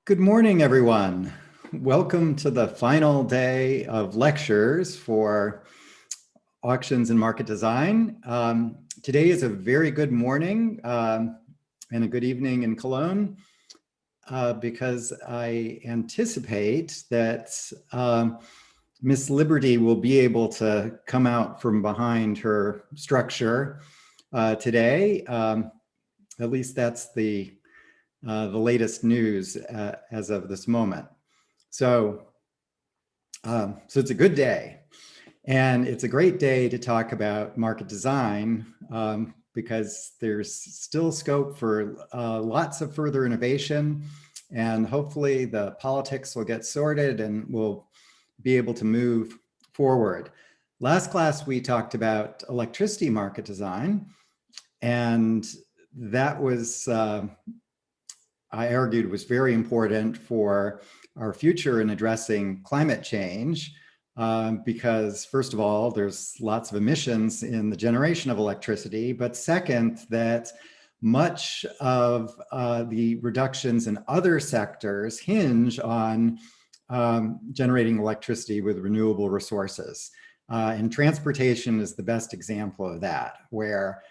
Good morning, everyone. Welcome to the final day of lectures for auctions and market design. Today is a very good morning and a good evening in Cologne because I anticipate that Miss Liberty will be able to come out from behind her structure today. At least that's the latest news as of this moment. So it's a good day. And it's a great day to talk about market design because there's still scope for lots of further innovation. And hopefully the politics will get sorted and we'll be able to move forward. Last class, we talked about electricity market design. And that was, I argued, was very important for our future in addressing climate change because, first of all, there's lots of emissions in the generation of electricity, but second, that much of the reductions in other sectors hinge on generating electricity with renewable resources. And transportation is the best example of that, where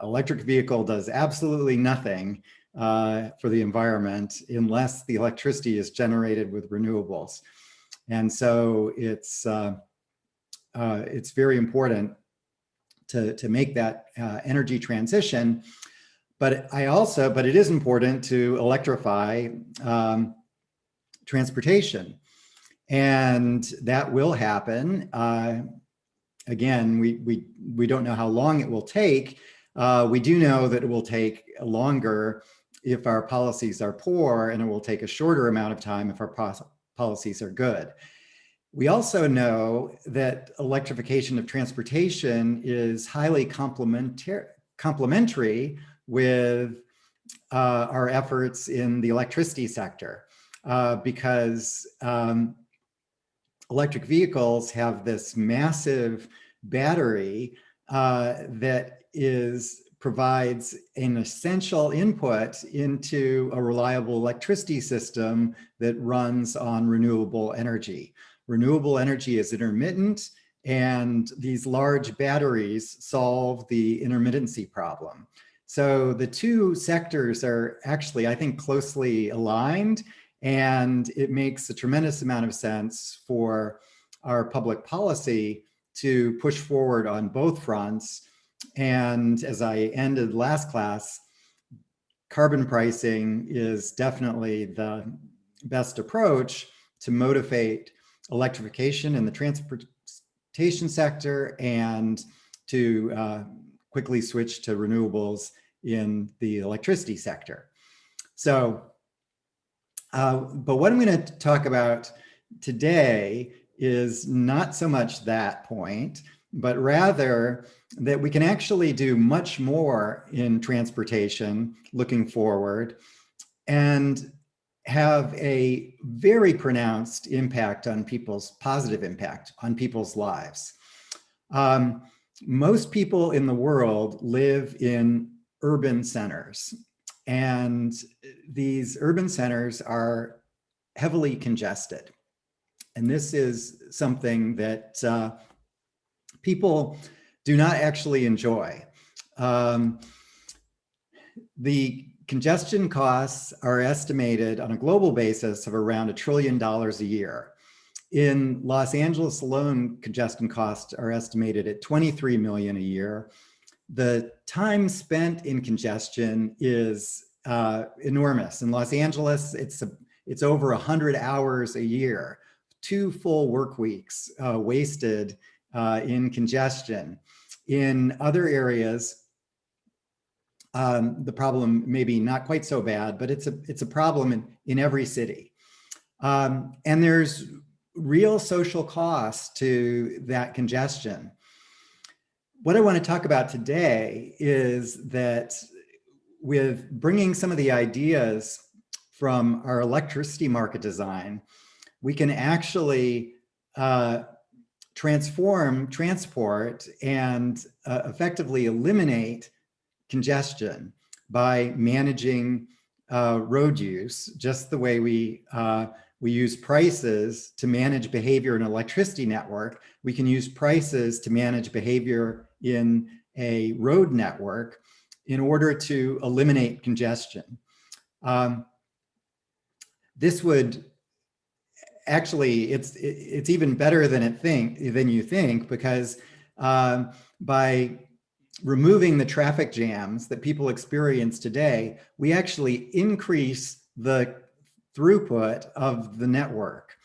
electric vehicle does absolutely nothing for the environment unless the electricity is generated with renewables. And so it's very important to make that energy transition. But it is important to electrify transportation. And that will happen. Again, we don't know how long it will take. We do know that it will take longer if our policies are poor, and it will take a shorter amount of time if our policies are good. We also know that electrification of transportation is highly complementary with our efforts in the electricity sector because electric vehicles have this massive battery that provides an essential input into a reliable electricity system that runs on renewable energy. Renewable energy is intermittent, and these large batteries solve the intermittency problem. So the two sectors are actually, I think, closely aligned, and it makes a tremendous amount of sense for our public policy to push forward on both fronts. And as I ended last class, carbon pricing is definitely the best approach to motivate electrification in the transportation sector and to quickly switch to renewables in the electricity sector. So, but what I'm going to talk about today is not so much that point, but rather that we can actually do much more in transportation looking forward and have a very pronounced impact on positive impact on people's lives. Most people in the world live in urban centers, and these urban centers are heavily congested. And this is something that people do not actually enjoy. The congestion costs are estimated on a global basis of around $1 trillion a year. In Los Angeles alone, congestion costs are estimated at 23 million a year. The time spent in congestion is enormous. In Los Angeles, it's over 100 hours a year, 2 full work weeks wasted in congestion. In other areas, the problem may be not quite so bad, but it's a problem in every city. And there's real social costs to that congestion. What I want to talk about today is that with bringing some of the ideas from our electricity market design, we can actually transform transport and effectively eliminate congestion by managing road use, just the way we use prices to manage behavior in an electricity network. We can use prices to manage behavior in a road network in order to eliminate congestion. This would actually, it's even better than you think, because by removing the traffic jams that people experience today, we actually increase the throughput of the network.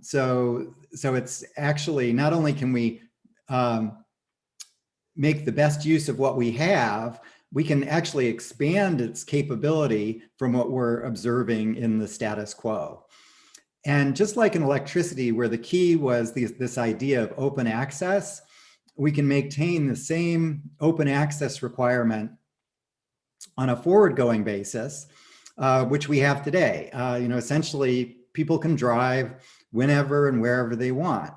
So it's actually, not only can we make the best use of what we have, we can actually expand its capability from what we're observing in the status quo. And just like in electricity, where the key was this idea of open access, we can maintain the same open access requirement on a forward-going basis, which we have today. Essentially, people can drive whenever and wherever they want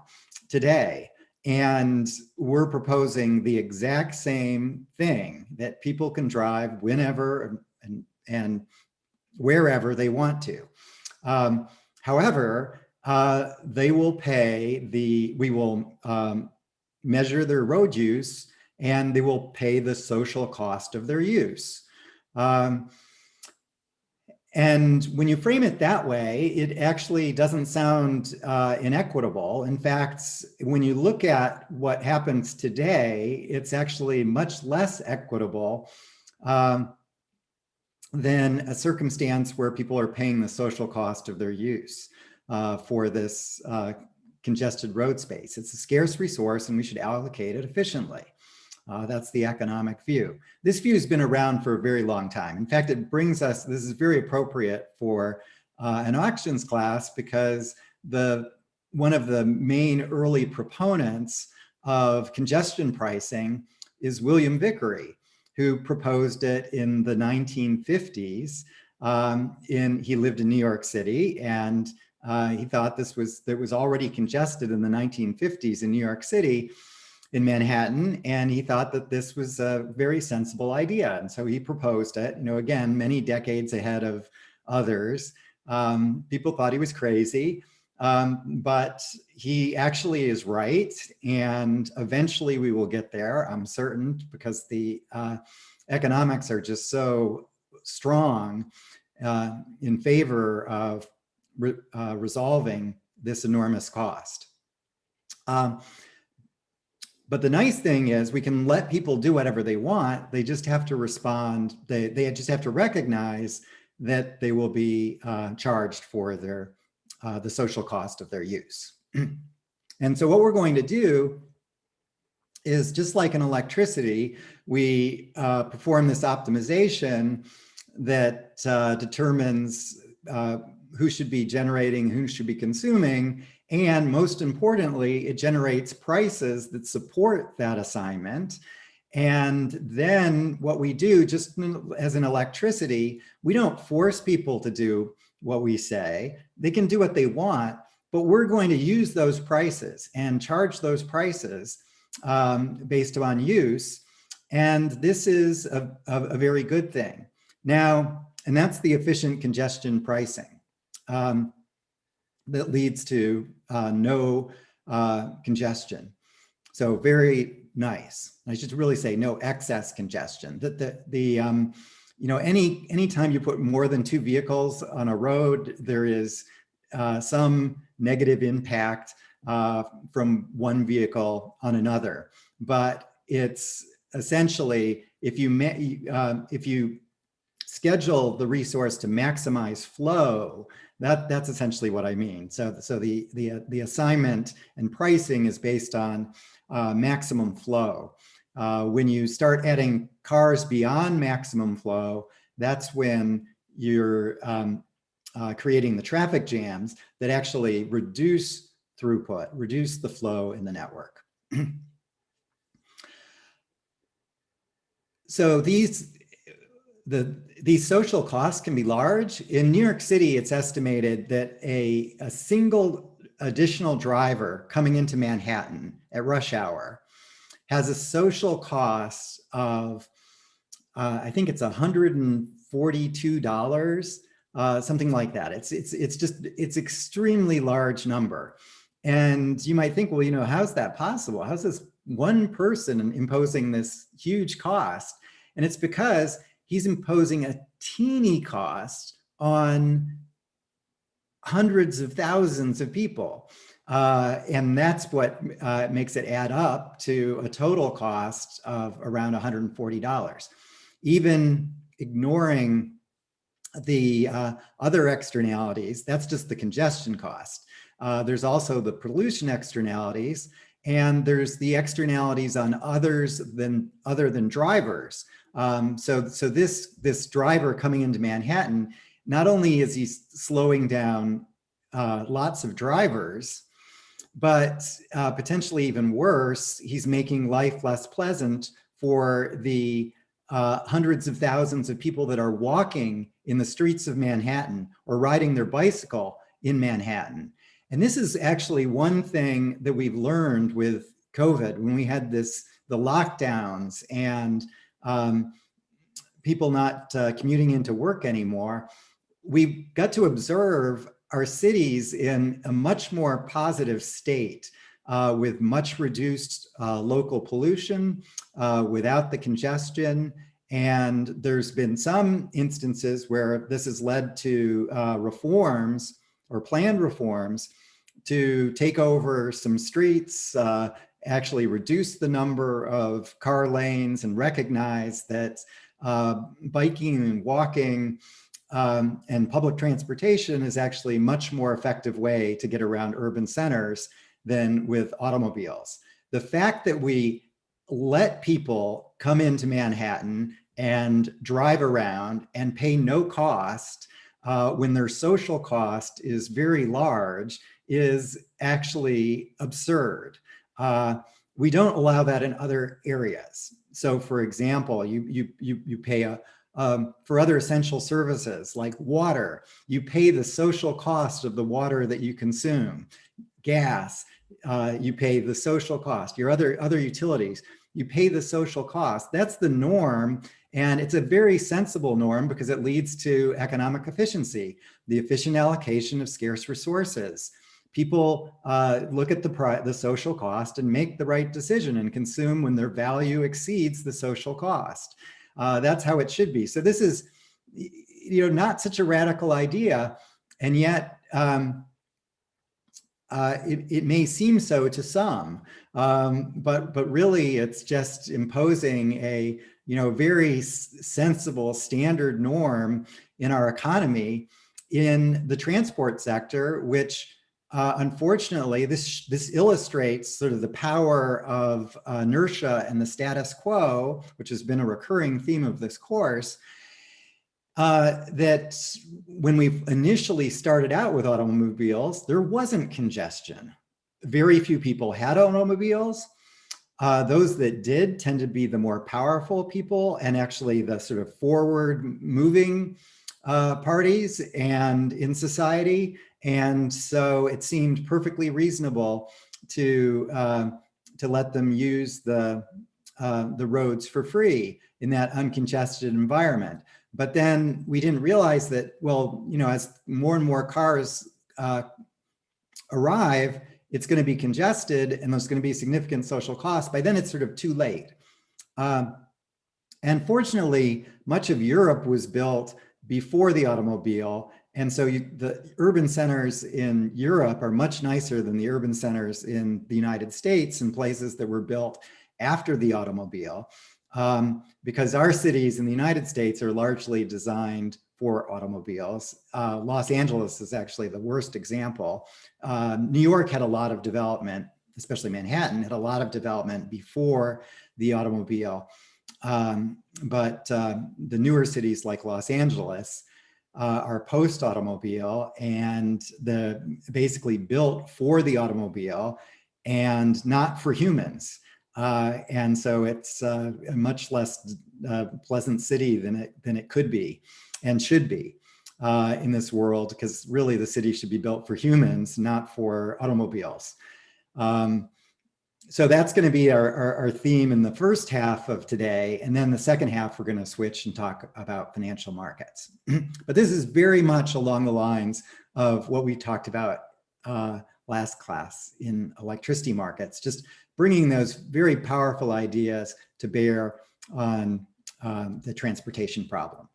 today. And we're proposing the exact same thing, that people can drive whenever and wherever they want to. However, they will pay we will measure their road use, and they will pay the social cost of their use. And when you frame it that way, it actually doesn't sound inequitable. In fact, when you look at what happens today, it's actually much less equitable than a circumstance where people are paying the social cost of their use for this congested road space. It's a scarce resource, and we should allocate it efficiently. That's the economic view. This view has been around for a very long time. In fact, it brings us, this is very appropriate for an auctions class, because one of the main early proponents of congestion pricing is William Vickery, who proposed it in the 1950s. He lived in New York City, and he thought it was already congested in the 1950s in New York City, in Manhattan, and he thought that this was a very sensible idea. And so he proposed it, again, many decades ahead of others. People thought he was crazy, but he actually is right. And eventually we will get there, I'm certain, because the economics are just so strong in favor of resolving this enormous cost. But the nice thing is we can let people do whatever they want. They just have to respond. They just have to recognize that they will be charged for the social cost of their use. And so what we're going to do is, just like in electricity, we perform this optimization that determines who should be generating, who should be consuming. And most importantly, it generates prices that support that assignment. And then what we do, just as in electricity, we don't force people to do what we say. They can do what they want, but we're going to use those prices and charge those prices based on use. And this is a very good thing. Now, and that's the efficient congestion pricing. That leads to no congestion. So very nice. I should really say no excess congestion. Anytime you put more than 2 vehicles on a road, there is some negative impact from one vehicle on another. But it's essentially, if you schedule the resource to maximize flow, that's essentially what I mean. So the assignment and pricing is based on maximum flow. When you start adding cars beyond maximum flow, that's when you're creating the traffic jams that actually reduce throughput, reduce the flow in the network. So these social costs can be large. In New York City, it's estimated that a single additional driver coming into Manhattan at rush hour has a social cost of, I think it's $140 $42, something like that. It's extremely large number. And you might think, well, you know, how's that possible? How's this one person imposing this huge cost? And it's because he's imposing a teeny cost on hundreds of thousands of people. And that's what makes it add up to a total cost of around $140. Even ignoring the other externalities, that's just the congestion cost. There's also the pollution externalities, and there's the externalities on other than drivers. So this driver coming into Manhattan, not only is he slowing down lots of drivers, but potentially even worse, he's making life less pleasant for the hundreds of thousands of people that are walking in the streets of Manhattan or riding their bicycle in Manhattan. And this is actually one thing that we've learned with COVID, when we had the lockdowns and people not commuting into work anymore. We got to observe our cities in a much more positive state, with much reduced local pollution, without the congestion. And there's been some instances where this has led to reforms or planned reforms to take over some streets, actually reduce the number of car lanes, and recognize that biking and walking and public transportation is actually a much more effective way to get around urban centers than with automobiles. The fact that we let people come into Manhattan and drive around and pay no cost when their social cost is very large is actually absurd. We don't allow that in other areas. So for example, you pay for other essential services like water, you pay the social cost of the water that you consume. Gas, you pay the social cost. Your other utilities, you pay the social cost. That's the norm, and it's a very sensible norm because it leads to economic efficiency, the efficient allocation of scarce resources. People look at the social cost and make the right decision and consume when their value exceeds the social cost. That's how it should be. So this is, you know, not such a radical idea, and yet it may seem so to some, but really it's just imposing a, you know, very sensible standard norm in our economy in the transport sector, which unfortunately, this illustrates sort of the power of inertia and the status quo, which has been a recurring theme of this course, that when we initially started out with automobiles, there wasn't congestion. Very few people had automobiles. Those that did tend to be the more powerful people and actually the sort of forward moving parties and in society. And so it seemed perfectly reasonable to let them use the roads for free in that uncongested environment. But then we didn't realize that, well, you know, as more and more cars arrive, it's going to be congested and there's going to be significant social costs. By then it's sort of too late. And fortunately, much of Europe was built before the automobile. And so the urban centers in Europe are much nicer than the urban centers in the United States and places that were built after the automobile, because our cities in the United States are largely designed for automobiles. Los Angeles is actually the worst example. New York had a lot of development, especially Manhattan, had a lot of development before the automobile. But the newer cities like Los Angeles are post-automobile and basically built for the automobile and not for humans. And so it's a much less pleasant city than it could be and should be in this world, because really the city should be built for humans, not for automobiles. So that's going to be our theme in the first half of today. And then the second half, we're going to switch and talk about financial markets. But this is very much along the lines of what we talked about last class in electricity markets, just bringing those very powerful ideas to bear on the transportation problem.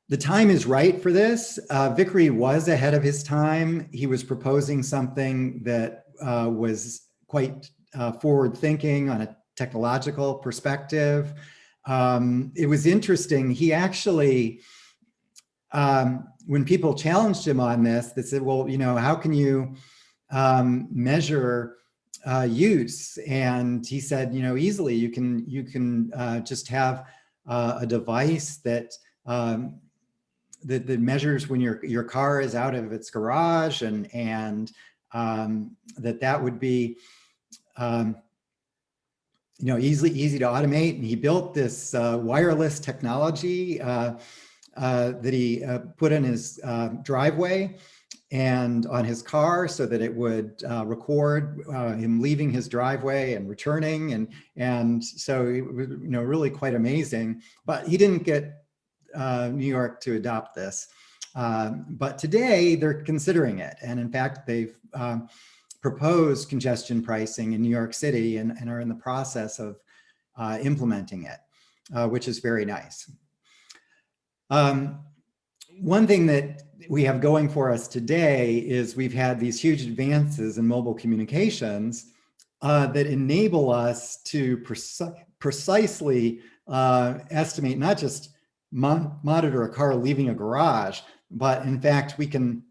The time is right for this. Vickery was ahead of his time. He was proposing something that was quite forward-thinking on a technological perspective. It was interesting. He actually, when people challenged him on this, they said, well, you know, how can you measure use? And he said, you know, easily you can just have a device that that measures when your car is out of its garage, and that would be you know, easy to automate. And he built this wireless technology that he put in his driveway and on his car, so that it would record him leaving his driveway and returning, and so it was, you know, really quite amazing. But he didn't get New York to adopt this. But today they're considering it, and in fact they've proposed congestion pricing in New York City and are in the process of implementing it, which is very nice. One thing that we have going for us today is we've had these huge advances in mobile communications that enable us to precisely estimate, not just monitor a car leaving a garage, but in fact we can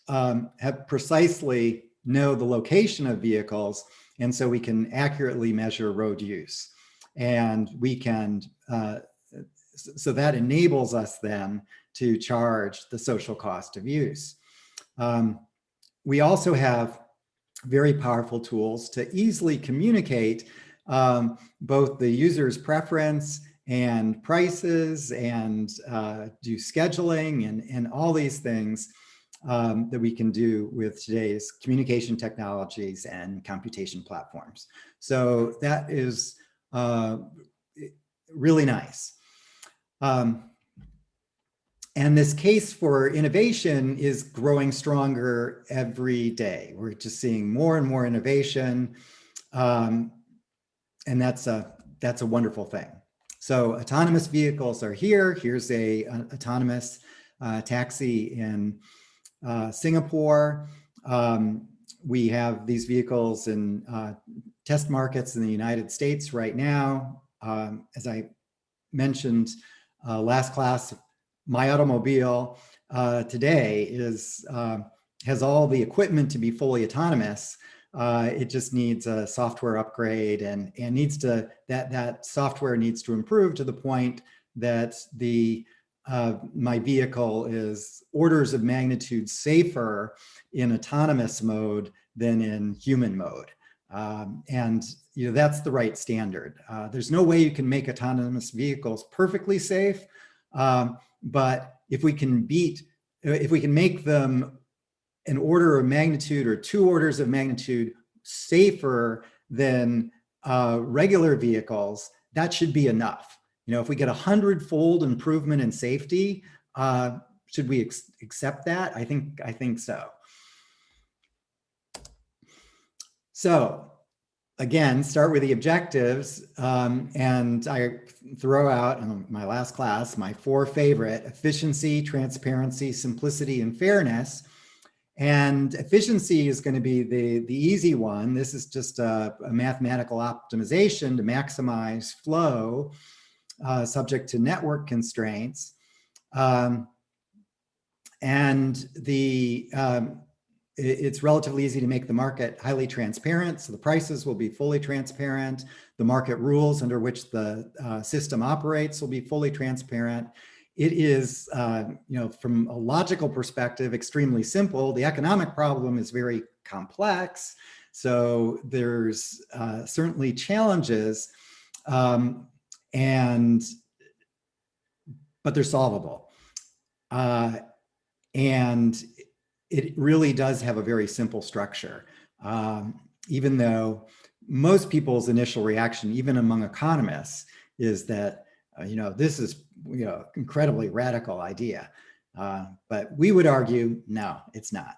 have precisely know the location of vehicles, and so we can accurately measure road use. And we can, so that enables us then to charge the social cost of use. We also have very powerful tools to easily communicate both the user's preference and prices, and do scheduling and all these things that we can do with today's communication technologies and computation platforms. So that is really nice. And this case for innovation is growing stronger every day. We're just seeing more and more innovation, and that's a wonderful thing. So autonomous vehicles are here. Here's an autonomous taxi in Singapore. We have these vehicles in test markets in the United States right now. As I mentioned last class, my automobile today has all the equipment to be fully autonomous. It just needs a software upgrade, and needs to that software needs to improve to the point that my vehicle is orders of magnitude safer in autonomous mode than in human mode. And you know, that's the right standard. There's no way you can make autonomous vehicles perfectly safe, but if we can make them an order of magnitude or 2 orders of magnitude safer than regular vehicles, that should be enough. You know, if we get 100-fold improvement in safety, should we accept that? I think so. So again, start with the objectives, and I throw out in my last class my 4 favorite: efficiency, transparency, simplicity, and fairness. And efficiency is going to be the easy one. This is just a mathematical optimization to maximize flow, subject to network constraints. And it's relatively easy to make the market highly transparent. So the prices will be fully transparent. The market rules under which the system operates will be fully transparent. It is, you know, from a logical perspective, extremely simple. The economic problem is very complex. So there's certainly challenges, but they're solvable. And it really does have a very simple structure. even though most people's initial reaction, even among economists, is that, this is, incredibly radical idea. But we would argue, no, it's not.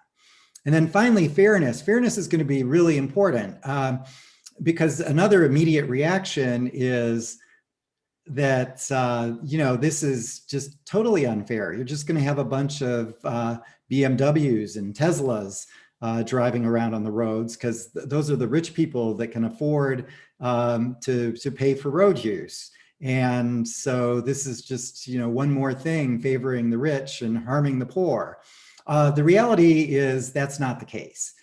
And then finally, fairness. Fairness is going to be really important because another immediate reaction is that, this is just totally unfair. You're just going to have a bunch of BMWs and Teslas driving around on the roads because those are the rich people that can afford to pay for road use. And so this is just, one more thing favoring the rich and harming the poor. The reality is that's not the case.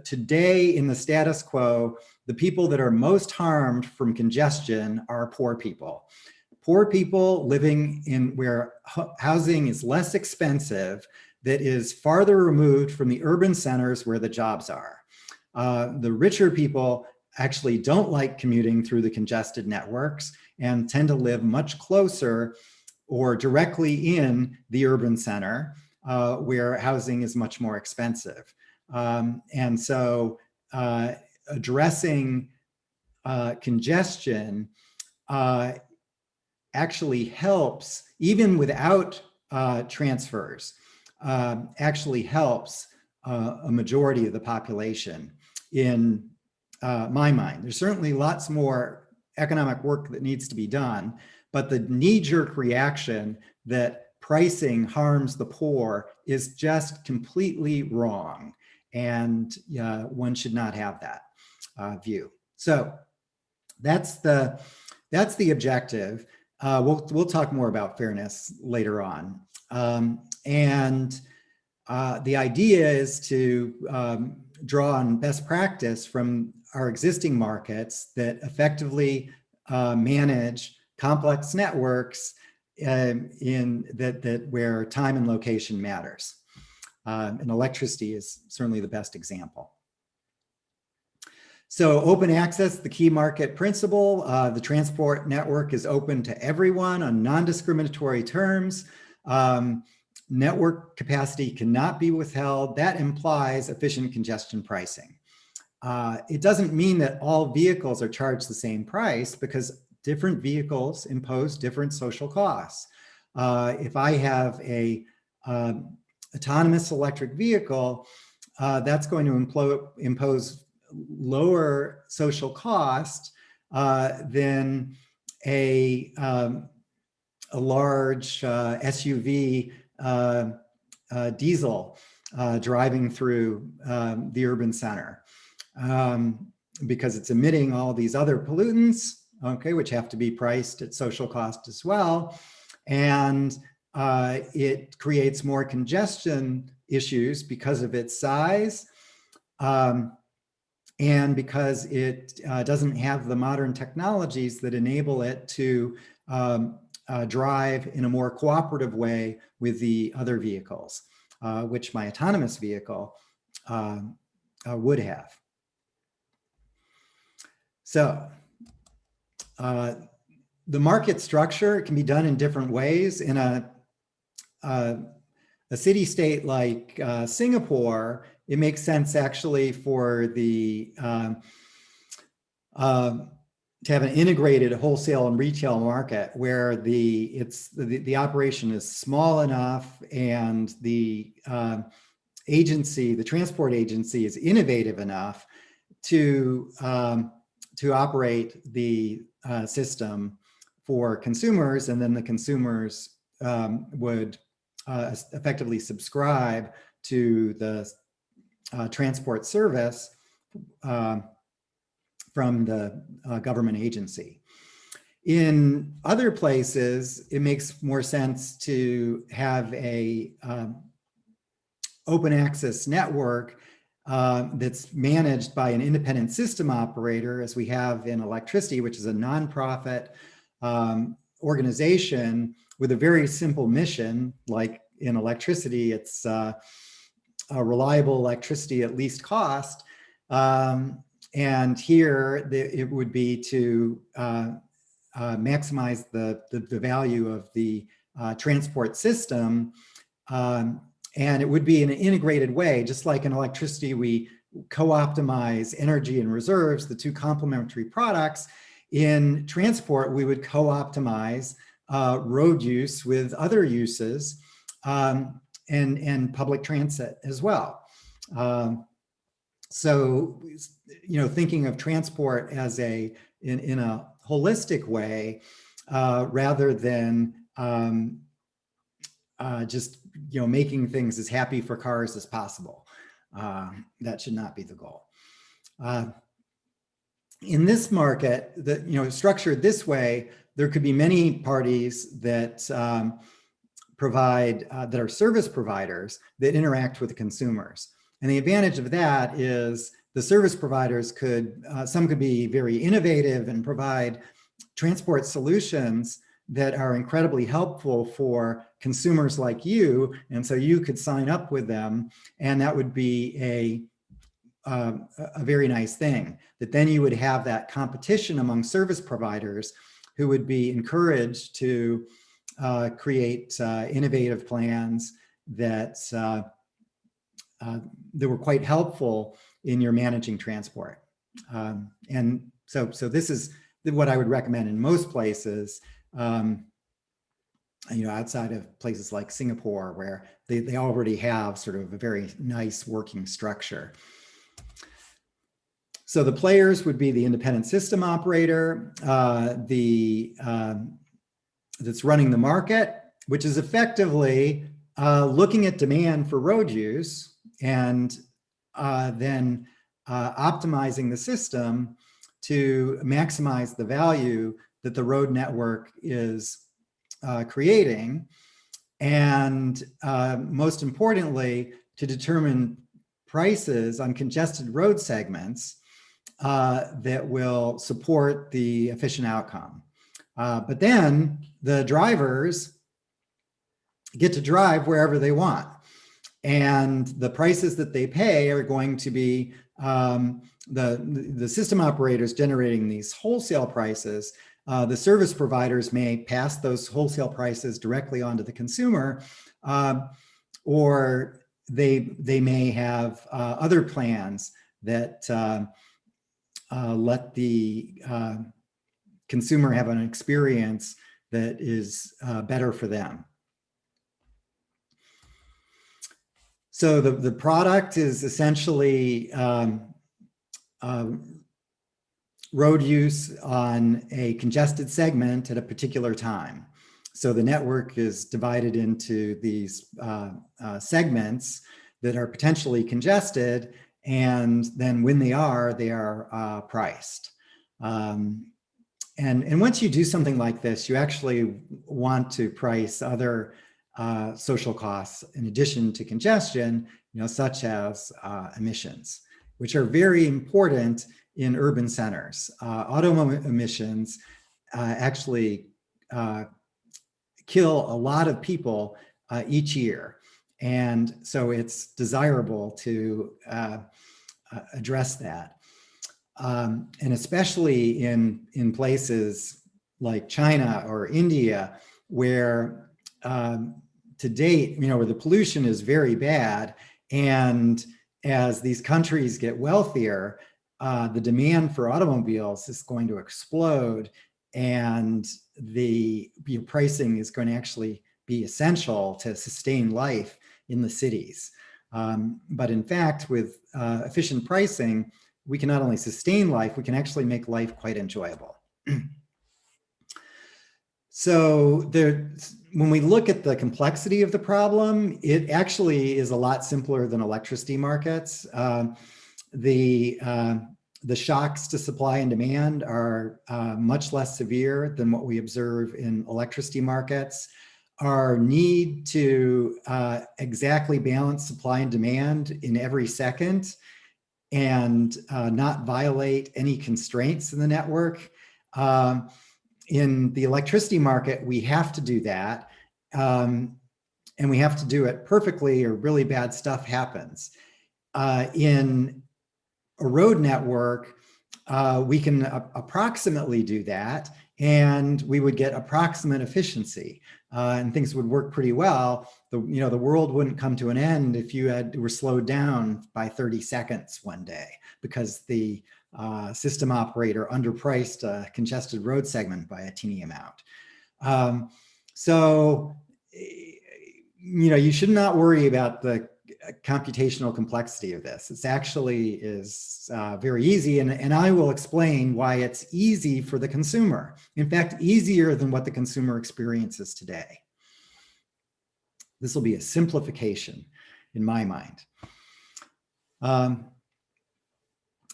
Today in the status quo, the people that are most harmed from congestion are poor people. Poor people living in where housing is less expensive, that is farther removed from the urban centers where the jobs are. The richer people actually don't like commuting through the congested networks and tend to live much closer or directly in the urban center where housing is much more expensive. And so addressing congestion actually helps, even without transfers, actually helps a majority of the population in my mind. There's certainly lots more economic work that needs to be done, but the knee-jerk reaction that pricing harms the poor is just completely wrong. And one should not have that view. So that's the objective. We'll talk more about fairness later on. And the idea is to draw on best practice from our existing markets that effectively manage complex networks where time and location matters. And electricity is certainly the best example. So open access, the key market principle. The transport network is open to everyone on non-discriminatory terms. Network capacity cannot be withheld. That implies efficient congestion pricing. It doesn't mean that all vehicles are charged the same price because different vehicles impose different social costs. If I have a autonomous electric vehicle, that's going to impose lower social cost than a large SUV diesel driving through the urban center because it's emitting all these other pollutants, okay, which have to be priced at social cost as well. And it creates more congestion issues because of its size and because it doesn't have the modern technologies that enable it to drive in a more cooperative way with the other vehicles, which my autonomous vehicle would have. So the market structure can be done in different ways. In a city-state like Singapore, it makes sense actually for the to have an integrated wholesale and retail market where the operation is small enough and the agency, the transport agency, is innovative enough to operate the system for consumers, and then the consumers would effectively subscribe to the transport service from the government agency. In other places, it makes more sense to have a open access network that's managed by an independent system operator, as we have in electricity, which is a nonprofit organization with a very simple mission. Like in electricity, it's reliable electricity at least cost. And here it would be to maximize the value of the transport system. And it would be in an integrated way, just like in electricity, we co-optimize energy and reserves, the two complementary products. In transport, we would co-optimize road use with other uses and public transit as well. So, thinking of transport as in a holistic way, rather than just making things as happy for cars as possible. That should not be the goal. In this market, structured this way, there could be many parties that that are service providers that interact with the consumers. And the advantage of that is the service providers some could be very innovative and provide transport solutions that are incredibly helpful for consumers like you. And so you could sign up with them, and that would be a very nice thing. That then you would have that competition among service providers who would be encouraged to create innovative plans that were quite helpful in your managing transport. And so this is what I would recommend in most places, outside of places like Singapore, where they already have sort of a very nice working structure. So the players would be the independent system operator, that's running the market, which is effectively looking at demand for road use and then optimizing the system to maximize the value that the road network is creating. And most importantly, to determine prices on congested road segments that will support the efficient outcome. But then the drivers get to drive wherever they want. And the prices that they pay are going to be the system operators generating these wholesale prices. The service providers may pass those wholesale prices directly onto the consumer, or they may have other plans that let the consumer have an experience that is better for them. So the product is essentially road use on a congested segment at a particular time. So the network is divided into these segments that are potentially congested, and then when they are priced. And once you do something like this, you actually want to price other social costs in addition to congestion, such as emissions, which are very important in urban centers. Automobile emissions actually kill a lot of people each year. And so it's desirable to address that. And especially in places like China or India, where to date, where the pollution is very bad, and as these countries get wealthier, the demand for automobiles is going to explode, and the pricing is going to actually be essential to sustain life in the cities. But in fact, with efficient pricing, we can not only sustain life, we can actually make life quite enjoyable. So when we look at the complexity of the problem, it actually is a lot simpler than electricity markets. The shocks to supply and demand are much less severe than what we observe in electricity markets. Our need to exactly balance supply and demand in every second and not violate any constraints in the network. In the electricity market, we have to do that. And we have to do it perfectly, or really bad stuff happens. In a road network, we can approximately do that. and we would get approximate efficiency, and things would work pretty well. The world wouldn't come to an end if you were slowed down by 30 seconds one day because the system operator underpriced a congested road segment by a teeny amount. So, you should not worry about the computational complexity of this. It's actually is very easy, and I will explain why it's easy for the consumer. In fact, easier than what the consumer experiences today. This will be a simplification in my mind.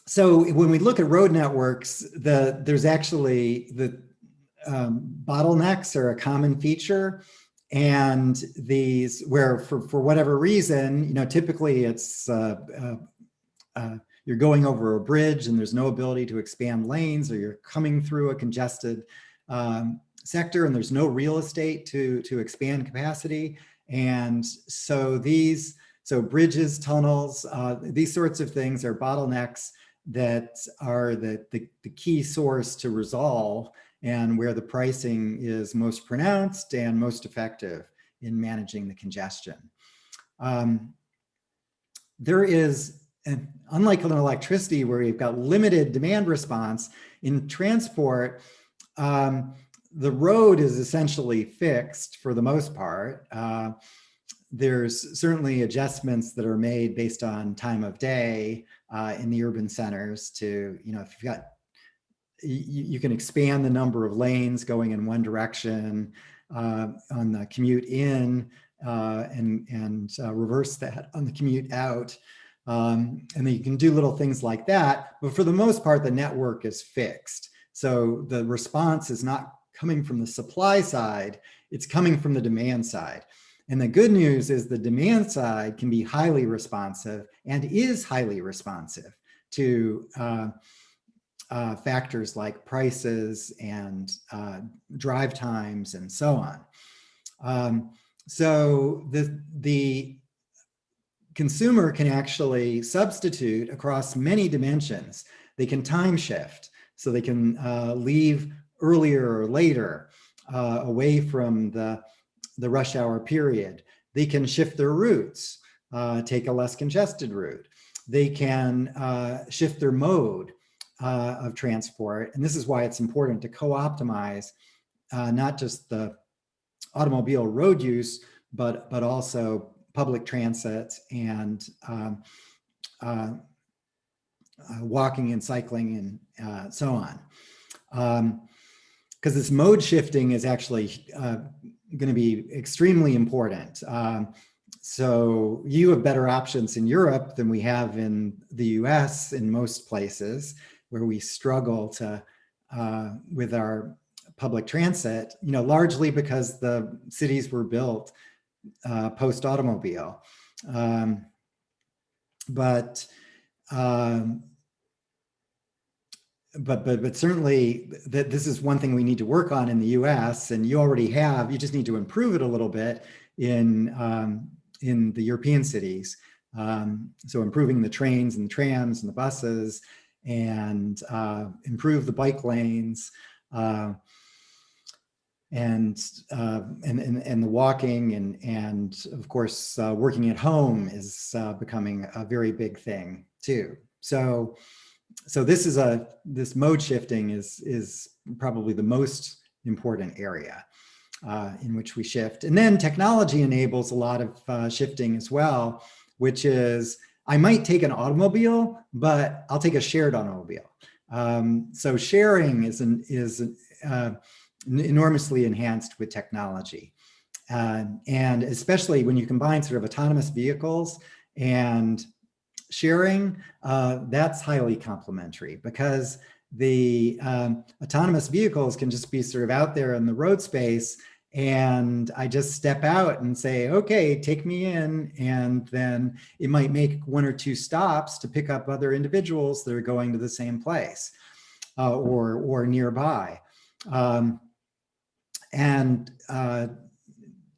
So when we look at road networks, there's actually the bottlenecks are a common feature. And these, where for whatever reason, typically it's you're going over a bridge and there's no ability to expand lanes, or you're coming through a congested sector and there's no real estate to expand capacity. And so bridges, tunnels, these sorts of things are bottlenecks that are the key source to resolve, and where the pricing is most pronounced and most effective in managing the congestion. There is, unlike in electricity where you've got limited demand response, in transport, the road is essentially fixed for the most part. There's certainly adjustments that are made based on time of day in the urban centers to, if you've got, you can expand the number of lanes going in one direction on the commute in and reverse that on the commute out. And then you can do little things like that. But for the most part, the network is fixed. So the response is not coming from the supply side, it's coming from the demand side. And the good news is the demand side can be highly responsive and is highly responsive to factors like prices and drive times and so on. So the consumer can actually substitute across many dimensions. They can time shift, so they can leave earlier or later away from the rush hour period. They can shift their routes, take a less congested route. They can shift their mode of transport. And this is why it's important to co-optimize not just the automobile road use, but also public transit and walking and cycling and so on. Because this mode shifting is actually going to be extremely important. So you have better options in Europe than we have in the US in most places, where we struggle to with our public transit, largely because the cities were built post-automobile. But certainly this is one thing we need to work on in the US, and you already have. You just need to improve it a little bit in the European cities. So improving the trains and the trams and the buses, and improve the bike lanes, and the walking, and of course working at home is becoming a very big thing too. So this mode shifting is probably the most important area in which we shift. And then technology enables a lot of shifting as well, which is, I might take an automobile, but I'll take a shared automobile. So sharing is enormously enhanced with technology. And especially when you combine sort of autonomous vehicles and sharing, that's highly complementary, because the autonomous vehicles can just be sort of out there in the road space, and I just step out and say, okay, take me in, and then it might make one or two stops to pick up other individuals that are going to the same place or nearby. And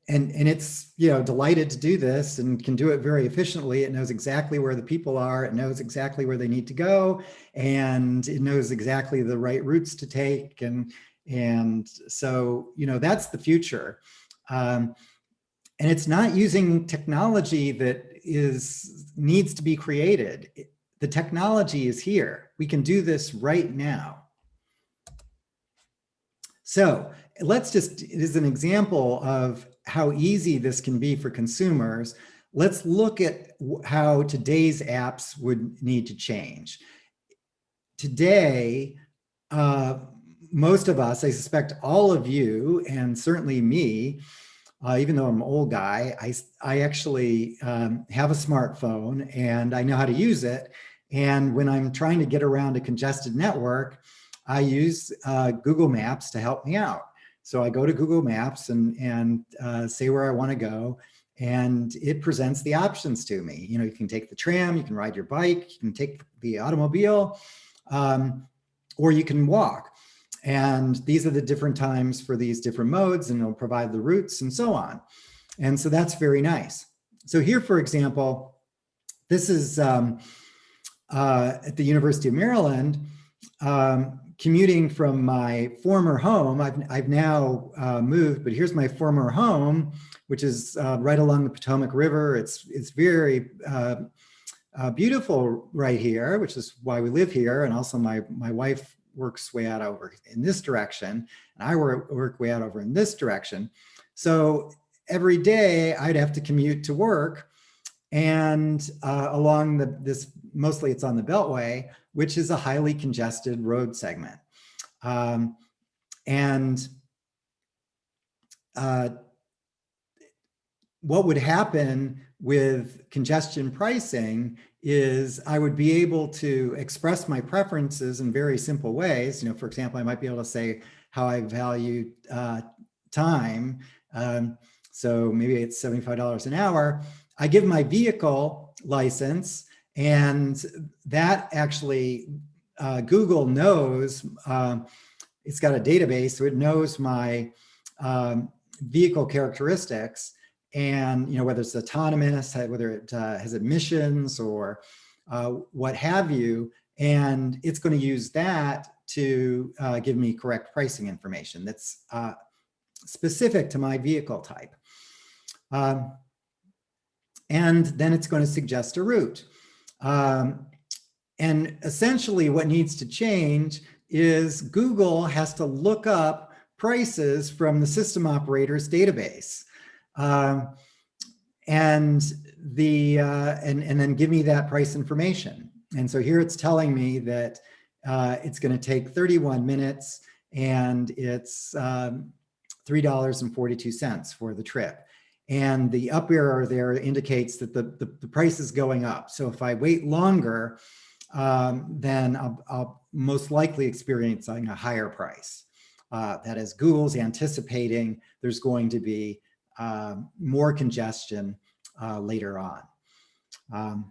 it's, delighted to do this and can do it very efficiently. It knows exactly where the people are. It knows exactly where they need to go, and it knows exactly the right routes to take. And And so, that's the future. And it's not using technology that needs to be created. The technology is here. We can do this right now. So let's just, it is an example of how easy this can be for consumers. Let's look at how today's apps would need to change. Today, most of us, I suspect all of you, and certainly me, even though I'm an old guy, I actually have a smartphone and I know how to use it. And when I'm trying to get around a congested network, I use Google Maps to help me out. So I go to Google Maps and say where I want to go, and it presents the options to me. You can take the tram, you can ride your bike, you can take the automobile, or you can walk. And these are the different times for these different modes, and it'll provide the routes and so on. And so that's very nice. So here, for example, this is at the University of Maryland, commuting from my former home. I've now moved, but here's my former home, which is right along the Potomac River. It's very beautiful right here, which is why we live here. And also my wife works way out over in this direction, and I work way out over in this direction. So every day I'd have to commute to work, and along mostly it's on the Beltway, which is a highly congested road segment. What would happen with congestion pricing is I would be able to express my preferences in very simple ways. For example, I might be able to say how I value time. So maybe it's $75 an hour. I give my vehicle license, and that actually, Google knows, it's got a database, so it knows my vehicle characteristics, and whether it's autonomous, whether it has emissions or what have you, and it's going to use that to give me correct pricing information that's specific to my vehicle type. And then it's going to suggest a route. And essentially what needs to change is Google has to look up prices from the system operator's database. And then give me that price information. And so here it's telling me that it's going to take 31 minutes and it's $3.42 for the trip. And the up arrow there indicates that the price is going up. So if I wait longer, then I'll most likely experiencing a higher price. That is, Google's anticipating there's going to be more congestion later on. And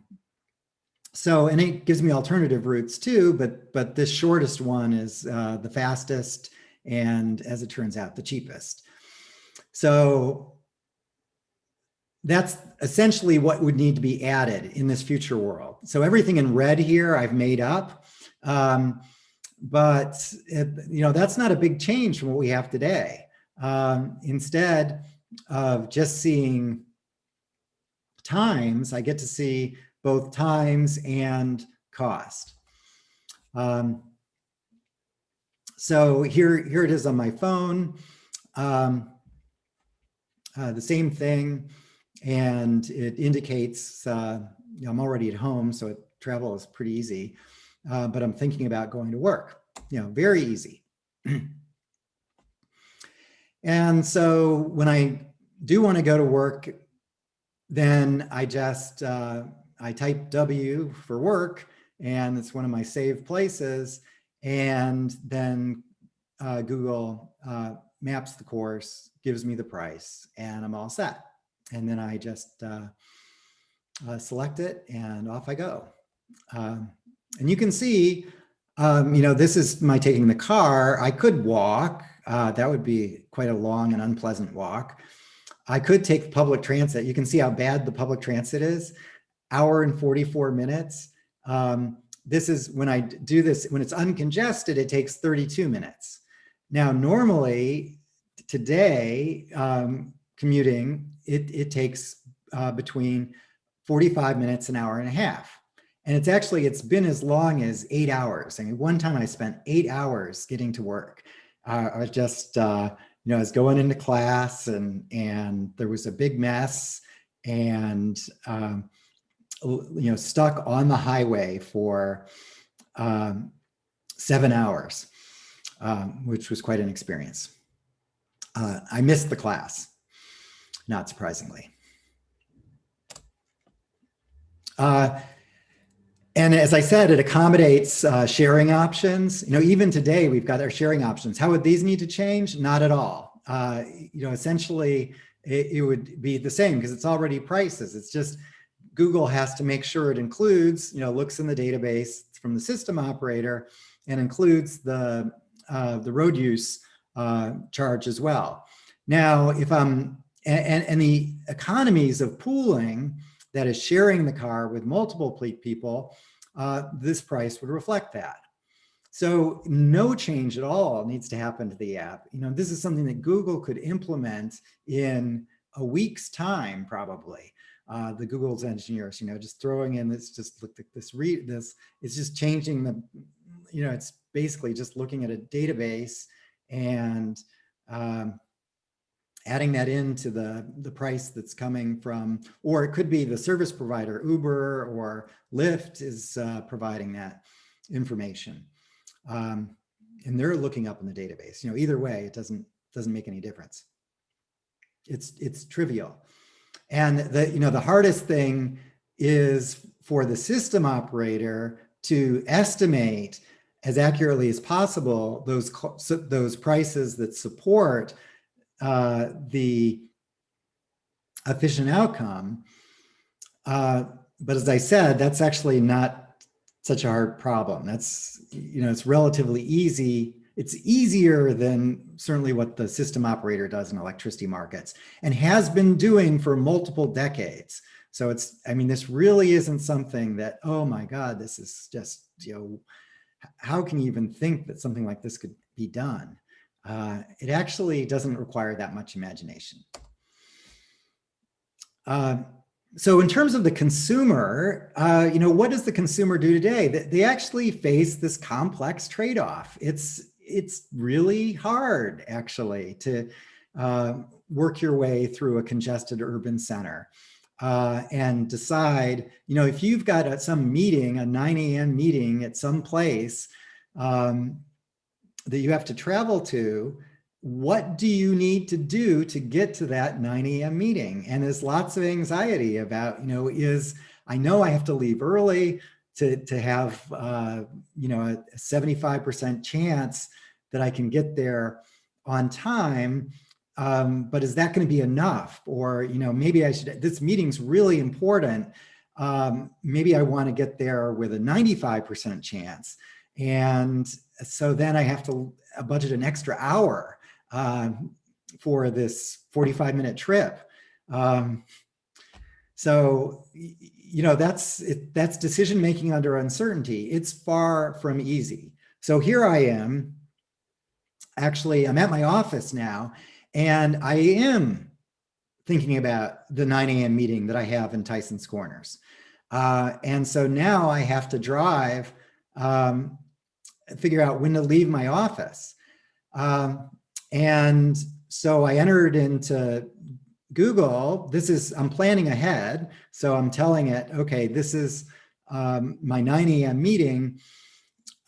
it gives me alternative routes too, but this shortest one is the fastest and, as it turns out, the cheapest. So that's essentially what would need to be added in this future world. So everything in red here I've made up, but that's not a big change from what we have today. Instead of just seeing times, I get to see both times and cost. So here it is on my phone, the same thing, and it indicates I'm already at home, so travel is pretty easy, but I'm thinking about going to work, very easy. And so when I do want to go to work, then I just, I type W for work, and it's one of my saved places, and then Google maps the course, gives me the price, and I'm all set. And then I just select it, and off I go. And you can see, this is my taking the car. I could walk. That would be quite a long and unpleasant walk. I could take public transit. You can see how bad the public transit is. Hour and 44 minutes. This is when I do this, when it's uncongested, it takes 32 minutes. Now, normally today, commuting, it takes between 45 minutes, an hour and a half. And it's been as long as 8 hours. I mean, one time I spent 8 hours getting to work. I was just, I was going into class and there was a big mess and, stuck on the highway for 7 hours, which was quite an experience. I missed the class, not surprisingly. And as I said, it accommodates sharing options. Even today we've got our sharing options. How would these need to change? Not at all. Essentially it would be the same because it's already prices. It's just Google has to make sure it includes, looks in the database from the system operator and includes the road use charge as well. Now, if and the economies of pooling, that is sharing the car with multiple people, this price would reflect that. So no change at all needs to happen to the app. This is something that Google could implement in a week's time, probably. The Google's engineers, just throwing in this, just look at this, it's just changing the, it's basically just looking at a database and adding that into the price that's coming from, or it could be the service provider, Uber or Lyft is providing that information. And they're looking up in the database. Either way, it doesn't make any difference. It's trivial. And the hardest thing is for the system operator to estimate as accurately as possible those prices that support the efficient outcome. But as I said, that's actually not such a hard problem. That's, it's relatively easy. It's easier than certainly what the system operator does in electricity markets and has been doing for multiple decades. So this really isn't something that, oh my God, this is just, how can you even think that something like this could be done? It actually doesn't require that much imagination. So in terms of the consumer, what does the consumer do today? They actually face this complex trade-off. It's really hard, actually, to work your way through a congested urban center and decide, if you've got some meeting, a 9 a.m. meeting at some place that you have to travel to, what do you need to do to get to that 9 a.m. meeting? And there's lots of anxiety about, I know I have to leave early to have, a 75% chance that I can get there on time. But is that going to be enough? Or, maybe this meeting's really important. Maybe I want to get there with a 95% chance. And so then I have to budget an extra hour for this 45-minute trip. So, that's decision-making under uncertainty. It's far from easy. So here I am, actually, I'm at my office now, and I am thinking about the 9 a.m. meeting that I have in Tyson's Corners. And so now I have to drive, figure out when to leave my office. And so I entered into Google. I'm planning ahead. So I'm telling it, okay, this is my 9 a.m. meeting.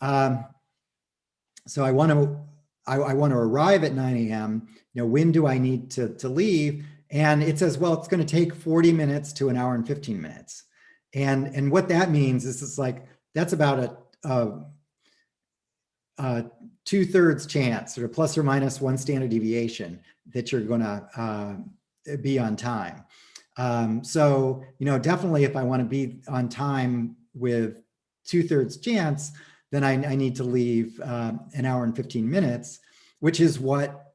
So I want to arrive at 9 a.m. When do I need to leave? And it says, well, it's going to take 40 minutes to an hour and 15 minutes. And what that means is it's like, that's about a 2/3 chance, or plus or minus 1 standard deviation, that you're going to be on time. So, definitely if I want to be on time with 2/3 chance, then I need to leave an hour and 15 minutes, which is what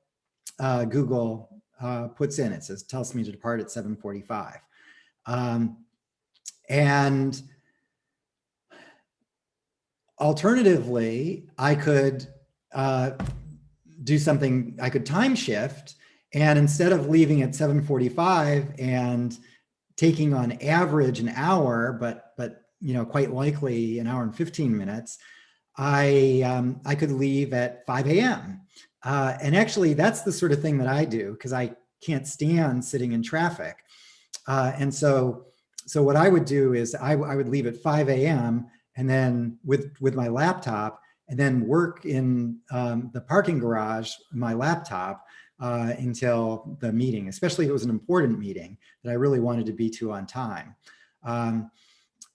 Google puts in. It tells me to depart at 7:45. And alternatively, I could do something, I could time shift, and instead of leaving at 7:45 and taking on average an hour, but quite likely an hour and 15 minutes, I could leave at 5 a.m. And actually, that's the sort of thing that I do because I can't stand sitting in traffic. And so what I would do is I would leave at 5 a.m. and then with my laptop, and then work in the parking garage, my laptop, until the meeting, especially if it was an important meeting that I really wanted to be to on time.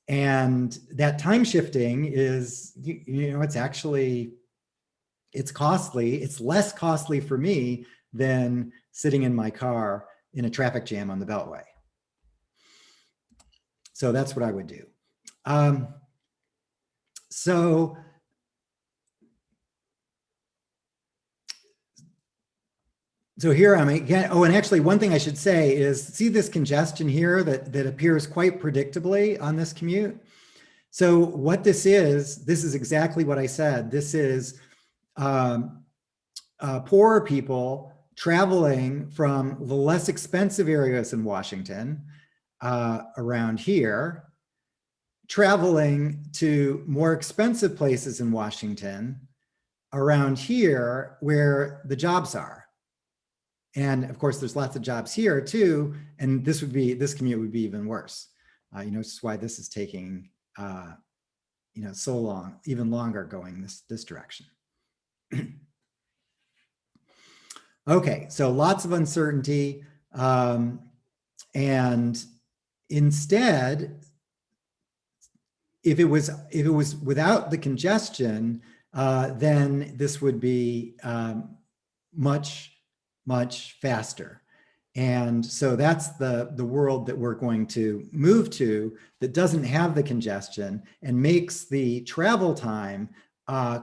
And that time shifting is, it's costly. It's less costly for me than sitting in my car in a traffic jam on the Beltway. So that's what I would do. So here I'm again. Oh, and actually one thing I should say is, see this congestion here that appears quite predictably on this commute. So what this is exactly what I said. This is poorer people traveling from the less expensive areas in Washington around here, traveling to more expensive places in Washington around here where the jobs are. And of course, there's lots of jobs here too. And this commute would be even worse. This is why this is taking, so long, even longer going this direction. Okay, so lots of uncertainty. And instead, if it was without the congestion, then this would be much faster. And so that's the world that we're going to move to, that doesn't have the congestion and makes the travel time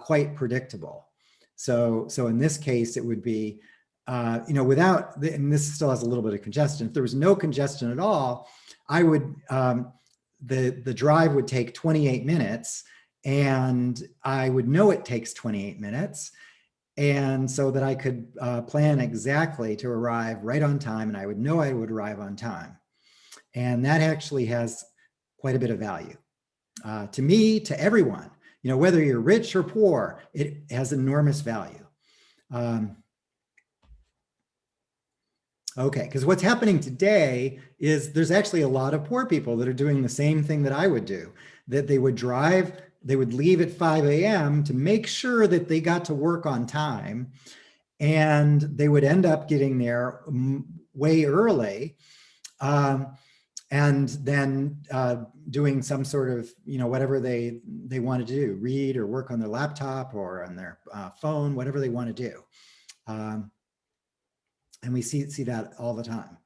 quite predictable. So in this case, it would be, without, and this still has a little bit of congestion. If there was no congestion at all, I would, the drive would take 28 minutes, and I would know it takes 28 minutes. And so that I could plan exactly to arrive right on time, and I would know I would arrive on time. And that actually has quite a bit of value to me, to everyone, whether you're rich or poor, it has enormous value. Okay, because what's happening today is there's actually a lot of poor people that are doing the same thing that I would do, that they would drive, they would leave at 5 a.m. to make sure that they got to work on time, and they would end up getting there way early, and then doing some sort of, whatever they want to do, read or work on their laptop or on their phone, whatever they want to do. And we see that all the time.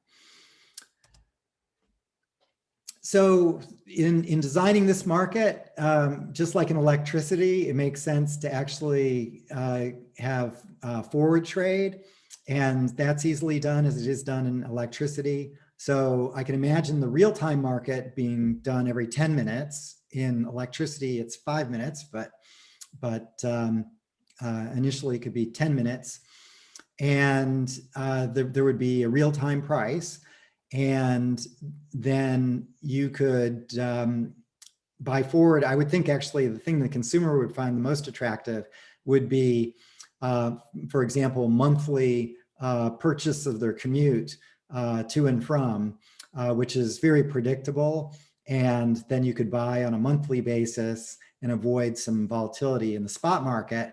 So in designing this market, just like in electricity, it makes sense to actually have forward trade, and that's easily done as it is done in electricity. So I can imagine the real-time market being done every 10 minutes. In electricity, it's 5 minutes, but initially it could be 10 minutes. And there would be a real-time price. And then you could buy forward. I would think actually the thing the consumer would find the most attractive would be, for example, monthly purchase of their commute to and from, which is very predictable. And then you could buy on a monthly basis and avoid some volatility in the spot market.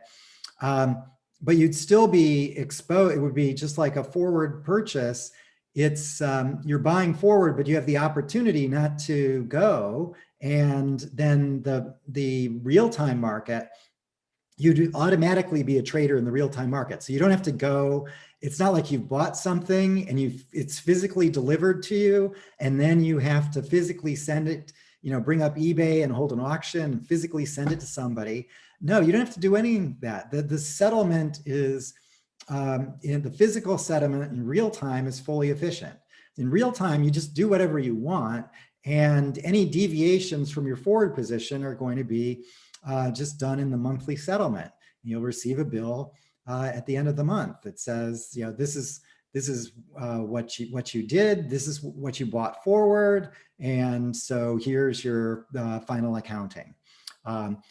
But you'd still be exposed. It would be just like a forward purchase. It's you're buying forward, but you have the opportunity not to go. And then the real-time market, you'd automatically be a trader in the real-time market. So you don't have to go. It's not like you've bought something and it's physically delivered to you, and then you have to physically send it, bring up eBay and hold an auction and physically send it to somebody. No, you don't have to do any of that. The settlement is, in the physical settlement in real time is fully efficient. In real time, you just do whatever you want, and any deviations from your forward position are going to be just done in the monthly settlement. You'll receive a bill at the end of the month. It says, this is what you did. This is what you bought forward, and so here's your final accounting.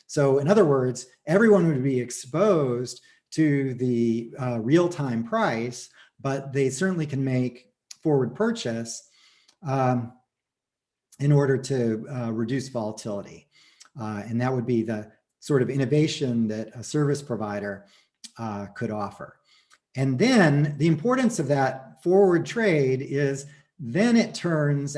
So in other words, everyone would be exposed to the real-time price, but they certainly can make forward purchase in order to reduce volatility. And that would be the sort of innovation that a service provider could offer. And then the importance of that forward trade is then it turns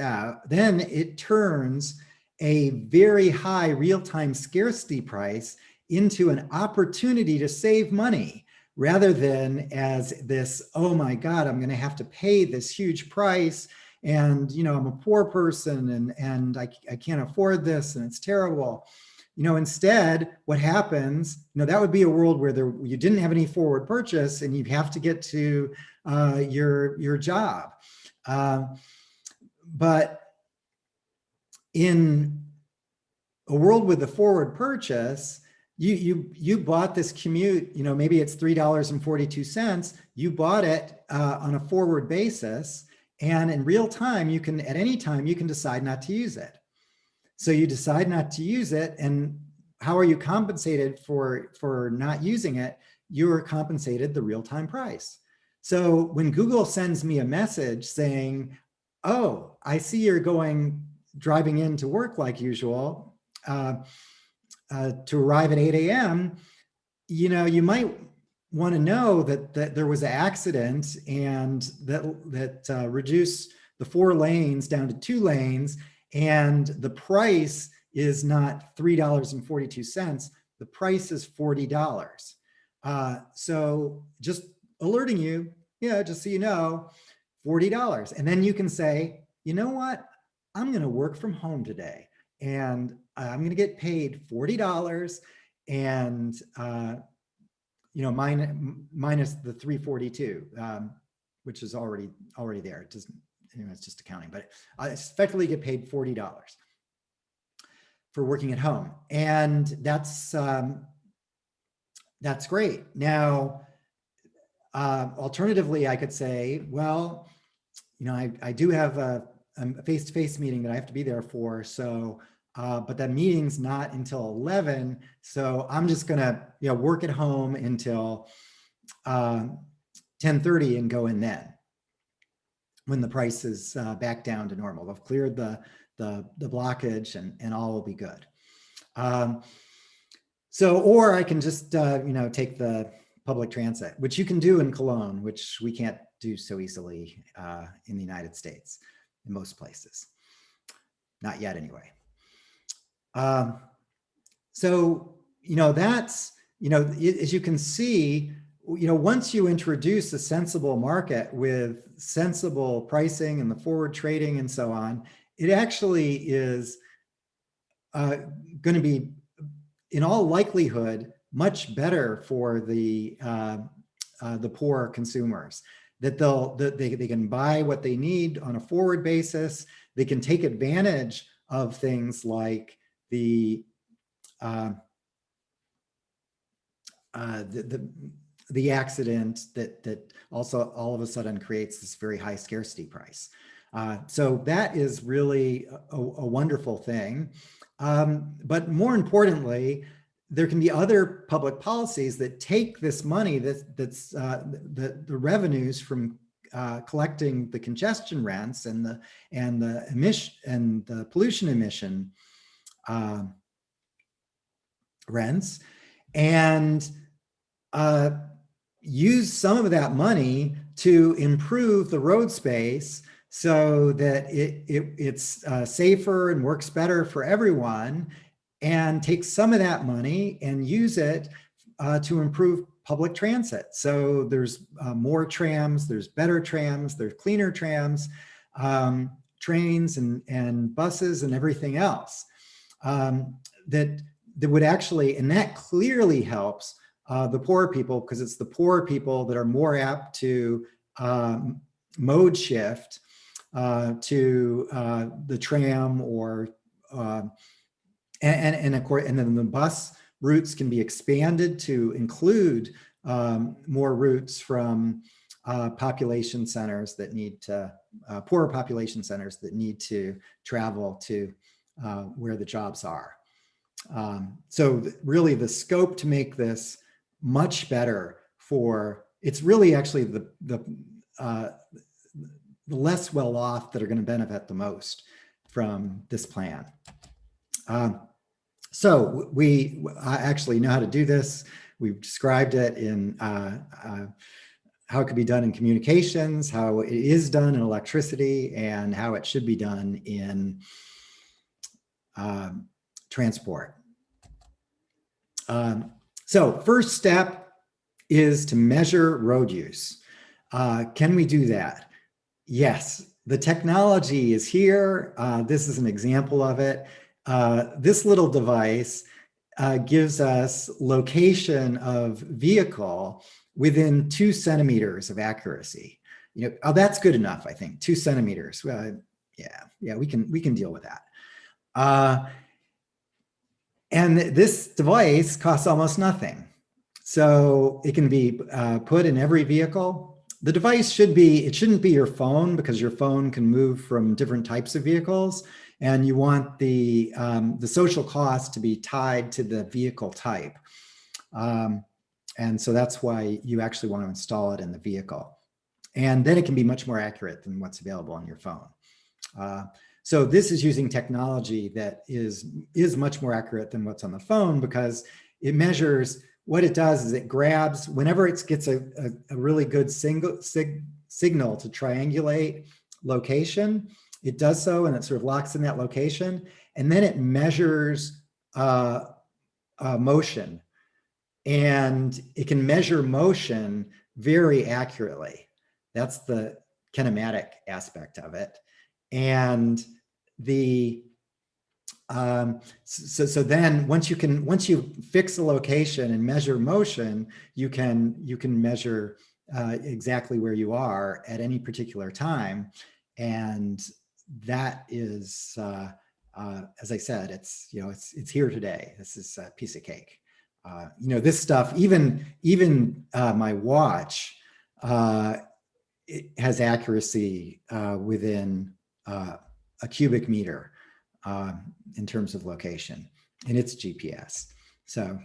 a very high real-time scarcity price into an opportunity to save money, rather than as this, oh my God, I'm gonna have to pay this huge price, and I'm a poor person, and I can't afford this, and it's terrible. Instead, what happens, that would be a world where you didn't have any forward purchase and you have to get to your job. But in a world with a forward purchase, you bought this commute, maybe it's $3.42. You bought it on a forward basis, and in real time, at any time, you can decide not to use it. So you decide not to use it, and how are you compensated for not using it? You are compensated the real-time price. So when Google sends me a message saying, oh, I see you're driving into work like usual to arrive at 8 a.m., you might want to know that there was an accident, and that reduced the 4 lanes down to 2 lanes, and the price is not $3.42, the price is $40. So just alerting you, just so you know, $40. And then you can say, you know what, I'm gonna work from home today, and I'm gonna get paid $40, and minus the 342, which is already there. It doesn't, it's just accounting, but I effectively get paid $40 for working at home, and that's great. Now, alternatively, I could say, well, I do have a face-to-face meeting that I have to be there for, so but that meeting's not until 11, so I'm just gonna work at home until 10:30 and go in then, when the price is back down to normal. I've cleared the blockage, and all will be good. Or I can just take the public transit, which you can do in Cologne, which we can't do so easily in the United States, in most places, not yet anyway. So that's as you can see, once you introduce a sensible market with sensible pricing and the forward trading and so on, it actually is going to be, in all likelihood, much better for the poor consumers. That they can buy what they need on a forward basis. They can take advantage of things like the accident that also all of a sudden creates this very high scarcity price. So that is really a wonderful thing. But more importantly, there can be other public policies that take this money that's the revenues from collecting the congestion rents and the emission and the pollution emission rents, and use some of that money to improve the road space so that it's safer and works better for everyone, and take some of that money and use it to improve public transit. So there's more trams, there's better trams, there's cleaner trams, trains and buses and everything else that would actually, and that clearly helps the poor people, because it's the poor people that are more apt to mode shift to the tram, or and of course, and then the bus routes can be expanded to include more routes from population centers that need to, poorer population centers that need to travel to where the jobs are. So really the scope to make this much better for, it's really actually the less well-off that are going to benefit the most from this plan. So we actually know how to do this. We've described it in how it could be done in communications, how it is done in electricity, and how it should be done in transport. So first step is to measure road use. Can we do that? Yes, the technology is here. This is an example of it. This little device gives us location of vehicle within 2 centimeters of accuracy. You know, oh, that's good enough, I think. 2 centimeters. Yeah, we can deal with that. And this device costs almost nothing. So it can be put in every vehicle. The device should be, it shouldn't be your phone, because your phone can move from different types of vehicles, and you want the social cost to be tied to the vehicle type. And so that's why you actually want to install it in the vehicle. And then it can be much more accurate than what's available on your phone. So this is using technology that is much more accurate than what's on the phone, because it measures, what it does is it grabs, whenever it gets a really good signal to triangulate location, it does so, and it sort of locks in that location, and then it measures motion. And it can measure motion very accurately. That's the kinematic aspect of it. And the so then once you fix a location and measure motion, you can measure exactly where you are at any particular time. And that is, as I said, it's here today. This is a piece of cake. This stuff, even my watch, it has accuracy within a cubic meter in terms of location, and it's GPS. So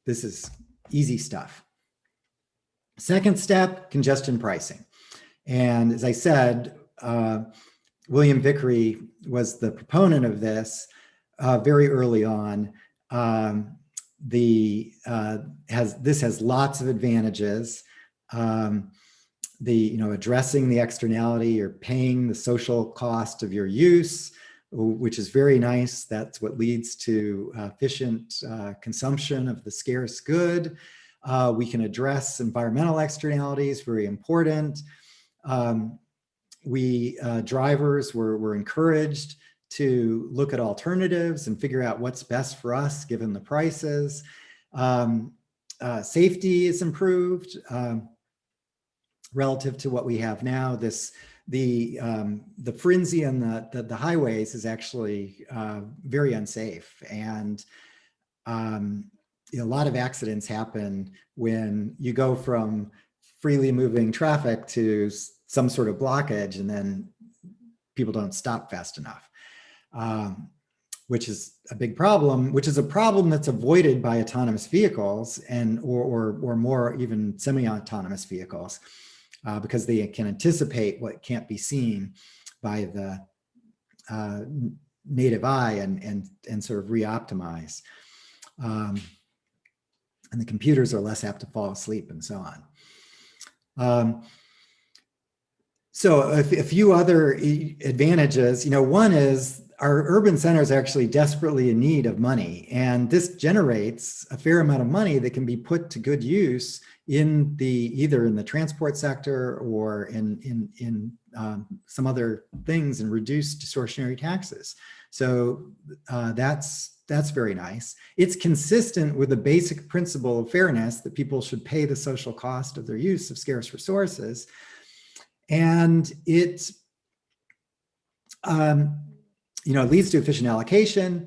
this is easy stuff. Second step, congestion pricing. And as I said, William Vickery was the proponent of this very early on. This has lots of advantages. Addressing the externality, or paying the social cost of your use, which is very nice. That's what leads to efficient consumption of the scarce good. We can address environmental externalities, very important. Drivers were encouraged to look at alternatives and figure out what's best for us given the prices. Safety is improved relative to what we have now. The frenzy on the highways is actually very unsafe, and a lot of accidents happen when you go from freely moving traffic to some sort of blockage, and then people don't stop fast enough, which is a big problem, which is a problem that's avoided by autonomous vehicles or more even semi-autonomous vehicles, because they can anticipate what can't be seen by the native eye and sort of re-optimize. And the computers are less apt to fall asleep and so on. So a few other advantages, one is our urban centers are actually desperately in need of money, and this generates a fair amount of money that can be put to good use in either in the transport sector or in some other things, and reduce distortionary taxes. So that's very nice. It's consistent with the basic principle of fairness that people should pay the social cost of their use of scarce resources. And it leads to efficient allocation.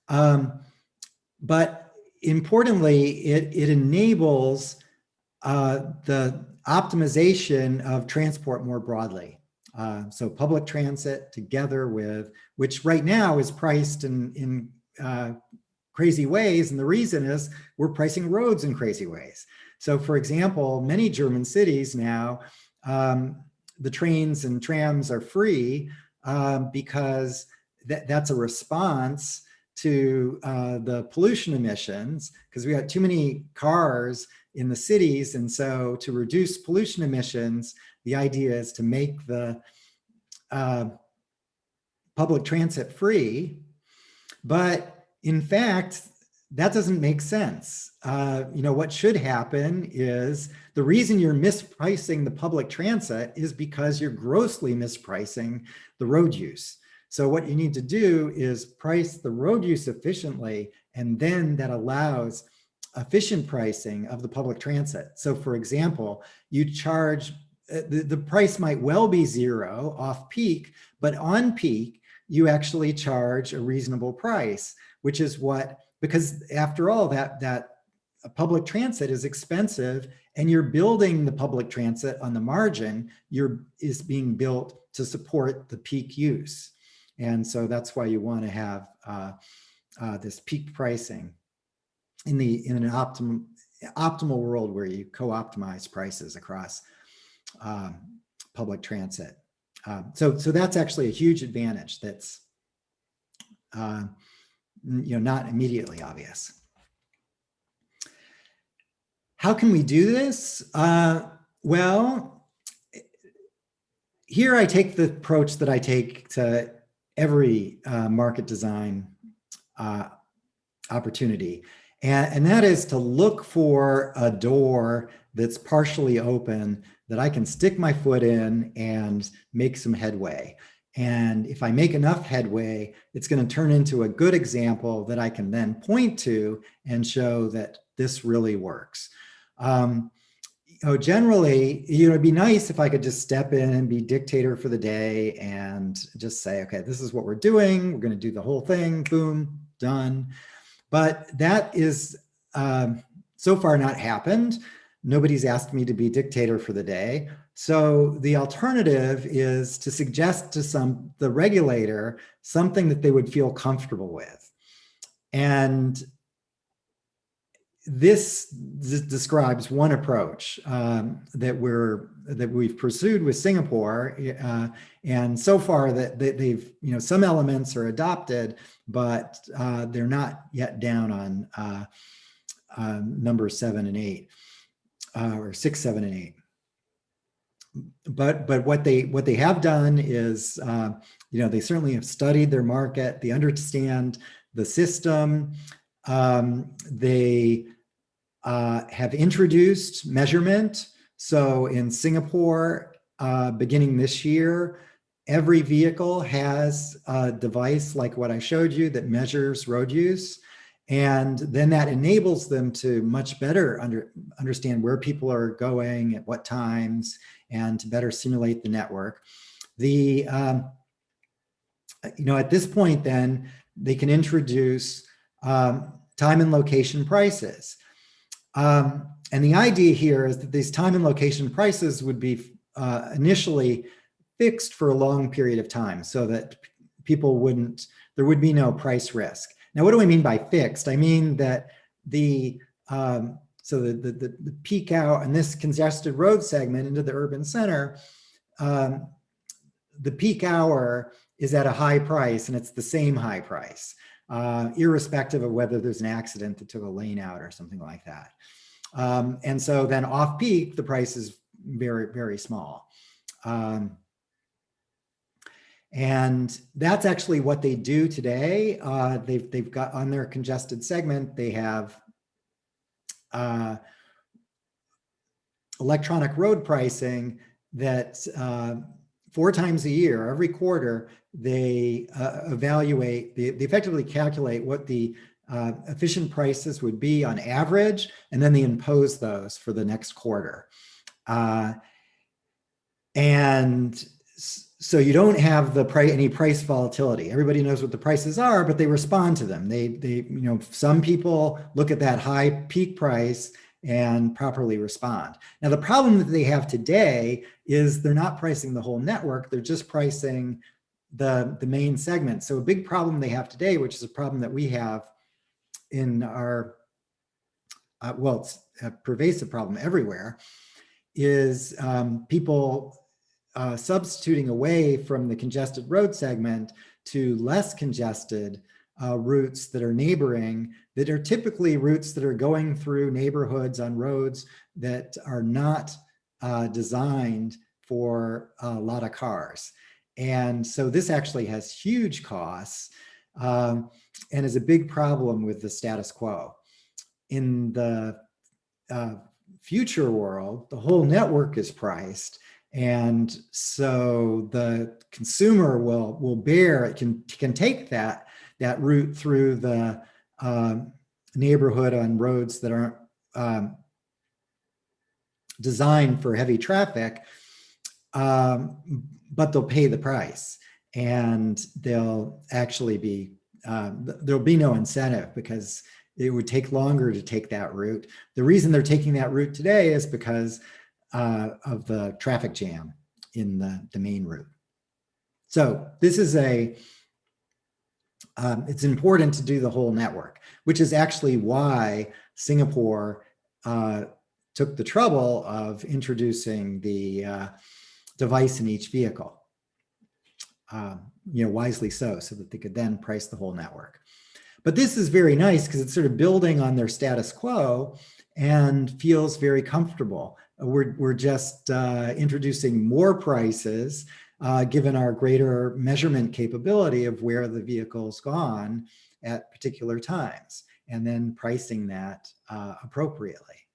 But importantly, it enables the optimization of transport more broadly. So public transit together with, which right now is priced in crazy ways. And the reason is we're pricing roads in crazy ways. So for example, many German cities now, the trains and trams are free because that's a response to the pollution emissions, because we got too many cars in the cities. And so to reduce pollution emissions, the idea is to make the public transit free. But in fact, that doesn't make sense. What should happen is the reason you're mispricing the public transit is because you're grossly mispricing the road use. So what you need to do is price the road use efficiently, and then that allows efficient pricing of the public transit. So for example, you charge, the price might well be zero off peak, but on peak, you actually charge a reasonable price, which is what, because after all, that public transit is expensive, and you're building the public transit on the margin, is being built to support the peak use. And so that's why you want to have this peak pricing in an optimal world where you co-optimize prices across public transit. So that's actually a huge advantage that's not immediately obvious. How can we do this? Well, here I take the approach that I take to every market design opportunity. And that is to look for a door that's partially open that I can stick my foot in and make some headway. And if I make enough headway, it's going to turn into a good example that I can then point to and show that this really works. Generally, it'd be nice if I could just step in and be dictator for the day and just say, okay, this is what we're doing. We're going to do the whole thing. Boom, done. But that is so far not happened. Nobody's asked me to be dictator for the day. So the alternative is to suggest to the regulator something that they would feel comfortable with. And this describes one approach that we've pursued with Singapore, and so far that they've some elements are adopted, but they're not yet down on numbers 7 and 8, or 6, 7, and 8. But what they have done is they certainly have studied their market, they understand the system. They have introduced measurement. So in Singapore, beginning this year, every vehicle has a device like what I showed you that measures road use. And then that enables them to much better understand where people are going at what times and to better simulate the network. At this point then, they can introduce time and location prices. And the idea here is that these time and location prices would be initially fixed for a long period of time so that there would be no price risk. Now, what do I mean by fixed? I mean that the peak hour in this congested road segment into the urban center, the peak hour is at a high price, and it's the same high price, irrespective of whether there's an accident that took a lane out or something like that. And so then off peak, the price is very, very small. And that's actually what they do today. They've got on their congested segment, they have electronic road pricing that 4 times a year, every quarter, they evaluate, they effectively calculate what the efficient prices would be on average, and then they impose those for the next quarter. And so you don't have any price volatility. Everybody knows what the prices are, but they respond to them. Some people look at that high peak price and properly respond. Now, the problem that they have today is they're not pricing the whole network, they're just pricing the main segment. So a big problem they have today, which is a problem that we have in our, well, it's a pervasive problem everywhere, is people substituting away from the congested road segment to less congested routes that are neighboring, that are typically routes that are going through neighborhoods on roads that are not designed for a lot of cars. And so this actually has huge costs and is a big problem with the status quo. In the future world, the whole network is priced, and so the consumer will bear, it can take that route through the neighborhood on roads that aren't designed for heavy traffic, but they'll pay the price, and they'll actually be, there'll be no incentive because it would take longer to take that route. The reason they're taking that route today is because of the traffic jam in the main route. So this is it's important to do the whole network, which is actually why Singapore took the trouble of introducing the device in each vehicle, wisely so that they could then price the whole network. But this is very nice because it's sort of building on their status quo and feels very comfortable. We're just introducing more prices given our greater measurement capability of where the vehicle's gone at particular times, and then pricing that appropriately.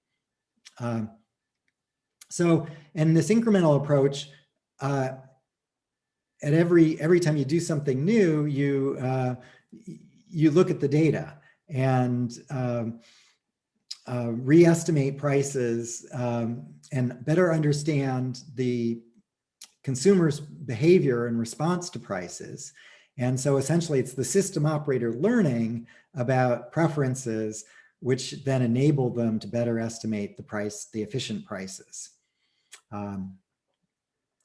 So, and this incremental approach, at every time you do something new, you look at the data and re-estimate prices and better understand the consumer's behavior in response to prices. And so essentially it's the system operator learning about preferences, which then enable them to better estimate the efficient prices.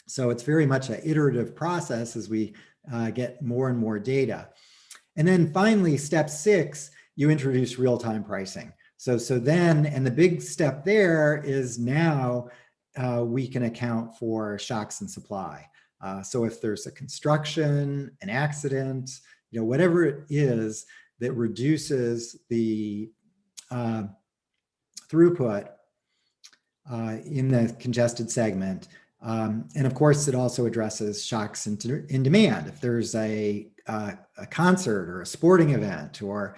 So it's very much an iterative process as we get more and more data. And then finally, step 6, you introduce real-time pricing. So then, and the big step there is now we can account for shocks in supply. So if there's a construction, an accident, whatever it is that reduces the throughput in the congested segment. And of course, it also addresses shocks in demand. If there's a concert or a sporting event or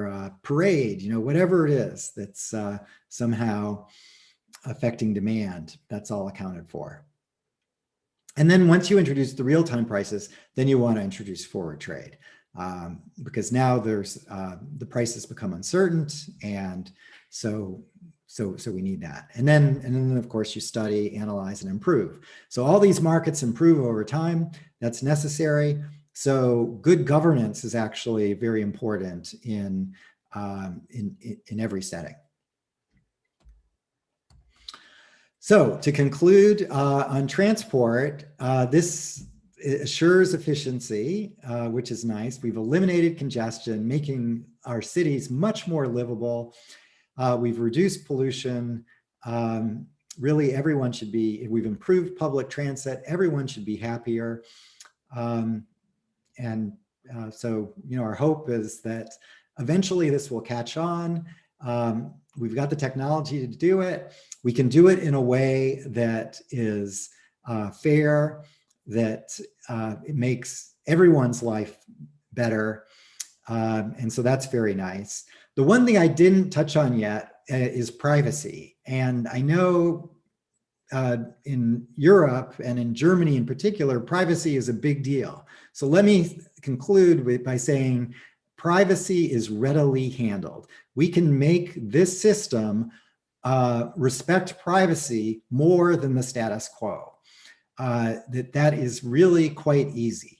a parade, whatever it is that's somehow affecting demand, that's all accounted for. And then once you introduce the real-time prices, then you want to introduce forward trade because now there's the prices become uncertain, and so we need that. And then of course you study, analyze, and improve. So all these markets improve over time. That's necessary. So good governance is actually very important in every setting. So to conclude on transport, this assures efficiency, which is nice. We've eliminated congestion, making our cities much more livable. We've reduced pollution. Really, everyone should be, we've improved public transit. Everyone should be happier. So, our hope is that eventually this will catch on. We've got the technology to do it. We can do it in a way that is fair, that it makes everyone's life better. And so that's very nice. The one thing I didn't touch on yet is privacy. And I know in Europe and in Germany in particular, privacy is a big deal. So let me conclude by saying privacy is readily handled. We can make this system respect privacy more than the status quo. That is really quite easy.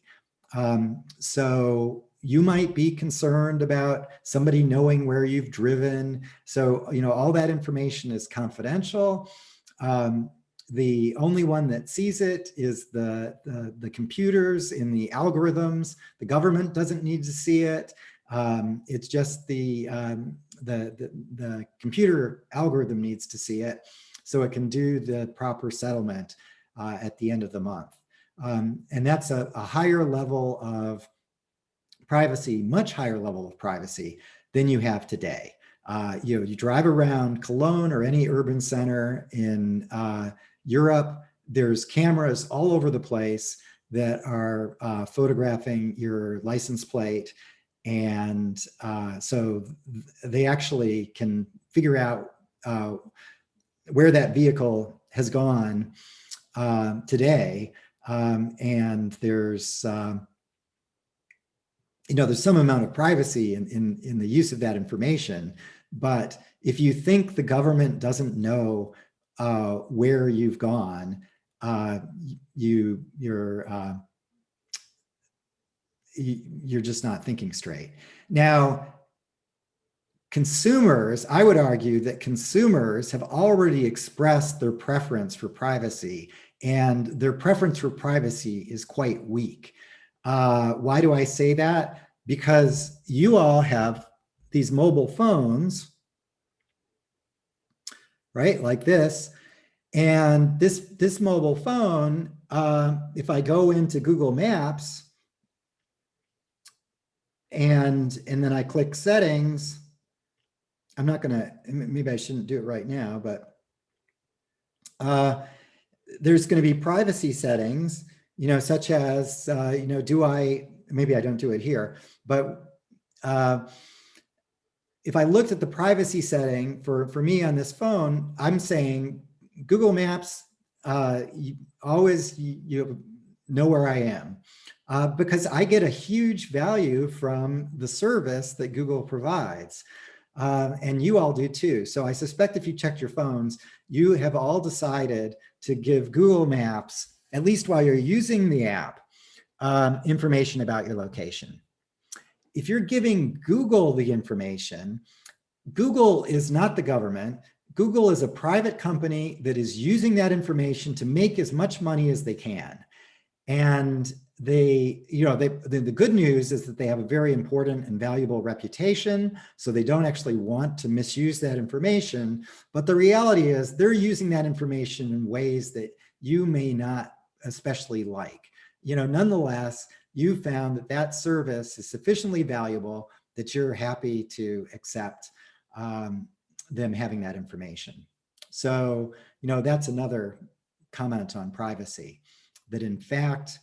So, you might be concerned about somebody knowing where you've driven. So, all that information is confidential. The only one that sees it is the computers in the algorithms. The government doesn't need to see it. It's just the computer algorithm needs to see it so it can do the proper settlement at the end of the month. And that's a higher level of privacy, much higher level of privacy than you have today. You drive around Cologne or any urban center in Europe, there's cameras all over the place that are photographing your license plate. And so they actually can figure out where that vehicle has gone today. And there's there's some amount of privacy in the use of that information. But if you think the government doesn't know where you've gone, you're just not thinking straight. Now, consumers, I would argue that consumers have already expressed their preference for privacy, and their preference for privacy is quite weak. Why do I say that? Because you all have these mobile phones, right? Like this. And this mobile phone, if I go into Google Maps and then I click settings, I'm not gonna, maybe I shouldn't do it right now, but there's gonna be privacy settings, such as, maybe I don't do it here, but if I looked at the privacy setting for me on this phone, I'm saying Google Maps, you know where I am, because I get a huge value from the service that Google provides. And you all do too. So I suspect if you checked your phones, you have all decided to give Google Maps, at least while you're using the app, information about your location. If you're giving Google the information, Google is not the government. Google is a private company that is using that information to make as much money as they can. And the good news is that they have a very important and valuable reputation, so they don't actually want to misuse that information. But the reality is they're using that information in ways that you may not especially like. Nonetheless, you found that that service is sufficiently valuable that you're happy to accept them having that information. So, that's another comment on privacy, that in fact,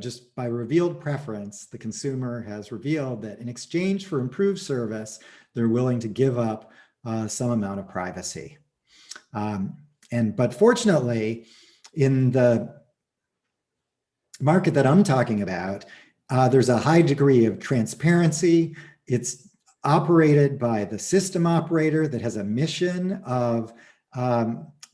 just by revealed preference, the consumer has revealed that in exchange for improved service, they're willing to give up some amount of privacy. But fortunately, in the market that I'm talking about, there's a high degree of transparency. It's operated by the system operator that has a mission of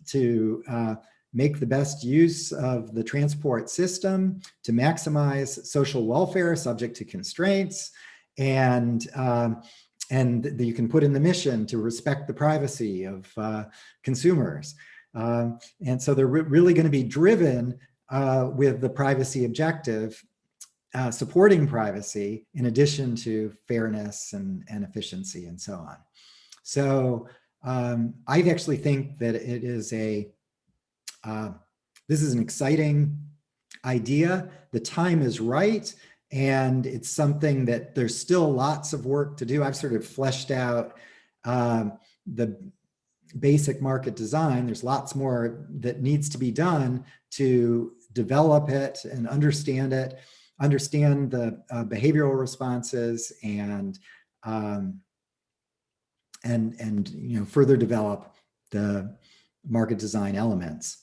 to make the best use of the transport system, to maximize social welfare subject to constraints, and you can put in the mission to respect the privacy of consumers. And so they're really going to be driven with the privacy objective, supporting privacy in addition to fairness and efficiency and so on. So I actually think that it is this is an exciting idea. The time is right, and it's something that there's still lots of work to do. I've sort of fleshed out the basic market design. There's lots more that needs to be done to develop it and understand it, understand the behavioral responses, and further develop the market design elements.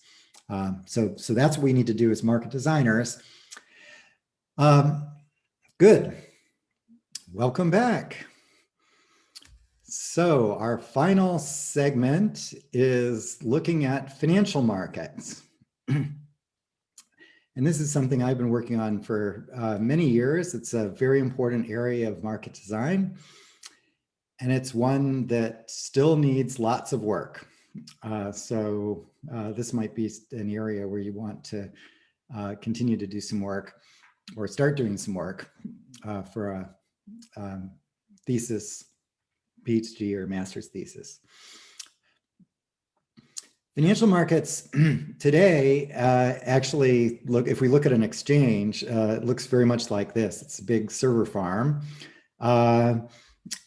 So that's what we need to do as market designers. Good. Welcome back. So our final segment is looking at financial markets. And this is something I've been working on for many years. It's a very important area of market design. And it's one that still needs lots of work. So this might be an area where you want to continue to do some work or start doing some work for a thesis, PhD or master's thesis. Financial markets today actually look, if we look at an exchange, it looks very much like this. It's a big server farm.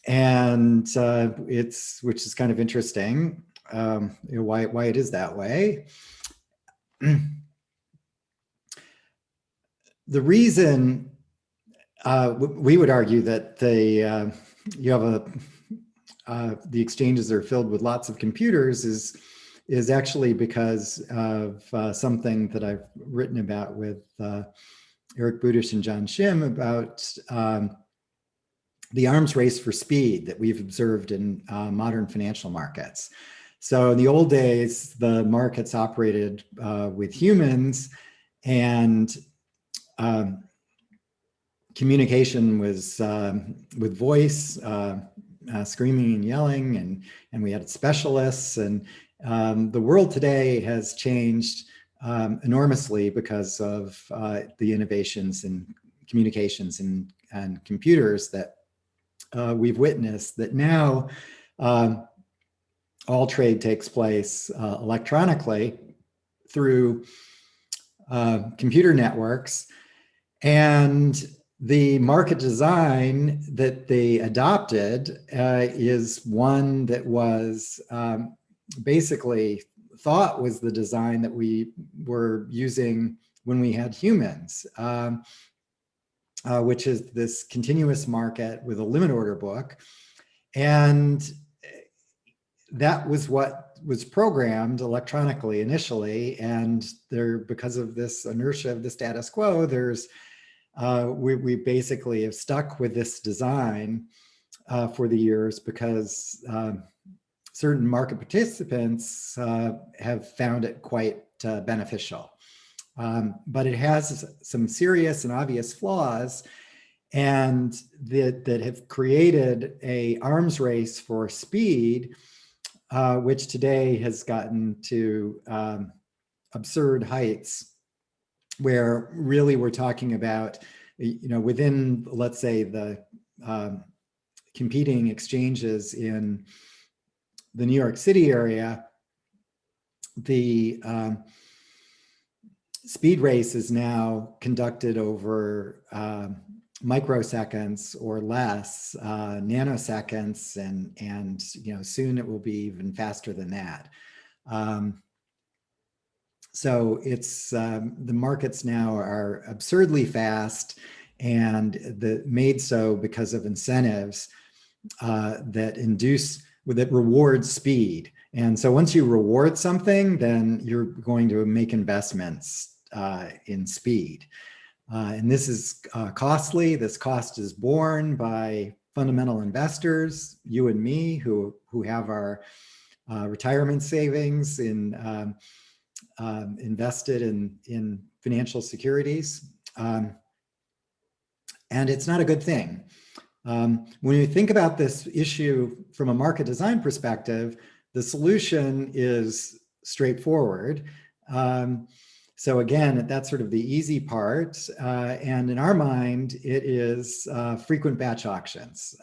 And which is kind of interesting, why it is that way. The reason we would argue that the exchanges are filled with lots of computers is actually because of something that I've written about with Eric Budish and John Shim about the arms race for speed that we've observed in modern financial markets. So in the old days, the markets operated with humans, and communication was with voice, screaming and yelling, and we had specialists. And the world today has changed enormously because of the innovations in communications and computers that we've witnessed, that now all trade takes place electronically through computer networks. And the market design that they adopted is one that was basically thought was the design that we were using when we had humans. Which is this continuous market with a limit order book. And that was what was programmed electronically initially. And because of this inertia of the status quo, we basically have stuck with this design for the years because certain market participants have found it quite beneficial. But it has some serious and obvious flaws, and that have created an arms race for speed, which today has gotten to absurd heights, where really we're talking about, within, let's say, the competing exchanges in the New York City area, the speed race is now conducted over microseconds or less, nanoseconds, and soon it will be even faster than that. So it's the markets now are absurdly fast, and made so because of incentives that reward speed. And so once you reward something, then you're going to make investments in speed. And this is costly. This cost is borne by fundamental investors, you and me, who have our retirement savings invested in financial securities. And it's not a good thing. When you think about this issue from a market design perspective, the solution is straightforward. So again, that's sort of the easy part. And in our mind, it is frequent batch auctions.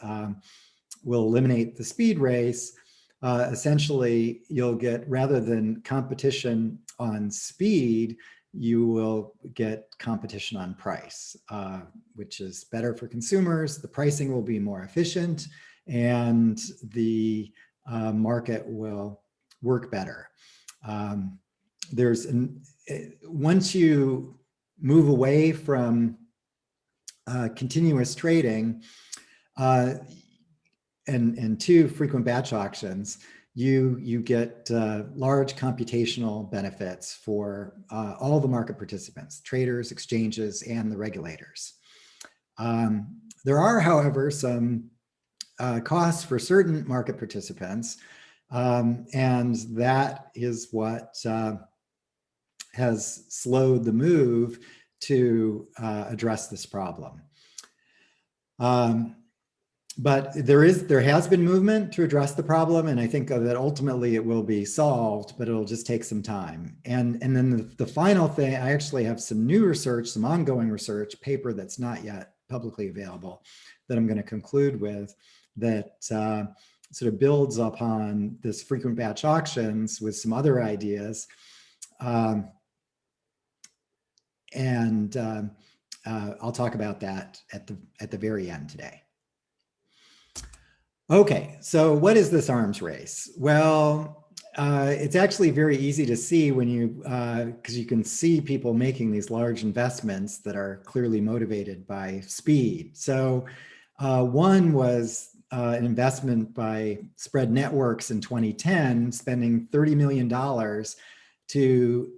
We'll eliminate the speed race. Essentially, you'll get, rather than competition on speed, you will get competition on price, which is better for consumers. The pricing will be more efficient, and the market will work better. Once you move away from continuous trading and to frequent batch auctions, you get large computational benefits for all the market participants, traders, exchanges, and the regulators. There are, however, some costs for certain market participants, and that is what has slowed the move to address this problem. But there has been movement to address the problem, and I think that ultimately it will be solved, but it'll just take some time. And then the final thing, I actually have some new research, some ongoing research, paper that's not yet publicly available, that I'm going to conclude with, that sort of builds upon this frequent batch auctions with some other ideas. I'll talk about that at the very end today. Okay, so what is this arms race? Well, it's actually very easy to see when you, because you can see people making these large investments that are clearly motivated by speed. So one was an investment by Spread Networks in 2010, spending $30 million to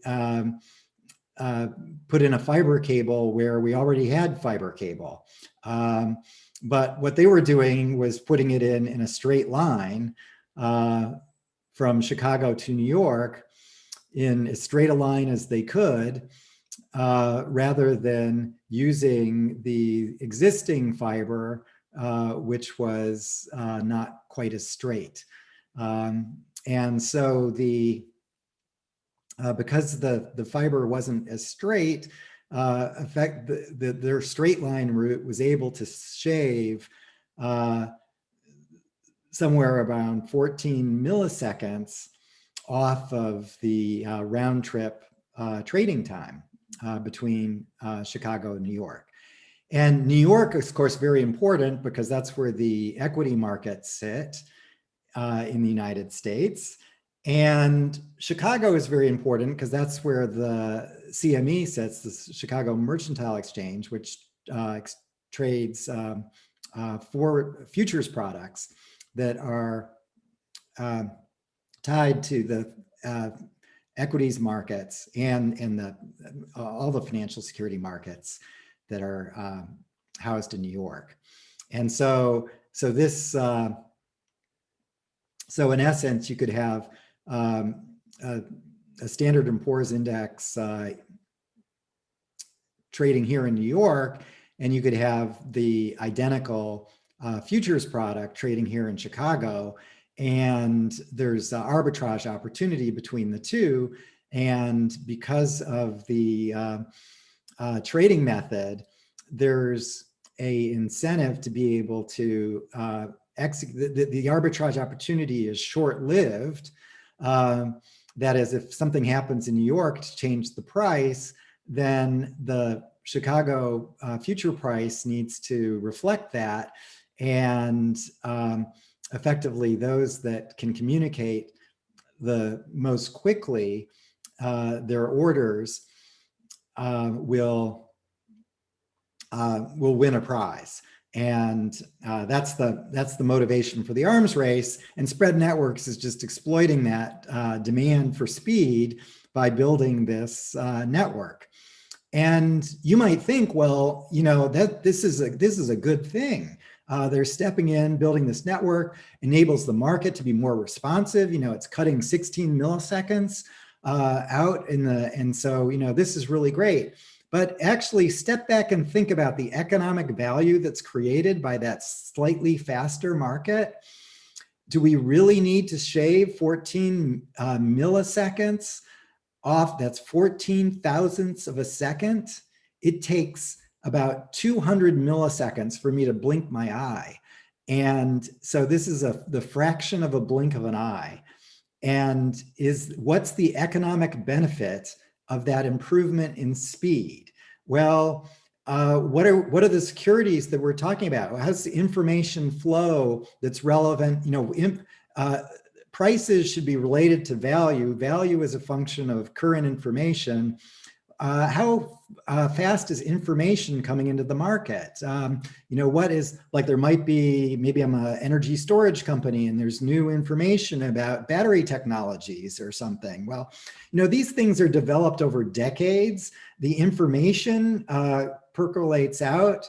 put in a fiber cable where we already had fiber cable. But what they were doing was putting it in a straight line from Chicago to New York in as straight a line as they could, rather than using the existing fiber, which was not quite as straight. And so because the fiber wasn't as straight, their straight line route was able to shave somewhere around 14 milliseconds off of the round trip trading time between Chicago and New York. And New York is, of course, very important because that's where the equity markets sit in the United States. And Chicago is very important because that's where the CME sits, the Chicago Mercantile Exchange, which trades for futures products that are tied to the equities markets and all the financial security markets that are housed in New York. And so this, so in essence, you could have a Standard & Poor's index trading here in New York, and you could have the identical futures product trading here in Chicago, and there's arbitrage opportunity between the two. And because of the trading method, there's a incentive to be able to execute. The arbitrage opportunity is short-lived. That is, if something happens in New York to change the price, then the Chicago future price needs to reflect that. And effectively, those that can communicate the most quickly their orders will win a prize. And that's the motivation for the arms race. And Spread Networks is just exploiting that demand for speed by building this network. And you might think, well, you know, that this is a good thing. They're stepping in, building this network, enables the market to be more responsive. You know, it's cutting 16 milliseconds out and so, you know, this is really great. But actually step back and think about the economic value that's created by that slightly faster market. Do we really need to shave 14 milliseconds off? That's 14 thousandths of a second. It takes about 200 milliseconds for me to blink my eye. And so this is the fraction of a blink of an eye. And what's the economic benefit of that improvement in speed? Well, what are the securities that we're talking about? How's the information flow that's relevant? You know, prices should be related to value. Value is a function of current information. How fast is information coming into the market? You know, what is, like, there might be, maybe I'm an energy storage company and there's new information about battery technologies or something. Well, you know, these things are developed over decades. The information percolates out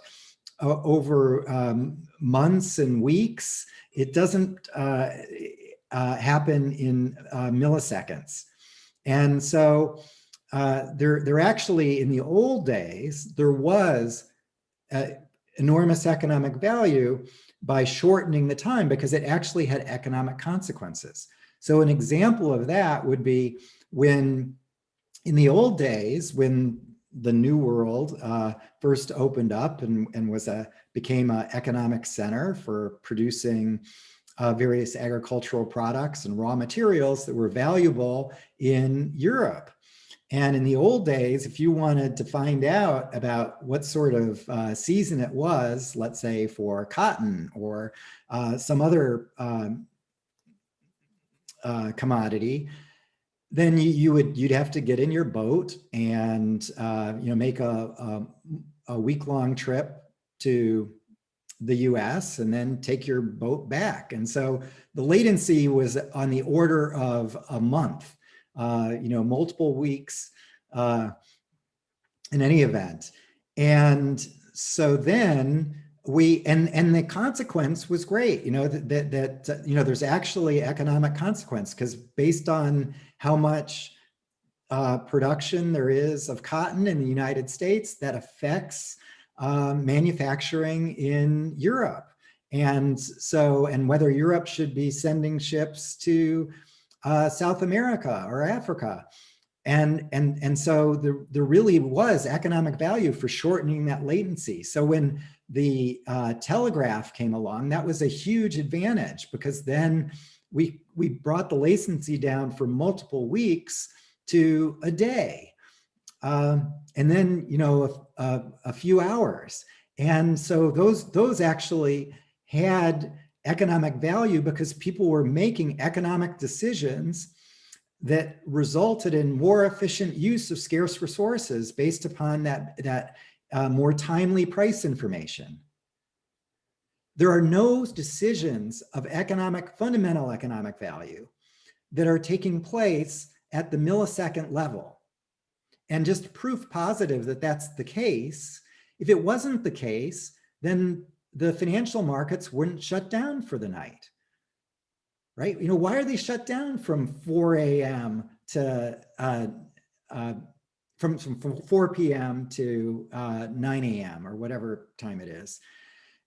over months and weeks. It doesn't happen in milliseconds. And so there actually, in the old days, there was enormous economic value by shortening the time because it actually had economic consequences. So an example of that would be when, in the old days, when the New World first opened up and became an economic center for producing various agricultural products and raw materials that were valuable in Europe. And in the old days, if you wanted to find out about what sort of season it was, let's say for cotton or some other commodity, then you'd have to get in your boat and make a week-long trip to the US and then take your boat back. And so the latency was on the order of a month, multiple weeks in any event. And so then and the consequence was great, there's actually economic consequence, because based on how much production there is of cotton in the United States, that affects manufacturing in Europe. And whether Europe should be sending ships to South America or Africa. And so there really was economic value for shortening that latency. So when the telegraph came along, that was a huge advantage, because then we brought the latency down from multiple weeks to a day, and then a few hours. And so those actually had economic value because people were making economic decisions that resulted in more efficient use of scarce resources based upon that more timely price information. There are no decisions of fundamental economic value that are taking place at the millisecond level. And just proof positive that that's the case, if it wasn't the case, then the financial markets wouldn't shut down for the night, right? Why are they shut down from 4 a.m. to, from 4 p.m. to 9 a.m. or whatever time it is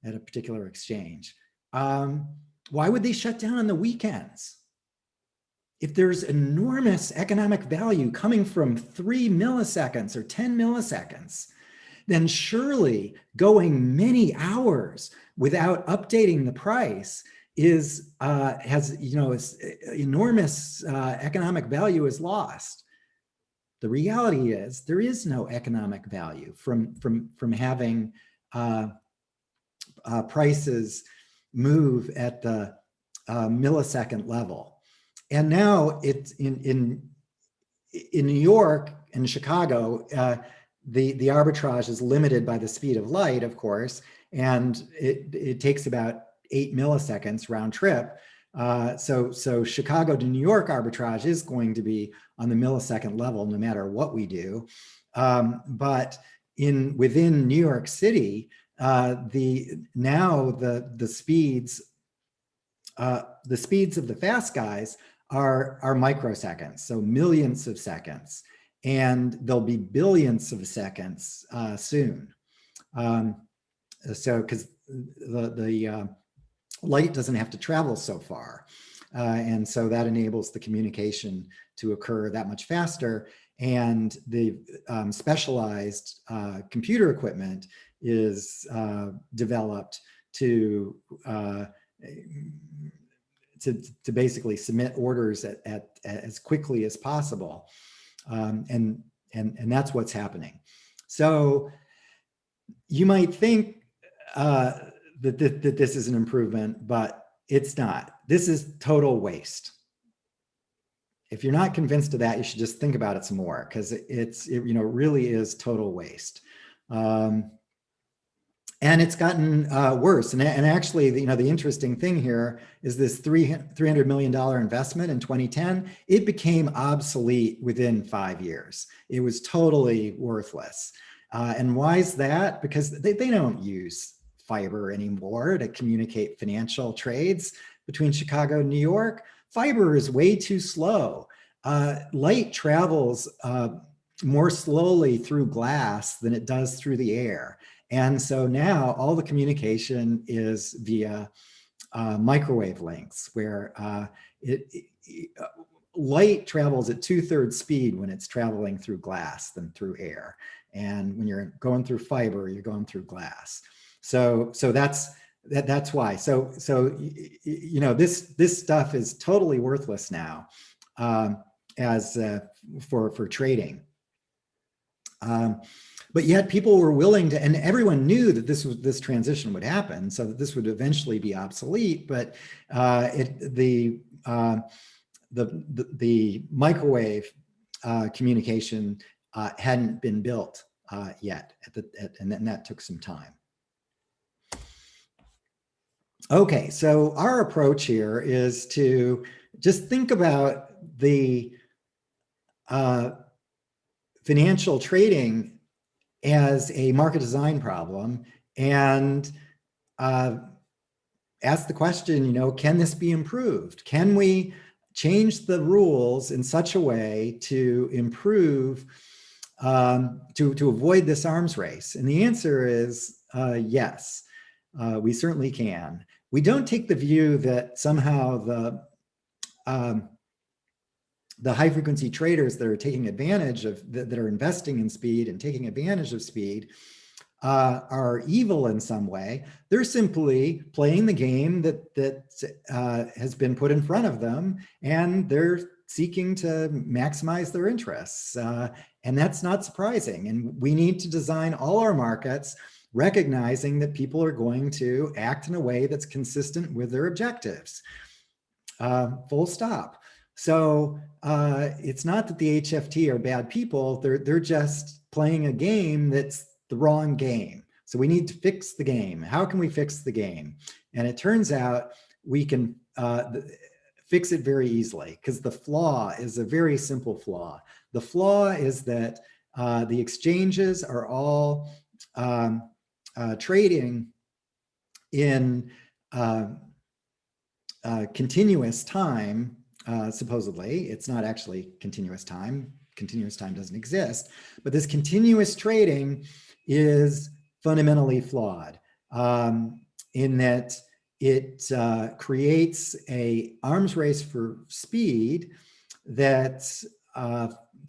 at a particular exchange? Why would they shut down on the weekends? If there's enormous economic value coming from 3 milliseconds or 10 milliseconds, then surely going many hours without updating the price has enormous economic value is lost. The reality is there is no economic value from having prices move at the millisecond level. And now it's in New York and Chicago, the arbitrage is limited by the speed of light, of course, and it takes about 8 milliseconds round trip. So Chicago to New York arbitrage is going to be on the millisecond level no matter what we do. But within New York City, the speeds of the fast guys are microseconds, so millions of seconds, and there'll be billions of seconds soon. So because the light doesn't have to travel so far, and so that enables the communication to occur that much faster. And the specialized computer equipment is developed to basically submit orders at as quickly as possible, and that's what's happening. So you might think that this is an improvement, but it's not. This is total waste. If you're not convinced of that, you should just think about it some more, because it really is total waste. And it's gotten worse. And actually, the interesting thing here is this $300 million investment in 2010, it became obsolete within 5 years. It was totally worthless. And why is that? Because they don't use fiber anymore to communicate financial trades between Chicago and New York. Fiber is way too slow. Light travels more slowly through glass than it does through the air. And so now all the communication is via microwave links, where light travels at 2/3 speed when it's traveling through glass than through air. And when you're going through fiber, you're going through glass. So that's why. So you know, this stuff is totally worthless now as for trading. But yet people were willing to, and everyone knew that this transition would happen, so that this would eventually be obsolete. But the microwave communication hadn't been built yet, and then that took some time. Okay, so our approach here is to just think about the financial trading as a market design problem, and ask the question, you know, can this be improved? Can we change the rules in such a way to improve, to avoid this arms race? And the answer is yes, we certainly can. We don't take the view that somehow the high frequency traders that are taking advantage of, that are investing in speed and taking advantage of speed are evil in some way. They're simply playing the game that has been put in front of them, and they're seeking to maximize their interests. And that's not surprising. And we need to design all our markets recognizing that people are going to act in a way that's consistent with their objectives. Full stop. So it's not that the HFT are bad people, they're just playing a game that's the wrong game. So we need to fix the game. How can we fix the game? And it turns out we can fix it very easily, because the flaw is a very simple flaw. The flaw is that the exchanges are all trading in continuous time. Supposedly, it's not actually continuous time. Continuous time doesn't exist, but this continuous trading is fundamentally flawed in that it creates an arms race for speed that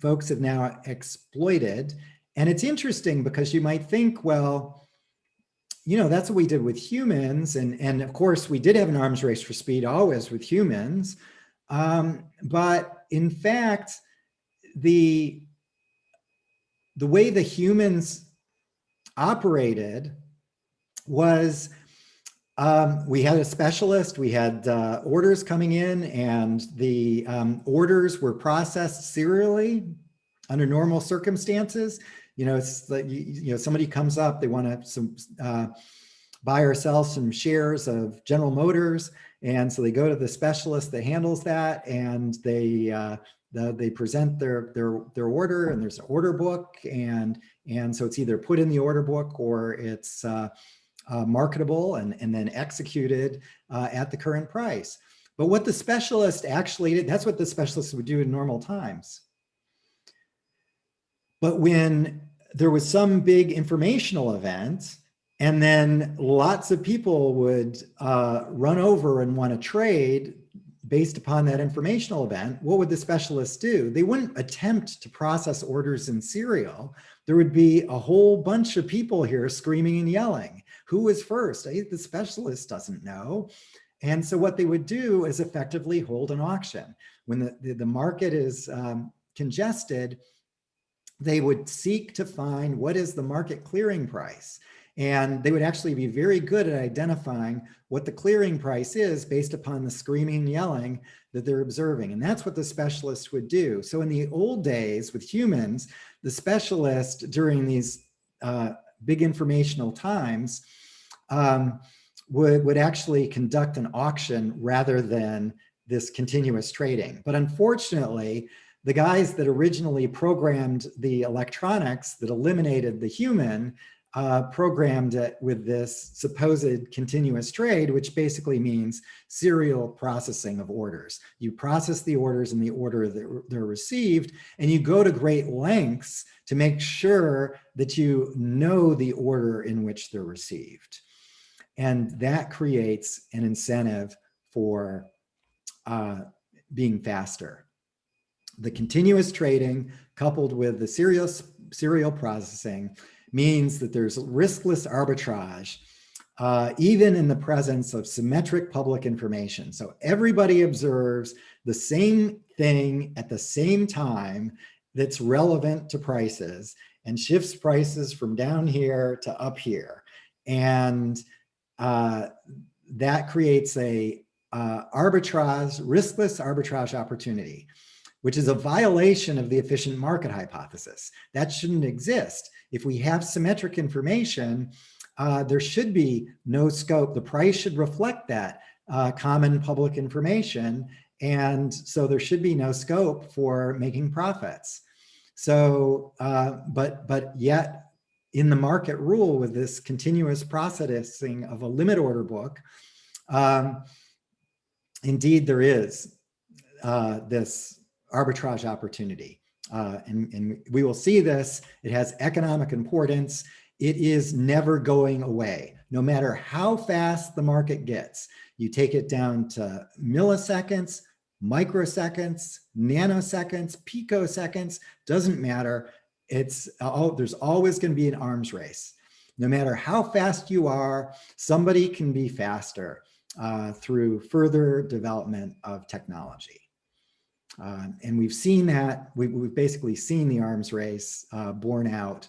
folks have now exploited. And it's interesting because you might think, well, you know, that's what we did with humans. And of course, we did have an arms race for speed always with humans. But in fact, the way the humans operated was we had a specialist, we had orders coming in, and the orders were processed serially under normal circumstances. You know, it's like, you know, somebody comes up, they want to buy or sell some shares of General Motors. And so they go to the specialist that handles that, and they present their order, and there's an order book, and so it's either put in the order book or it's marketable and then executed at the current price. But what the specialist actually did, that's what the specialist would do in normal times. But when there was some big informational event, and then lots of people would run over and want to trade based upon that informational event, what would the specialists do? They wouldn't attempt to process orders in serial. There would be a whole bunch of people here screaming and yelling. Who was first? The specialist doesn't know. And so what they would do is effectively hold an auction. When the market is congested, they would seek to find what is the market clearing price. And they would actually be very good at identifying what the clearing price is based upon the screaming and yelling that they're observing. And that's what the specialist would do. So in the old days with humans, the specialist during these big informational times would actually conduct an auction rather than this continuous trading. But unfortunately, the guys that originally programmed the electronics that eliminated the human programmed it with this supposed continuous trade, which basically means serial processing of orders. You process the orders in the order that they're received, and you go to great lengths to make sure that you know the order in which they're received. And that creates an incentive for being faster. The continuous trading coupled with the serial processing means that there's riskless arbitrage, even in the presence of symmetric public information. So everybody observes the same thing at the same time that's relevant to prices and shifts prices from down here to up here. And that creates a riskless arbitrage opportunity, which is a violation of the efficient market hypothesis. That shouldn't exist. If we have symmetric information, there should be no scope. The price should reflect that common public information. And so there should be no scope for making profits. So, but yet in the market rule with this continuous processing of a limit order book, indeed there is this arbitrage opportunity. And we will see this. It has economic importance. It is never going away, no matter how fast the market gets. You take it down to milliseconds, microseconds, nanoseconds, picoseconds, doesn't matter. There's always going to be an arms race. No matter how fast you are, somebody can be faster through further development of technology. And we've seen that, we've basically seen the arms race borne out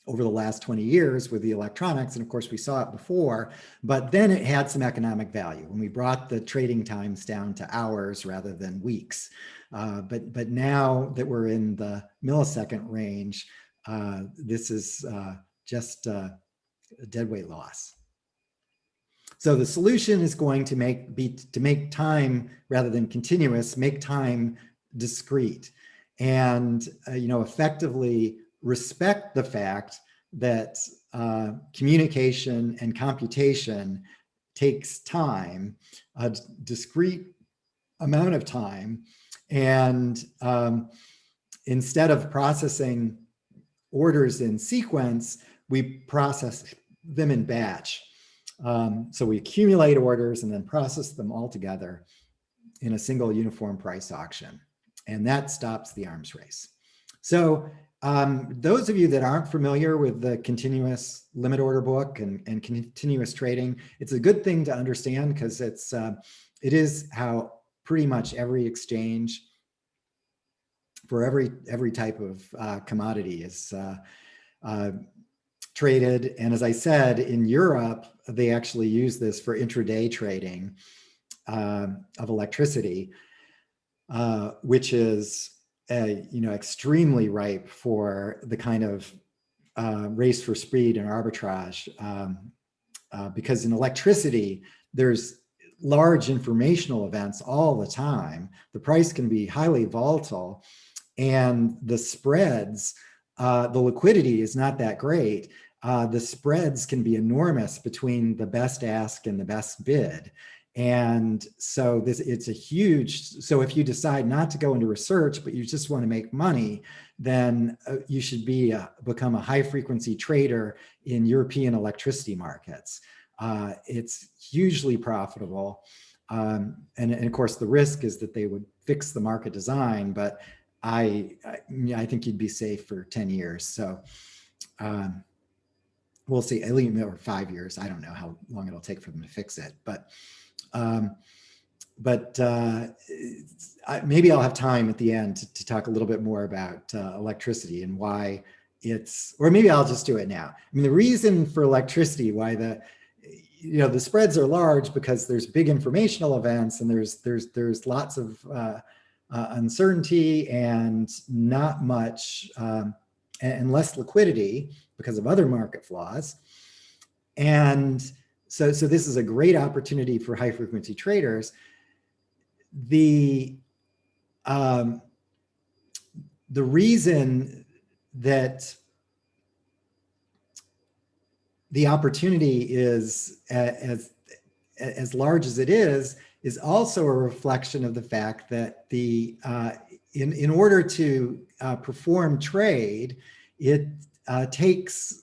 over the last 20 years with the electronics. And of course we saw it before, but then it had some economic value when we brought the trading times down to hours rather than weeks. But now that we're in the millisecond range, this is just a deadweight loss. So the solution is going to make time, rather than continuous, make time discrete, and effectively respect the fact that communication and computation takes time, a discrete amount of time, and instead of processing orders in sequence, we process them in batch. So we accumulate orders and then process them all together in a single uniform price auction. And that stops the arms race. So those of you that aren't familiar with the continuous limit order book and continuous trading, it's a good thing to understand because it is how pretty much every exchange for every type of commodity is traded. And as I said, in Europe, they actually use this for intraday trading of electricity, which is extremely ripe for the kind of race for speed and arbitrage, because in electricity, there's large informational events all the time. The price can be highly volatile, and the spreads, the liquidity is not that great. The spreads can be enormous between the best ask and the best bid. And so it's a huge, so if you decide not to go into research, but you just want to make money, then you should become a high frequency trader in European electricity markets. It's hugely profitable. And of course, the risk is that they would fix the market design, but I think you'd be safe for 10 years. So we'll see, at least over 5 years. I don't know how long it'll take for them to fix it, but maybe I'll have time at the end to talk a little bit more about electricity and why or maybe I'll just do it now. I mean, the reason for electricity, why the spreads are large, because there's big informational events and there's lots of uncertainty and not much and less liquidity because of other market flaws. And so this is a great opportunity for high frequency traders. The reason that the opportunity is as large as it is also a reflection of the fact that in order to perform trade, it takes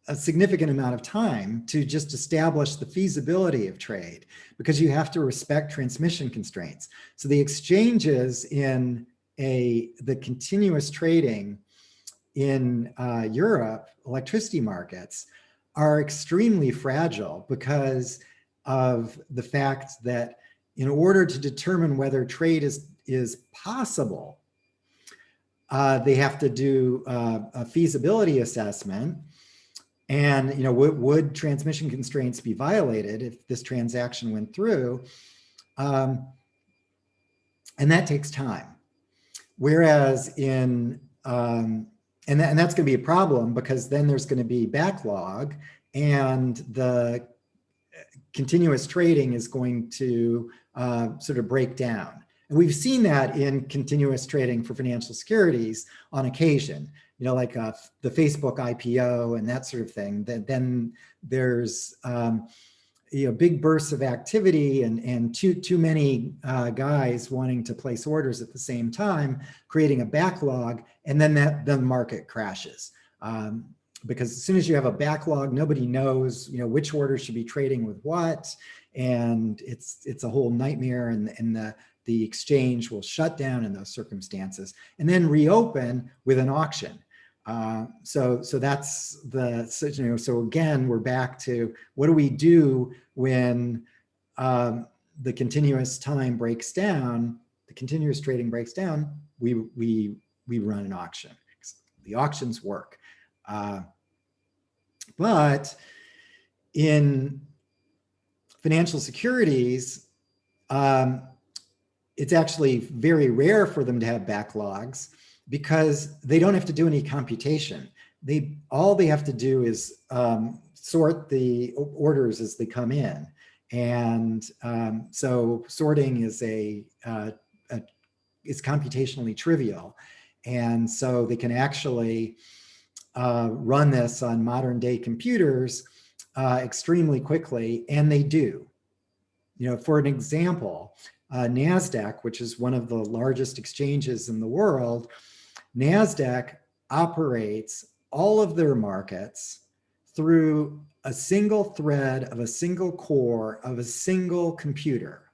a significant amount of time to just establish the feasibility of trade, because you have to respect transmission constraints. So the exchanges in the continuous trading in Europe, electricity markets, are extremely fragile because of the fact that in order to determine whether trade is possible, they have to do a feasibility assessment. And would transmission constraints be violated if this transaction went through? And that takes time. Whereas in and that's going to be a problem, because then there's going to be backlog, and the continuous trading is going to sort of break down. And we've seen that in continuous trading for financial securities on occasion, like the Facebook IPO and that sort of thing. Then there's big bursts of activity and too many guys wanting to place orders at the same time, creating a backlog, and then the market crashes. Because as soon as you have a backlog, nobody knows which order should be trading with what, and it's a whole nightmare, and the exchange will shut down in those circumstances and then reopen with an auction. So that's so again, we're back to what do we do when the continuous time breaks down, the continuous trading breaks down? We run an auction. The auctions work. But in financial securities, it's actually very rare for them to have backlogs, because they don't have to do any computation. All they have to do is sort the orders as they come in. And so sorting is is computationally trivial. And so they can actually run this on modern day computers extremely quickly, and they do. For an example, NASDAQ, which is one of the largest exchanges in the world, NASDAQ operates all of their markets through a single thread of a single core of a single computer,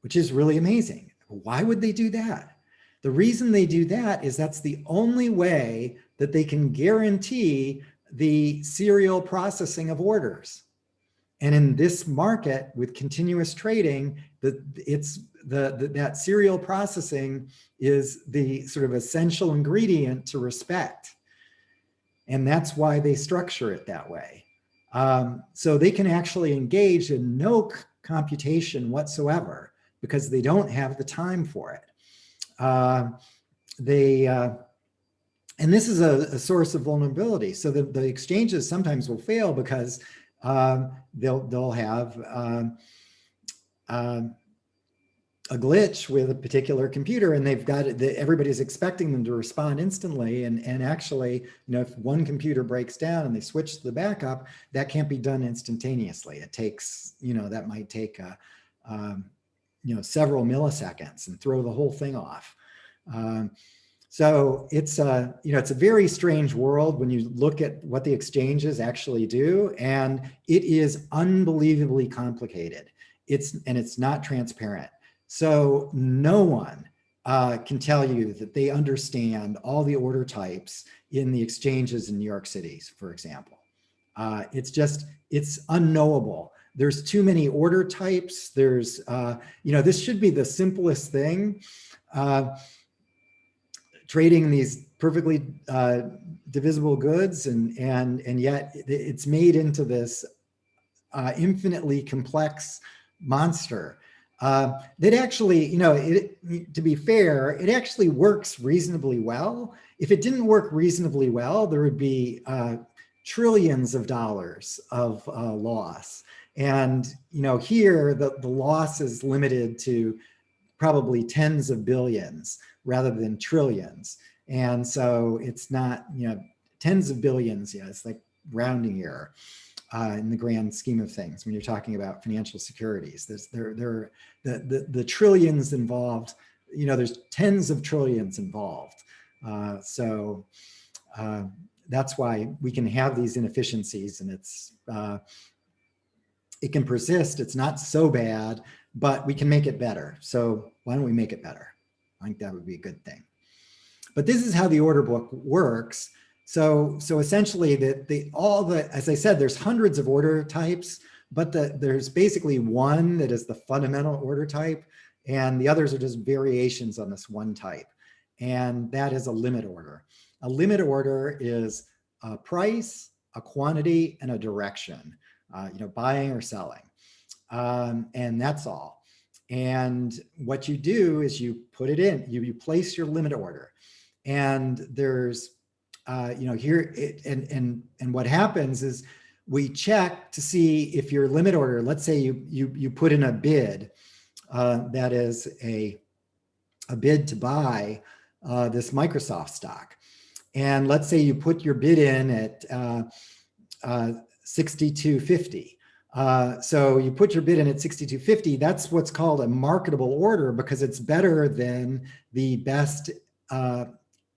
which is really amazing. Why would they do that? The reason they do that is that's the only way that they can guarantee the serial processing of orders. And in this market with continuous trading, that serial processing is the sort of essential ingredient to respect. And that's why they structure it that way. So they can actually engage in no computation whatsoever, because they don't have the time for it. And this is a source of vulnerability. So the exchanges sometimes will fail because they'll have a glitch with a particular computer, and they've got everybody's expecting them to respond instantly. And actually, if one computer breaks down and they switch to the backup, that can't be done instantaneously. It takes, that might take several milliseconds and throw the whole thing off. So it's it's a very strange world when you look at what the exchanges actually do, and it is unbelievably complicated. It's not transparent. So no one can tell you that they understand all the order types in the exchanges in New York City, for example. It's unknowable. There's too many order types. There's, this should be the simplest thing. Trading these perfectly divisible goods, and yet it's made into this infinitely complex monster that actually, to be fair, it actually works reasonably well. If it didn't work reasonably well, there would be trillions of dollars of loss. And here the loss is limited to probably tens of billions rather than trillions. And so it's not, tens of billions. Yeah, it's like rounding error in the grand scheme of things when you're talking about financial securities. The trillions involved, there's tens of trillions involved. So that's why we can have these inefficiencies, and it can persist. It's not so bad, but we can make it better. So why don't we make it better? I think that would be a good thing. But this is how the order book works. So essentially, as I said, there's hundreds of order types, but there's basically one that is the fundamental order type, and the others are just variations on this one type. And that is a limit order. A limit order is a price, a quantity, and a direction, buying or selling. And that's all. And what you do is you put it in, you place your limit order. And there's, here, and what happens is we check to see if your limit order, let's say you put in a bid, that is a bid to buy this Microsoft stock. And let's say you put your bid in at 62.50. So you put your bid in at 62.50. That's what's called a marketable order because it's better than the best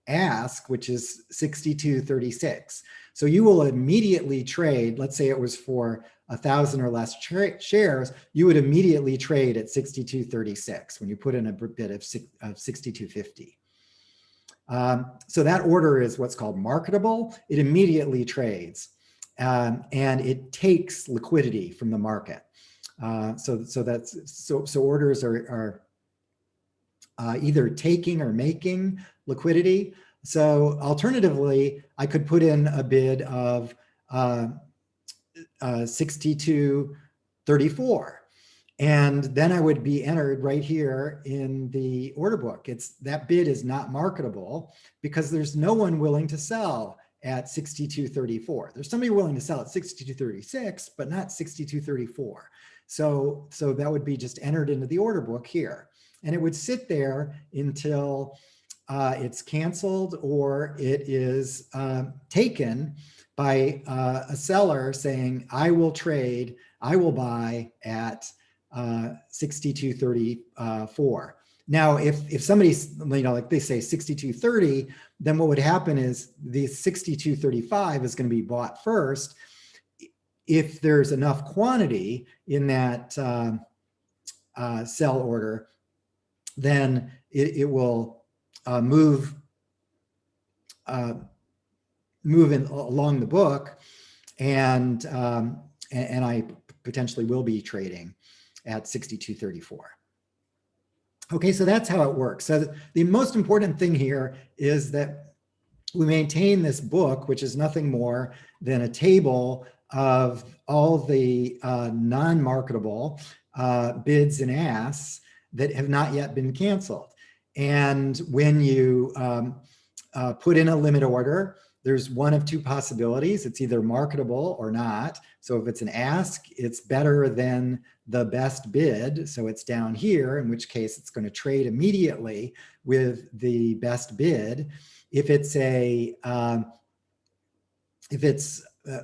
ask, which is 62.36. So you will immediately trade, let's say it was for 1,000 or less shares, you would immediately trade at 62.36 when you put in a bid of 62.50. So that order is what's called marketable. It immediately trades and it takes liquidity from the market. So orders are either taking or making liquidity. So alternatively, I could put in a bid of 62.34. And then I would be entered right here in the order book. That bid is not marketable because there's no one willing to sell at 62.34. There's somebody willing to sell at 62.36, but not 62.34. So that would be just entered into the order book here. And it would sit there until it's canceled or it is taken by a seller saying, I will trade, I will buy at 62.34. Now, if somebody's, like they say 62.30, then what would happen is the 62.35 is going to be bought first. If there's enough quantity in that sell order, then it will move along the book, and I potentially will be trading at 62.34. Okay, so that's how it works. So the most important thing here is that we maintain this book, which is nothing more than a table of all the non-marketable bids and asks that have not yet been canceled. And when you put in a limit order, there's one of two possibilities. It's either marketable or not. So if it's an ask, it's better than the best bid. So it's down here, in which case it's going to trade immediately with the best bid. If it's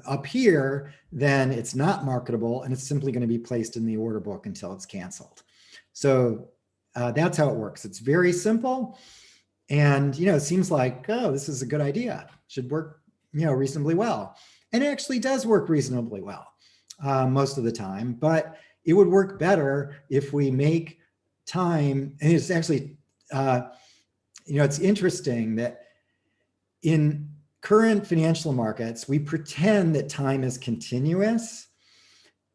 up here, then it's not marketable and it's simply going to be placed in the order book until it's canceled. So that's how it works. It's very simple. And, it seems like, oh, this is a good idea. Should work, reasonably well. And it actually does work reasonably well most of the time, but it would work better if we make time. And it's actually, it's interesting that in current financial markets, we pretend that time is continuous.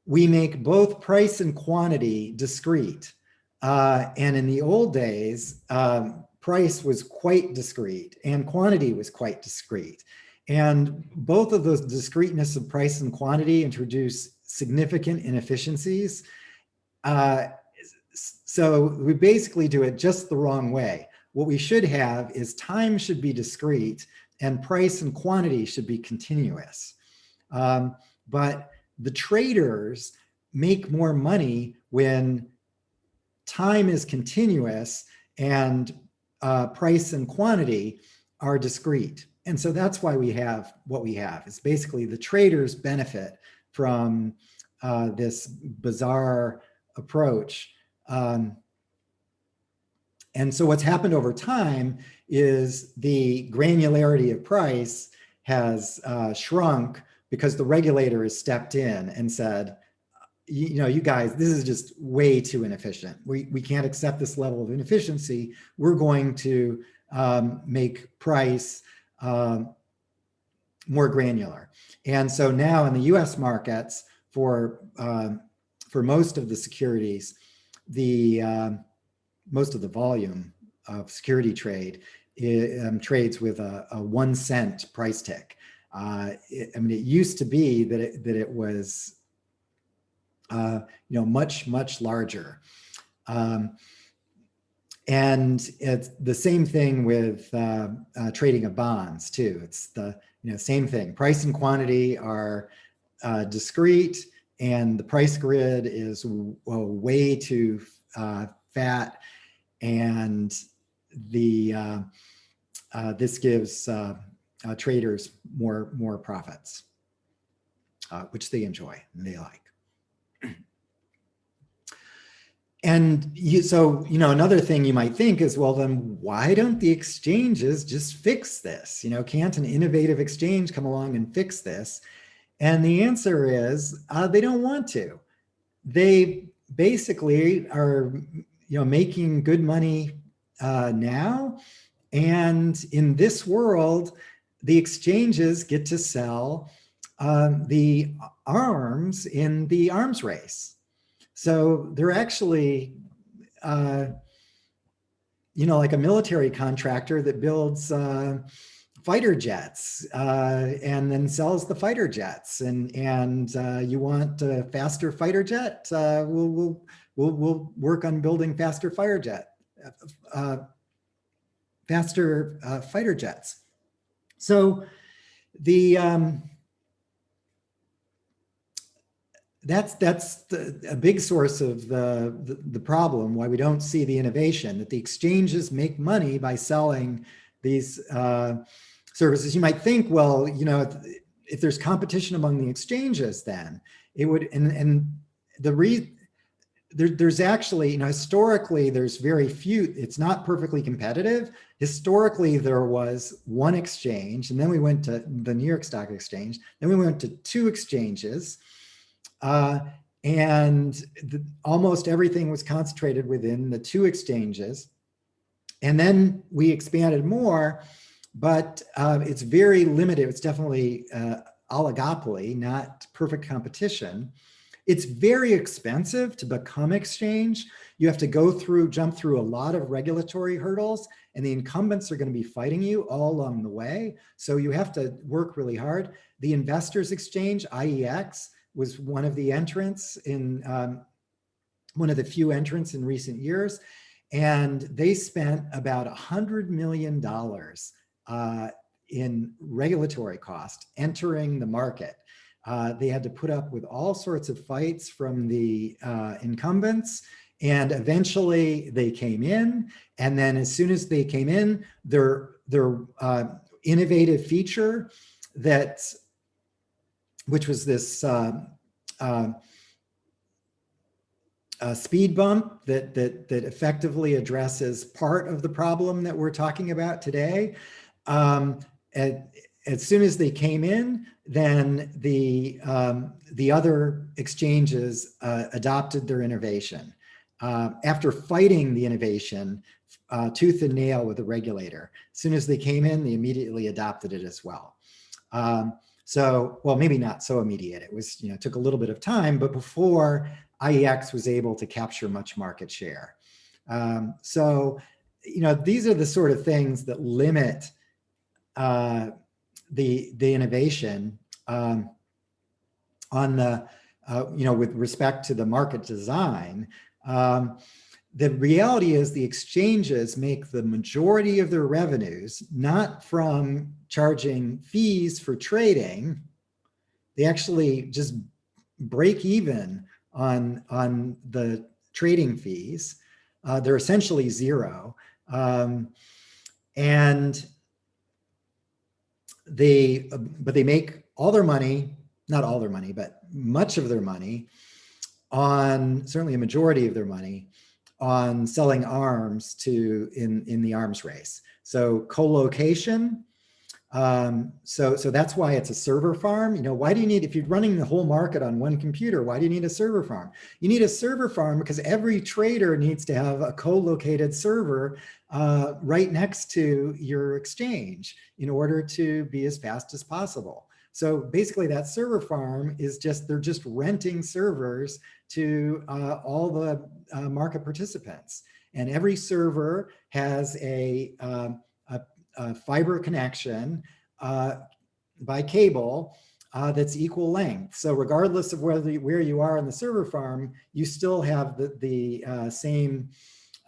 We make both price and quantity discrete. And in the old days, price was quite discrete and quantity was quite discrete. And both of those discreteness of price and quantity introduce significant inefficiencies. So we basically do it just the wrong way. What we should have is time should be discrete and price and quantity should be continuous. But the traders make more money when time is continuous and price and quantity are discrete. And so that's why we have what we have. It's basically the traders benefit from this bizarre approach. And so what's happened over time is the granularity of price has shrunk because the regulator has stepped in and said, you guys, this is just way too inefficient. We can't accept this level of inefficiency. We're going to make price more granular. And so now in the US markets, for most of the securities, most of the volume of security trade trades with a 1 cent price tick. It used to be that it was much larger. And it's the same thing with trading of bonds too. It's the same thing. Price and quantity are discrete, and the price grid is way too fat, and this gives traders more profits, which they enjoy and they like. And so another thing you might think is, well, then why don't the exchanges just fix this? Can't an innovative exchange come along and fix this? And the answer is they don't want to. They basically are making good money now. And in this world, the exchanges get to sell the arms in the arms race. So they're actually, like a military contractor that builds fighter jets and then sells the fighter jets. And you want a faster fighter jet? We'll work on building faster fighter jets. So that's a big source of the problem, why we don't see the innovation, that the exchanges make money by selling these services. You might think, well, if there's competition among the exchanges, then it would, there's actually, historically, there's very few, it's not perfectly competitive. Historically, there was one exchange, and then we went to the New York Stock Exchange, then we went to 2 exchanges, and almost everything was concentrated within the 2 exchanges. And then we expanded more, but it's very limited. It's definitely oligopoly, not perfect competition. It's very expensive to become exchange. You have to jump through a lot of regulatory hurdles, and the incumbents are going to be fighting you all along the way. So you have to work really hard. The Investors Exchange, IEX, was one of the entrants in one of the few entrants in recent years. And they spent about $100 million in regulatory cost entering the market. They had to put up with all sorts of fights from the incumbents, and eventually they came in. And then as soon as they came in, their innovative feature which was this speed bump that effectively addresses part of the problem that we're talking about today. As soon as they came in, then the other exchanges adopted their innovation. After fighting the innovation tooth and nail with the regulator, as soon as they came in, they immediately adopted it as well. So, well, maybe not so immediate. It was, took a little bit of time, but before IEX was able to capture much market share. So, these are the sort of things that limit the innovation on the, with respect to the market design. The reality is the exchanges make the majority of their revenues not from charging fees for trading. They actually just break even on the trading fees. They're essentially zero. And but they make all their money, not all their money, but much of their money on, certainly a majority of their money, on selling arms in the arms race. So co-location. So that's why it's a server farm. Why do you need, if you're running the whole market on one computer, why do you need a server farm? You need a server farm because every trader needs to have a co-located server right next to your exchange in order to be as fast as possible. So basically that server farm is they're just renting servers to all the market participants. And every server has a fiber connection by cable that's equal length. So regardless of where you are in the server farm, you still have the same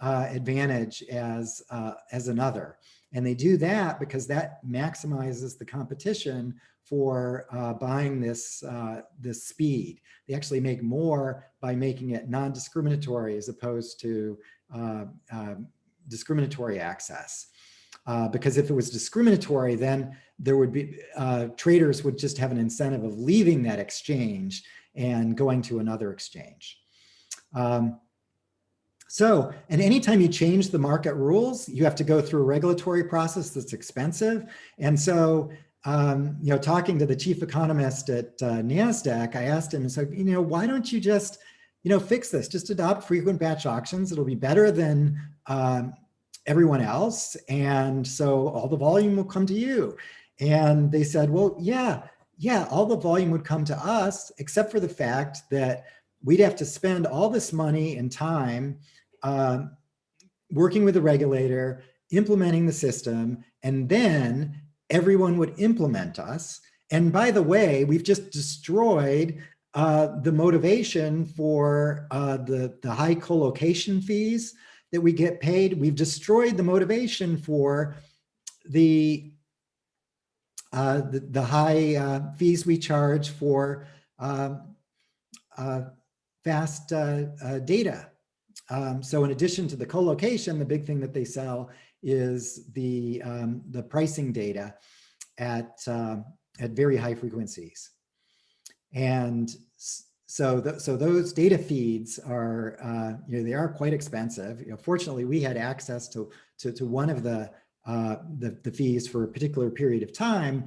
advantage as another. And they do that because that maximizes the competition for buying this speed. They actually make more by making it non-discriminatory as opposed to discriminatory access. Because if it was discriminatory, then there would be, traders would just have an incentive of leaving that exchange and going to another exchange. And anytime you change the market rules, you have to go through a regulatory process that's expensive. And so, talking to the chief economist at NASDAQ, I asked him, so, why don't you just, fix this? Just adopt frequent batch auctions. It'll be better than everyone else. And so all the volume will come to you. And they said, well, yeah, all the volume would come to us, except for the fact that we'd have to spend all this money and time working with the regulator, implementing the system, and then everyone would implement us. And by the way, we've just destroyed the motivation for the high co-location fees that we get paid. We've destroyed the motivation for the high fees we charge for fast data. So in addition to the co-location, the big thing that they sell is the pricing data at very high frequencies. And so those data feeds are, they are quite expensive. Fortunately, we had access to one of the fees for a particular period of time,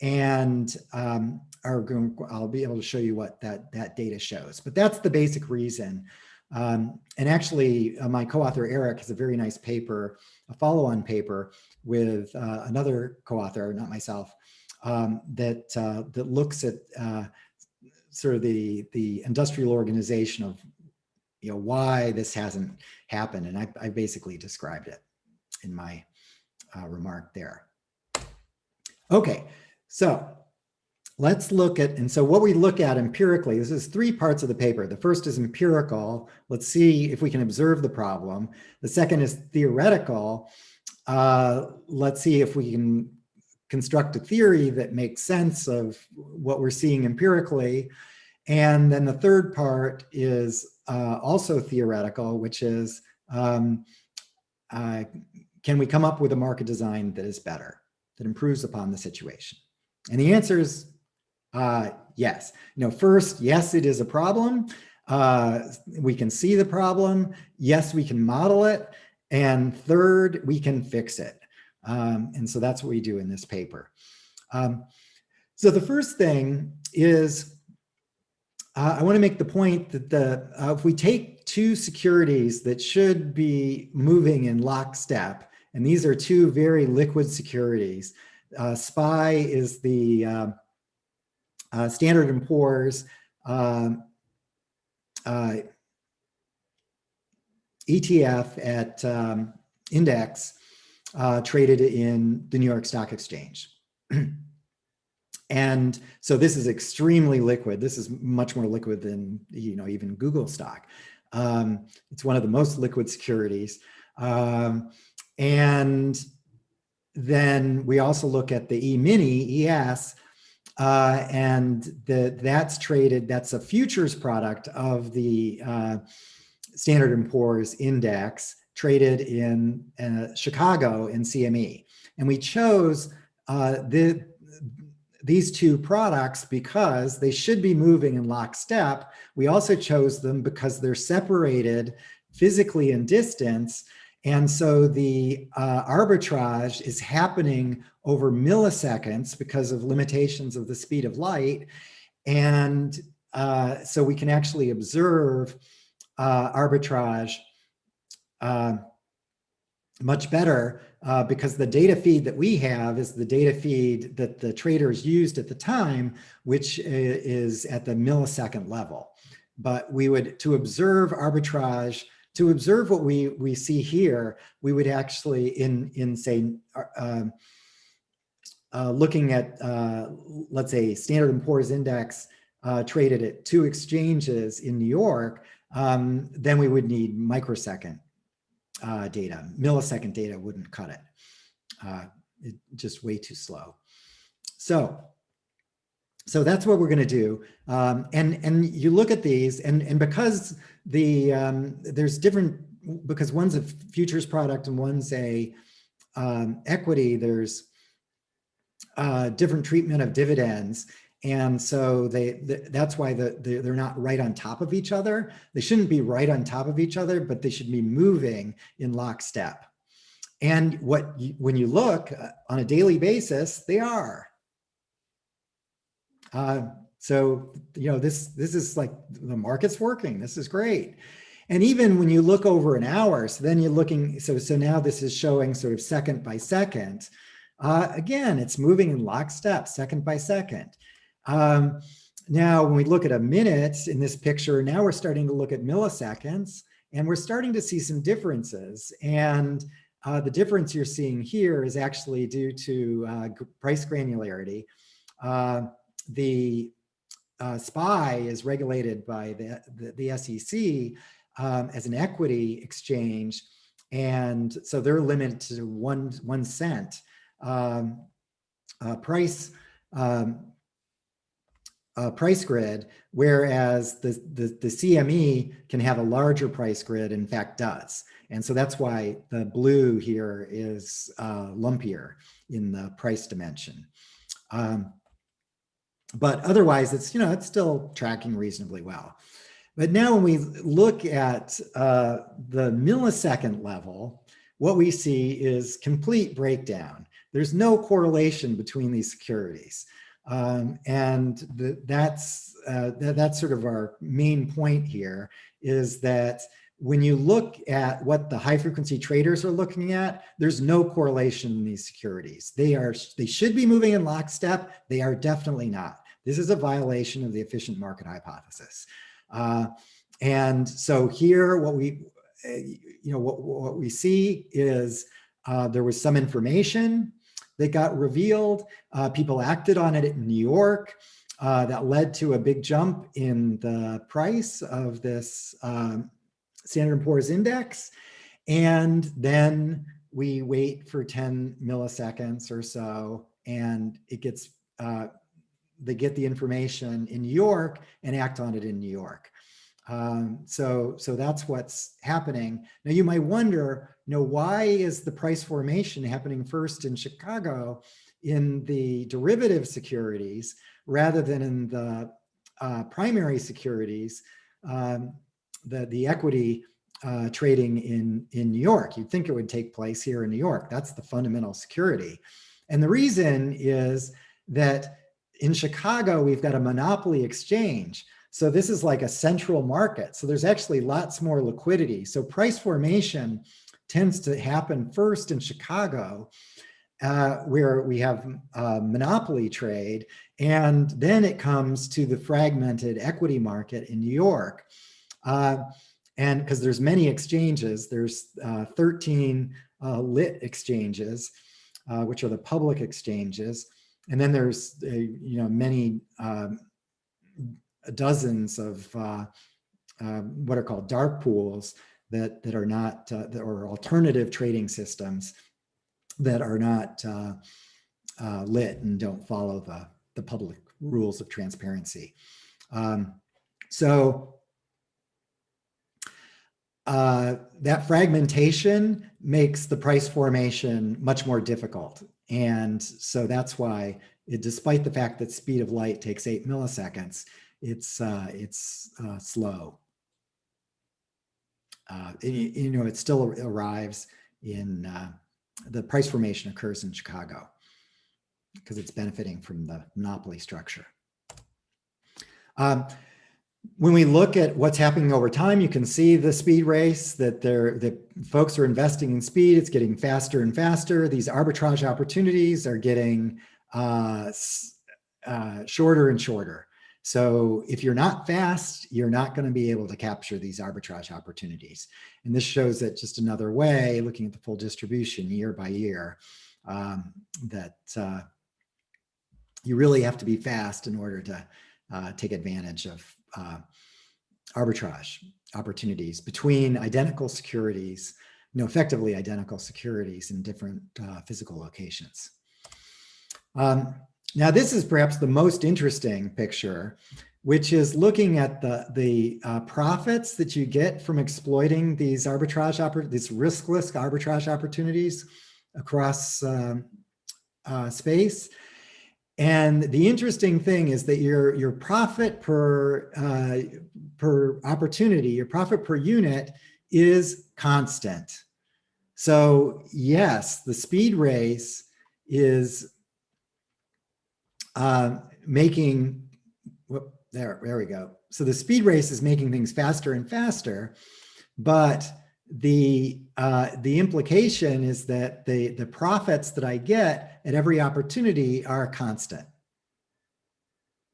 and I'll be able to show you what that data shows. But that's the basic reason. And actually, my co-author Eric has a very nice paper, a follow-on paper with another co-author, not myself, that looks at sort of the industrial organization of why this hasn't happened, and I basically described it in my remark there. Okay, so let's look at, and so what we look at empirically, this is 3 parts of the paper. The first is empirical. Let's see if we can observe the problem. The second is theoretical. Let's see if we can construct a theory that makes sense of what we're seeing empirically. And then the third part is also theoretical, which is, can we come up with a market design that is better, that improves upon the situation? And the answer is yes. First, yes, it is a problem. We can see the problem. Yes, we can model it. And third, we can fix it. And so that's what we do in this paper. So the first thing is, I want to make the point that if we take 2 securities that should be moving in lockstep, and these are 2 very liquid securities. SPY is the Standard & Poor's ETF at index traded in the New York Stock Exchange. And so this is extremely liquid. This is much more liquid than even Google stock. It's one of the most liquid securities. And then we also look at the E-mini, ES, and that's traded, that's a futures product of the Standard & Poor's index, traded in Chicago in CME. And we chose these two products because they should be moving in lockstep. We also chose them because they're separated physically in distance. And so the arbitrage is happening over milliseconds because of limitations of the speed of light. And so we can actually observe arbitrage much better because the data feed that we have is the data feed that the traders used at the time, which is at the millisecond level. But we would, to observe arbitrage, to observe what we see here, we would actually in say, looking at, let's say, Standard & Poor's Index traded at 2 exchanges in New York, then we would need microsecond data. Millisecond data wouldn't cut it. It's just way too slow. So that's what we're going to do. And you look at these, and because there's different, because one's a futures product and one's a equity, there's different treatment of dividends. And so that's why they're not right on top of each other. They shouldn't be right on top of each other, but they should be moving in lockstep. And when you look on a daily basis, they are. So, this is like the market's working. This is great. And even when you look over an hour, so then you're looking, so now this is showing sort of second by second. Again, it's moving in lockstep, second by second. Now, when we look at a minute in this picture, now we're starting to look at milliseconds, and we're starting to see some differences. And the difference you're seeing here is actually due to price granularity. The SPY is regulated by the SEC as an equity exchange, and so they're limited to one cent price grid, whereas the CME can have a larger price grid, in fact does. And so that's why the blue here is lumpier in the price dimension. But otherwise, it's still tracking reasonably well. But now when we look at the millisecond level, what we see is complete breakdown. There's no correlation between these securities. And that's sort of our main point here, is that when you look at what the high frequency traders are looking at, there's no correlation in these securities. They should be moving in lockstep. They are definitely not. This is a violation of the efficient market hypothesis. And so here, what we see is there was some information that got revealed. People acted on it in New York. That led to a big jump in the price of this Standard & Poor's Index. And then we wait for 10 milliseconds or so, and it gets, they get the information in New York and act on it in New York. So that's what's happening. Now you might wonder, why is the price formation happening first in Chicago in the derivative securities rather than in the primary securities, the equity trading in New York? You'd think it would take place here in New York. That's the fundamental security. And the reason is that in Chicago, we've got a monopoly exchange. So this is like a central market. So there's actually lots more liquidity. So price formation tends to happen first in Chicago, where we have monopoly trade, and then it comes to the fragmented equity market in New York. And because there's many exchanges, there's 13 lit exchanges, which are the public exchanges. And then there's many dozens of what are called dark pools that are not, that are alternative trading systems that are not lit and don't follow the public rules of transparency. So that fragmentation makes the price formation much more difficult. And so that's why despite the fact that speed of light takes 8 milliseconds, it's slow. It still arrives in, the price formation occurs in Chicago because it's benefiting from the monopoly structure. When we look at what's happening over time, you can see the speed race that folks are investing in speed. It's getting faster and faster. These arbitrage opportunities are getting shorter and shorter. So if you're not fast, you're not going to be able to capture these arbitrage opportunities. And this shows it just another way, looking at the full distribution year by year, that you really have to be fast in order to take advantage of arbitrage opportunities between identical securities, effectively identical securities in different physical locations. Now, this is perhaps the most interesting picture, which is looking at the profits that you get from exploiting these these riskless arbitrage opportunities across space. And the interesting thing is that your profit per opportunity, your profit per unit is constant. So yes, the speed race is making, there we go. So the speed race is making things faster and faster, but the implication is that the profits that I get at every opportunity are constant.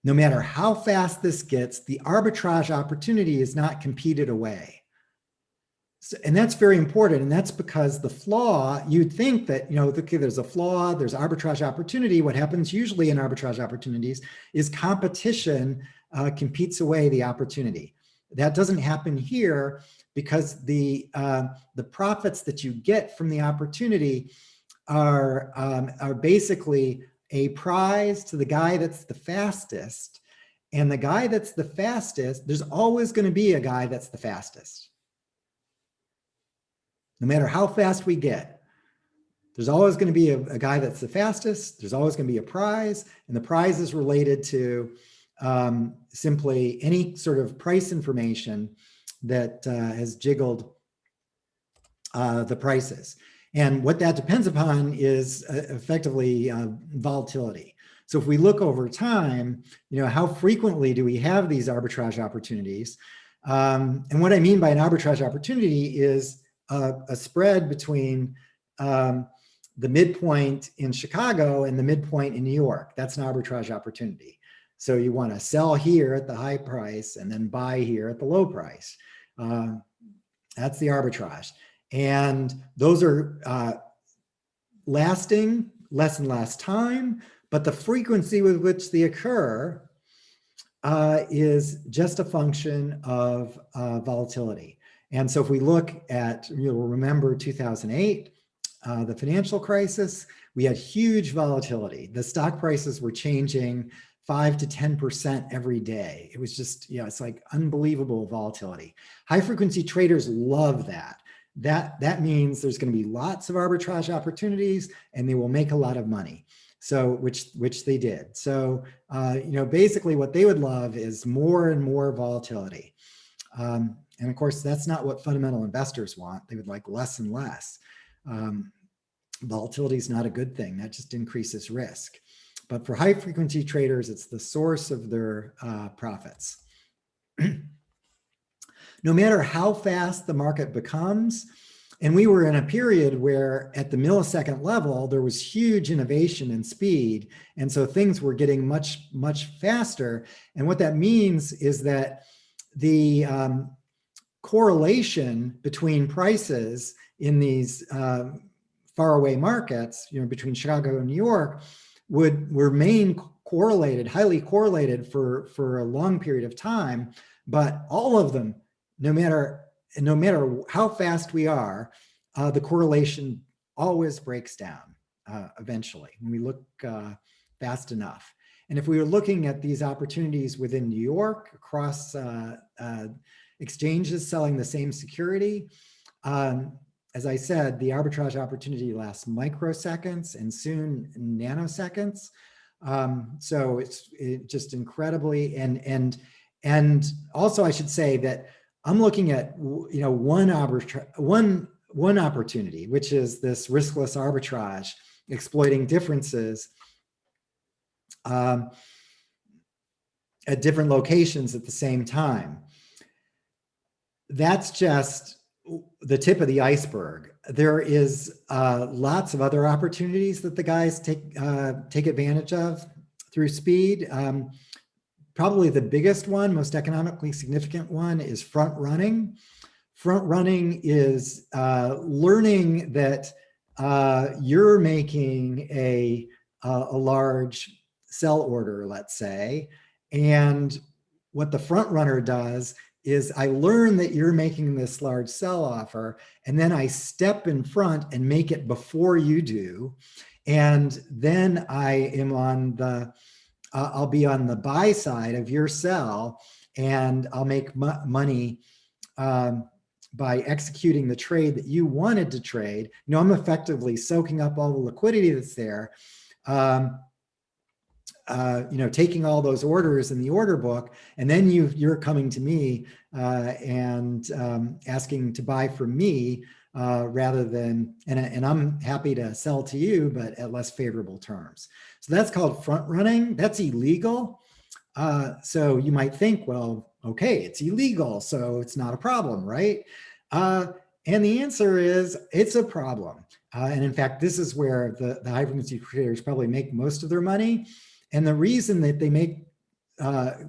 No matter how fast this gets, the arbitrage opportunity is not competed away. So, and that's very important. And that's because the flaw, you'd think that, okay, there's a flaw, there's arbitrage opportunity. What happens usually in arbitrage opportunities is competition competes away the opportunity. That doesn't happen here because the profits that you get from the opportunity are basically a prize to the guy that's the fastest. And the guy that's the fastest, there's always going to be a guy that's the fastest. No matter how fast we get, there's always going to be a guy that's the fastest. There's always going to be a prize. And the prize is related to simply any sort of price information that has jiggled the prices. And what that depends upon is effectively volatility. So if we look over time, how frequently do we have these arbitrage opportunities? And what I mean by an arbitrage opportunity is a spread between the midpoint in Chicago and the midpoint in New York. That's an arbitrage opportunity. So you want to sell here at the high price and then buy here at the low price. That's the arbitrage. And those are lasting less and less time, but the frequency with which they occur is just a function of volatility. And so if we look at, you'll remember 2008, the financial crisis, we had huge volatility. The stock prices were changing 5 to 10% every day. It was just, it's like unbelievable volatility. High frequency traders love that. That means there's going to be lots of arbitrage opportunities and they will make a lot of money. So, which they did. So, basically what they would love is more and more volatility. And of course, that's not what fundamental investors want. They would like less and less. Volatility is not a good thing. That just increases risk. But for high frequency traders, it's the source of their profits. No matter how fast the market becomes, and we were in a period where at the millisecond level, there was huge innovation and speed. And so things were getting much, much faster. And what that means is that the correlation between prices in these faraway markets, between Chicago and New York, would remain correlated, highly correlated for a long period of time. But all of them, no matter how fast we are, the correlation always breaks down eventually when we look fast enough. And if we were looking at these opportunities within New York across exchanges selling the same security, as I said, the arbitrage opportunity lasts microseconds and soon nanoseconds. So it's just incredibly, and also I should say that I'm looking at, one opportunity, which is this riskless arbitrage, exploiting differences at different locations at the same time. That's just the tip of the iceberg. There is lots of other opportunities that the guys take advantage of through speed. Probably the biggest one, most economically significant one, is front running. Front running is learning that you're making a large sell order, let's say, and what the front runner does is I learn that you're making this large sell offer, and then I step in front and make it before you do. And then I am on the, I'll be on the buy side of your sell, and I'll make money by executing the trade that you wanted to trade. I'm effectively soaking up all the liquidity that's there. Taking all those orders in the order book, and then you're coming to me and asking to buy from me rather than, and I'm happy to sell to you, but at less favorable terms. So that's called front running. That's illegal. So you might think, well, okay, it's illegal, so it's not a problem, right? And the answer is it's a problem. And in fact, this is where the high frequency traders probably make most of their money. And the reason that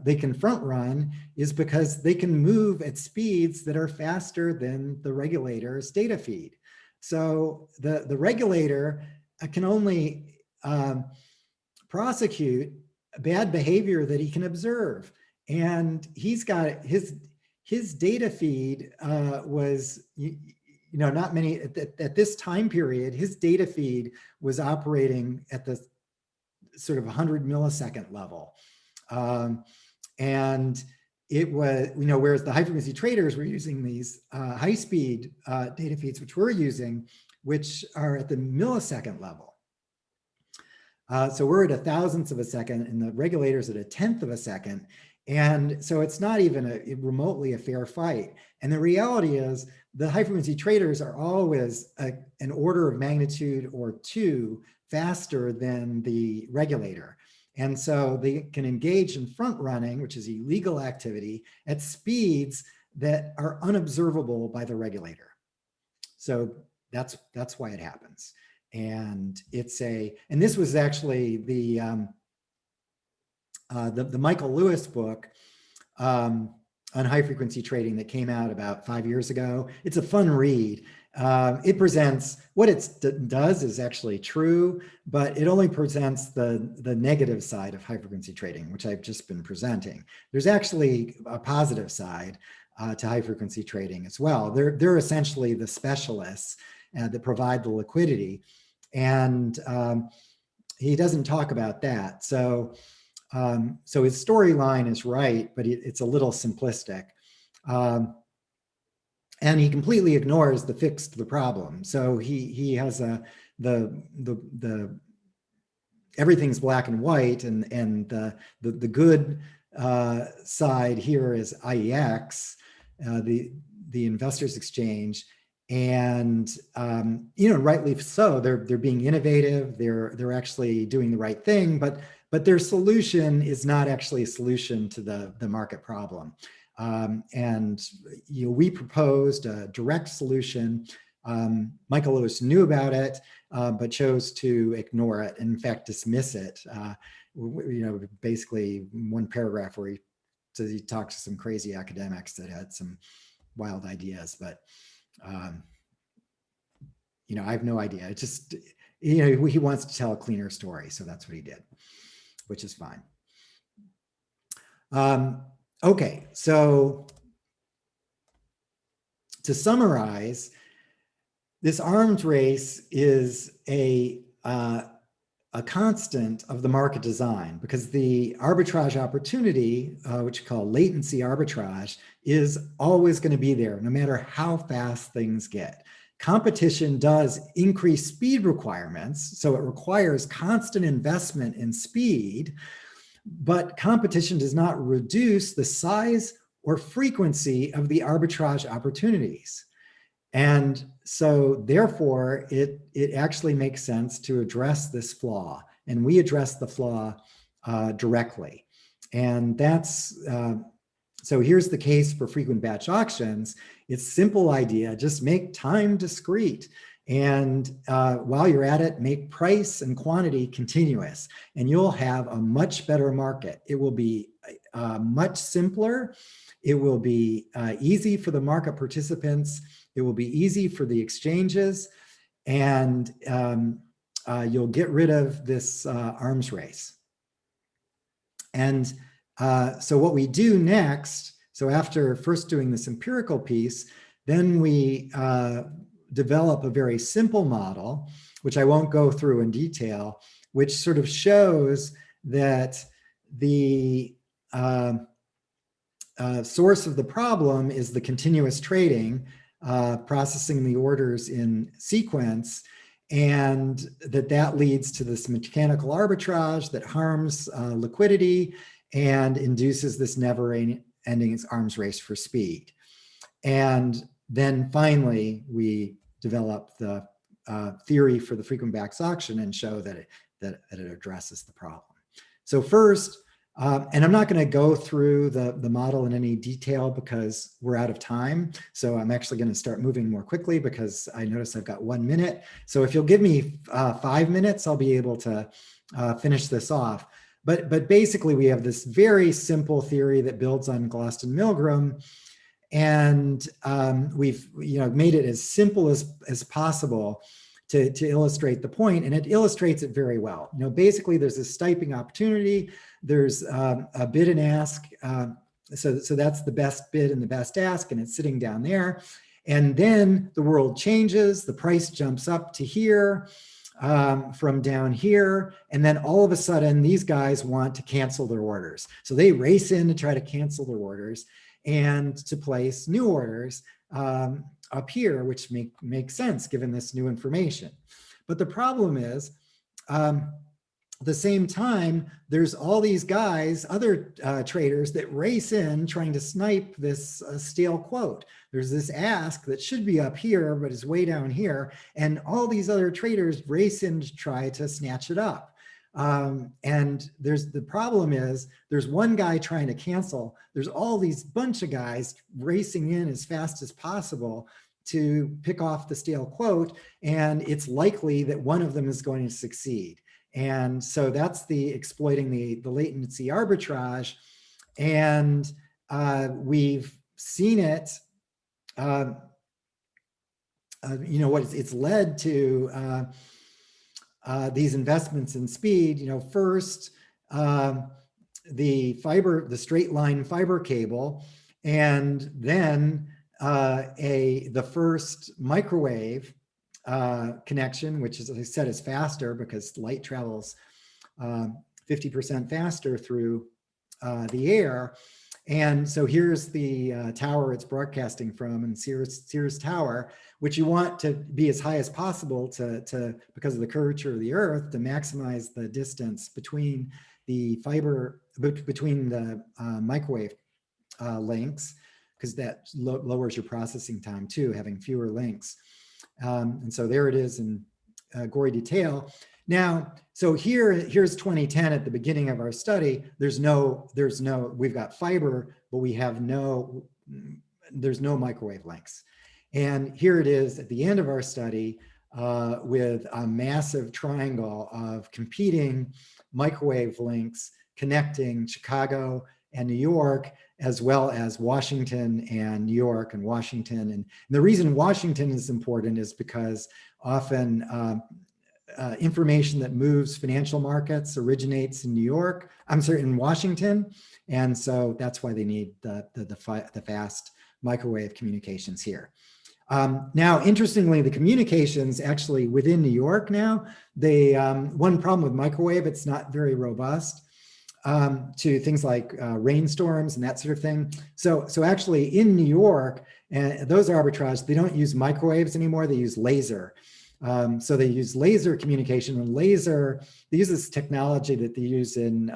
they can front run is because they can move at speeds that are faster than the regulator's data feed. So the regulator can only prosecute bad behavior that he can observe. And he's got his data feed was, not many, at this time period, his data feed was operating at the sort of 100 millisecond level. And it was, whereas the high frequency traders were using these high speed data feeds, which we're using, which are at the millisecond level. So we're at a thousandth of a second, and the regulator's at a tenth of a second. And so it's not even remotely a fair fight. And the reality is the high frequency traders are always an order of magnitude or two faster than the regulator. And so they can engage in front running, which is illegal activity, at speeds that are unobservable by the regulator. So that's why it happens. And and this was actually the Michael Lewis book on high frequency trading that came out about 5 years ago. It's a fun read. It presents what it does is actually true, but it only presents the negative side of high frequency trading, which I've just been presenting. There's actually a positive side to high frequency trading as well. They're essentially the specialists that provide the liquidity, and he doesn't talk about that. So his storyline is right, but it's a little simplistic. And he completely ignores the fix to the problem. So he has the everything's black and white, and the good side here is IEX, the investors exchange, and rightly so. They're being innovative. They're actually doing the right thing, but their solution is not actually a solution to the market problem. And we proposed a direct solution. Michael Lewis knew about it, but chose to ignore it, and in fact dismiss it. Basically one paragraph where he says he talked to some crazy academics that had some wild ideas, but I have no idea. It just he wants to tell a cleaner story, so that's what he did, which is fine. Okay, so to summarize, this arms race is a constant of the market design, because the arbitrage opportunity, which we call latency arbitrage, is always going to be there, no matter how fast things get. competition does increase speed requirements, so it requires constant investment in speed, but competition does not reduce the size or frequency of the arbitrage opportunities. And so therefore, it actually makes sense to address this flaw. And we address the flaw directly. And that's, so here's the case for frequent batch auctions. It's simple idea, just make time discrete. And while you're at it, make price and quantity continuous, and you'll have a much better market. It will be much simpler. It will be easy for the market participants. It will be easy for the exchanges, and you'll get rid of this arms race. And so what we do next, so after first doing this empirical piece, then we develop a very simple model, which I won't go through in detail, which sort of shows that the source of the problem is the continuous trading, processing the orders in sequence, and that leads to this mechanical arbitrage that harms liquidity and induces this never-ending arms race for speed. And then finally, we develop the theory for the frequent batch auction and show that it addresses the problem. So first, and I'm not going to go through the model in any detail because we're out of time. So I'm actually going to start moving more quickly because I notice I've got 1 minute. So if you'll give me 5 minutes, I'll be able to finish this off. But basically, we have this very simple theory that builds on Gloston-Milgram, and we've made it as simple as possible to illustrate the point, and it illustrates it very well. Basically, there's a stiping opportunity. There's a bid and ask. So that's the best bid and the best ask, and it's sitting down there. And then the world changes. The price jumps up to here from down here. And then all of a sudden, these guys want to cancel their orders. So they race in to try to cancel their orders and to place new orders up here, which makes sense given this new information. But the problem is, at the same time, there's all these guys, other traders that race in trying to snipe this stale quote. There's this ask that should be up here, but is way down here. And all these other traders race in to try to snatch it up. And the problem is there's one guy trying to cancel. There's all these bunch of guys racing in as fast as possible to pick off the stale quote. And it's likely that one of them is going to succeed. And so that's exploiting the latency arbitrage. And we've seen it, it's led to these investments in speed. First, the straight line fiber cable, and then the first microwave connection, which, as I said, is faster because light travels 50% faster through the air. And so here's the tower it's broadcasting from, and Sears Tower, which you want to be as high as possible because of the curvature of the Earth, to maximize the distance between the fiber, between the microwave links, because that lowers your processing time too, having fewer links. And so there it is in gory detail. Now, so here's 2010 at the beginning of our study. We've got fiber, but there's no microwave links. And here it is at the end of our study with a massive triangle of competing microwave links connecting Chicago and New York, as well as Washington and New York and Washington. And the reason Washington is important is because often information that moves financial markets originates in in Washington. And so that's why they need the fast microwave communications here. Now, interestingly, the communications actually within New York now, one problem with microwave, it's not very robust. to things like rainstorms and that sort of thing. So actually in New York, those arbitrage, they don't use microwaves anymore, they use laser. So they use laser communication, and laser, they use this technology that they use in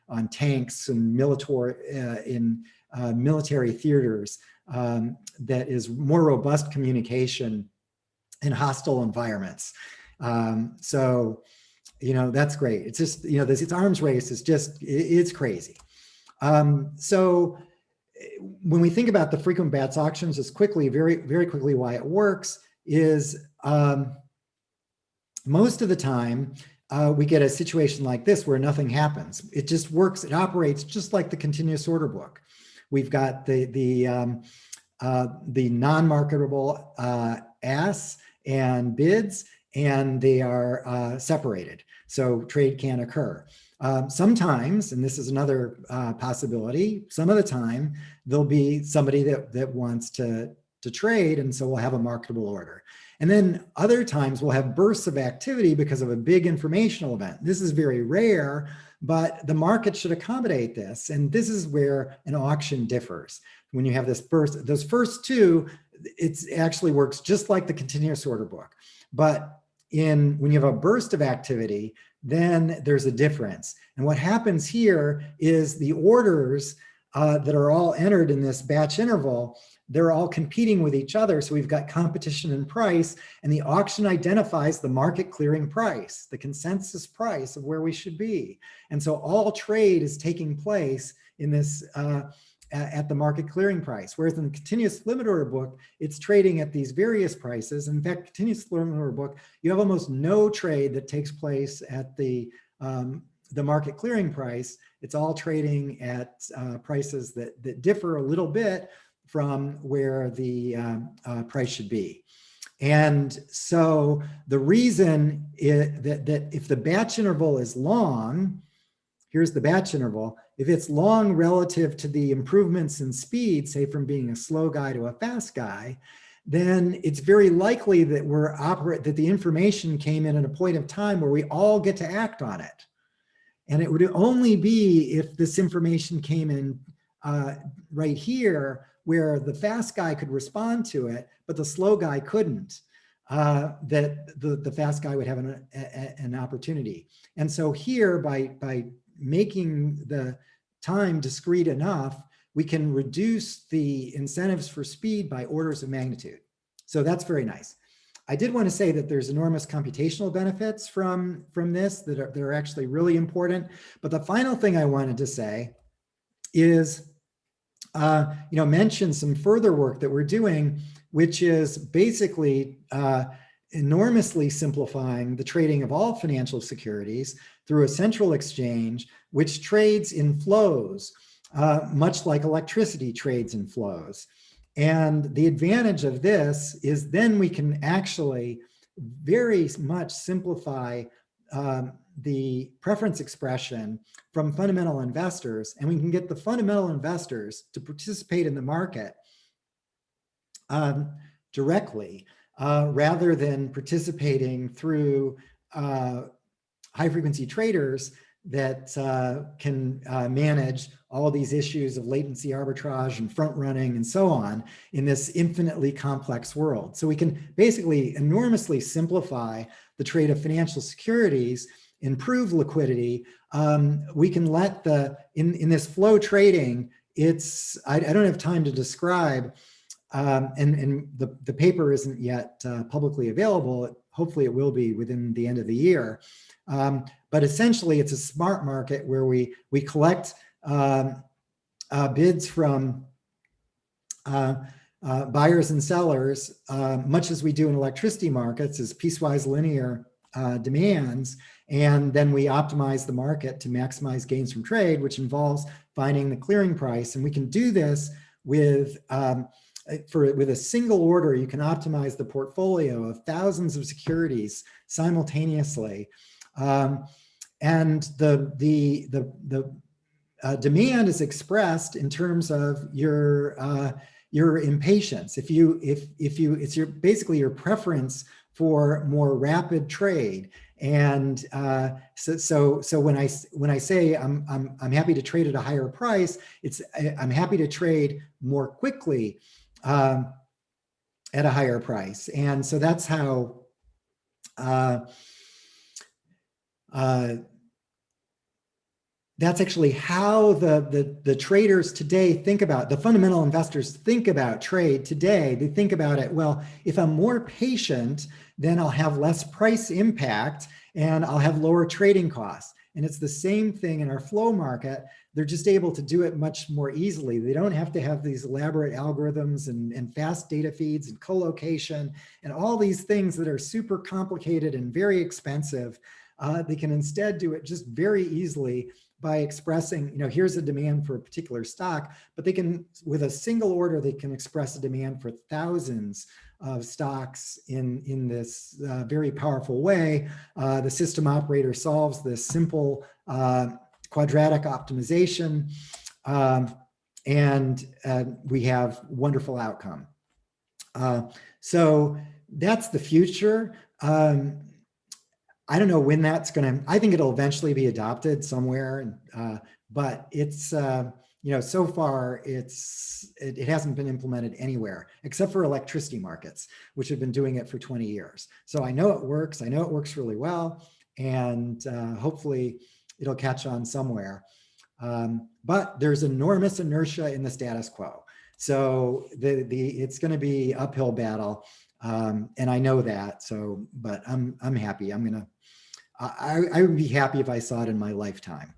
on tanks and military theaters that is more robust communication in hostile environments. So, that's great. It's just, this arms race is just, it's crazy. So when we think about the frequent bats auctions, just quickly, very, very quickly, why it works is most of the time, we get a situation like this where nothing happens. It just works. It operates just like the continuous order book. We've got the non-marketable asks and bids, and they are separated. So trade can occur. Sometimes, and this is another possibility, some of the time there'll be somebody that wants to trade, and so we'll have a marketable order. And then other times we'll have bursts of activity because of a big informational event. This is very rare, but the market should accommodate this. And this is where an auction differs. When you have this burst, those first two, it actually works just like the continuous order book. But when you have a burst of activity, then there's a difference. And what happens here is the orders that are all entered in this batch interval, they're all competing with each other. So we've got competition in price, and the auction identifies the market clearing price, the consensus price of where we should be. And so all trade is taking place in this at the market clearing price. Whereas in the continuous limit order book, it's trading at these various prices. In fact, continuous limit order book, you have almost no trade that takes place at the market clearing price. It's all trading at prices that differ a little bit from where the price should be. And so the reason that if the batch interval is long, here's the batch interval, if it's long relative to the improvements in speed, say from being a slow guy to a fast guy, then it's very likely that that the information came in at a point of time where we all get to act on it. And it would only be if this information came in right here, where the fast guy could respond to it, but the slow guy couldn't, that the fast guy would have an opportunity. And so here, by making the time discrete enough, we can reduce the incentives for speed by orders of magnitude. So that's very nice. I did want to say that there's enormous computational benefits from this that are actually really important. But the final thing I wanted to say is, mention some further work that we're doing, which is basically enormously simplifying the trading of all financial securities through a central exchange, which trades in flows, much like electricity trades in flows. And the advantage of this is then we can actually very much simplify the preference expression from fundamental investors, and we can get the fundamental investors to participate in the market directly, rather than participating through high frequency traders that can manage all of these issues of latency arbitrage and front running and so on in this infinitely complex world. So we can basically enormously simplify the trade of financial securities, improve liquidity. We can let in this flow trading, I don't have time to describe, and the paper isn't yet publicly available. Hopefully it will be within the end of the year. But essentially it's a smart market where we collect bids from buyers and sellers, much as we do in electricity markets, as piecewise linear demands, and then we optimize the market to maximize gains from trade, which involves finding the clearing price. And we can do this with a single order. You can optimize the portfolio of thousands of securities simultaneously. And the demand is expressed in terms of your impatience. It's basically your preference for more rapid trade. And so when I say I'm happy to trade at a higher price, I'm happy to trade more quickly at a higher price. And so that's how that's actually how the traders today think about, the fundamental investors think about trade today. They think about it, well, if I'm more patient, then I'll have less price impact and I'll have lower trading costs. And it's the same thing in our flow market. They're just able to do it much more easily. They don't have to have these elaborate algorithms and fast data feeds and co-location and all these things that are super complicated and very expensive. They can instead do it just very easily by expressing, here's a demand for a particular stock, but they can, with a single order, they can express a demand for thousands of stocks in this very powerful way. The system operator solves this simple quadratic optimization, and we have wonderful outcome. So that's the future. I don't know when that's going to, I think it'll eventually be adopted somewhere, but it's, so far it hasn't been implemented anywhere except for electricity markets, which have been doing it for 20 years. So I know it works. I know it works really well, and hopefully it'll catch on somewhere. But there's enormous inertia in the status quo. So it's going to be uphill battle. And I know that, but I'm happy. I would be happy if I saw it in my lifetime.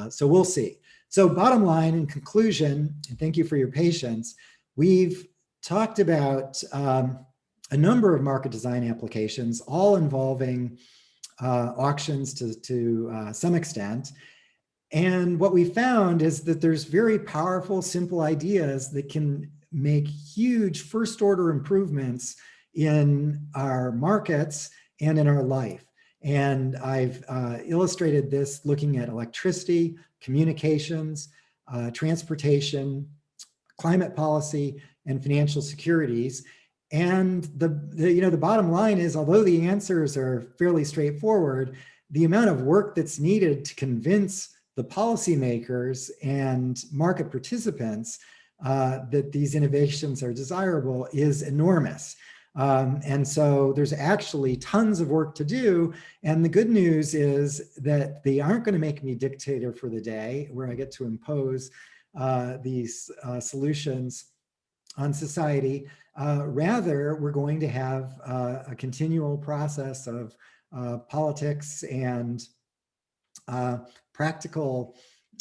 So we'll see. So bottom line, in conclusion, and thank you for your patience, we've talked about a number of market design applications, all involving auctions to some extent. And what we found is that there's very powerful, simple ideas that can make huge first order improvements in our markets and in our life. And I've illustrated this looking at electricity, communications, transportation, climate policy, and financial securities. And the bottom line is, although the answers are fairly straightforward, the amount of work that's needed to convince the policymakers and market participants that these innovations are desirable is enormous. And so there's actually tons of work to do. And the good news is that they aren't going to make me dictator for the day where I get to impose these solutions on society. Rather, we're going to have a continual process of politics and practical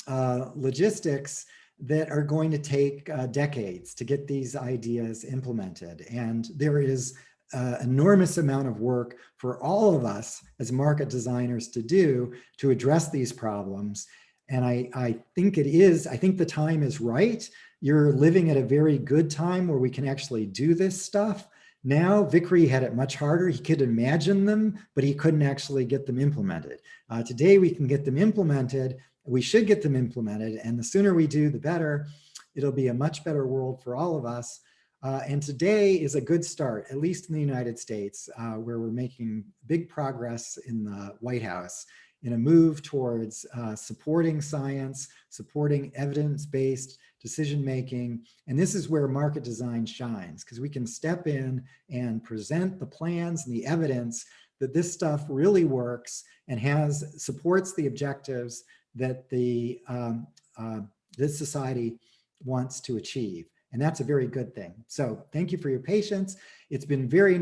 logistics that are going to take decades to get these ideas implemented. And there is an enormous amount of work for all of us as market designers to do to address these problems. And I think the time is right. You're living at a very good time where we can actually do this stuff. Now, Vickery had it much harder. He could imagine them, but he couldn't actually get them implemented. Today, we can get them implemented. We should get them implemented, and the sooner we do, the better. It'll be a much better world for all of us. And today is a good start, at least in the United States, where we're making big progress in the White House in a move towards supporting science, supporting evidence-based decision-making. And this is where market design shines, because we can step in and present the plans and the evidence that this stuff really works and supports the objectives that this society wants to achieve. And that's a very good thing. So thank you for your patience. It's been very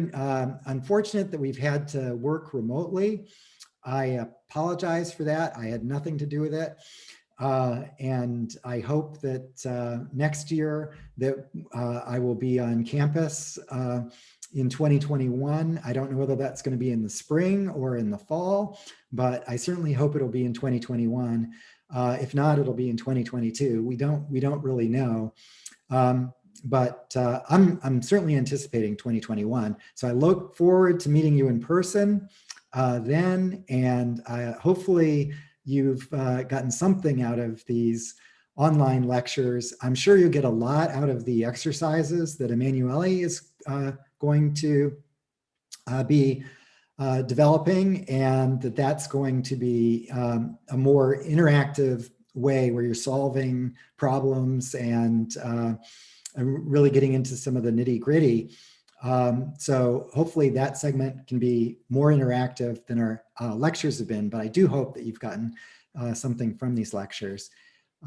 unfortunate that we've had to work remotely. I apologize for that. I had nothing to do with it. And I hope that next year that I will be on campus in 2021. I don't know whether that's going to be in the spring or in the fall, but I certainly hope it'll be in 2021. If not, it'll be in 2022. We don't really know. But I'm certainly anticipating 2021. So I look forward to meeting you in person then, and hopefully you've gotten something out of these online lectures. I'm sure you'll get a lot out of the exercises that Emanuele is going to be developing, and that's going to be a more interactive way where you're solving problems and really getting into some of the nitty gritty. So hopefully that segment can be more interactive than our lectures have been, but I do hope that you've gotten something from these lectures,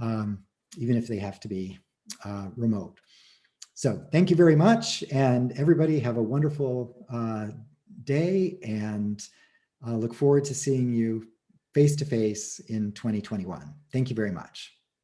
even if they have to be remote. So thank you very much, and everybody have a wonderful day, and look forward to seeing you face-to-face in 2021. Thank you very much.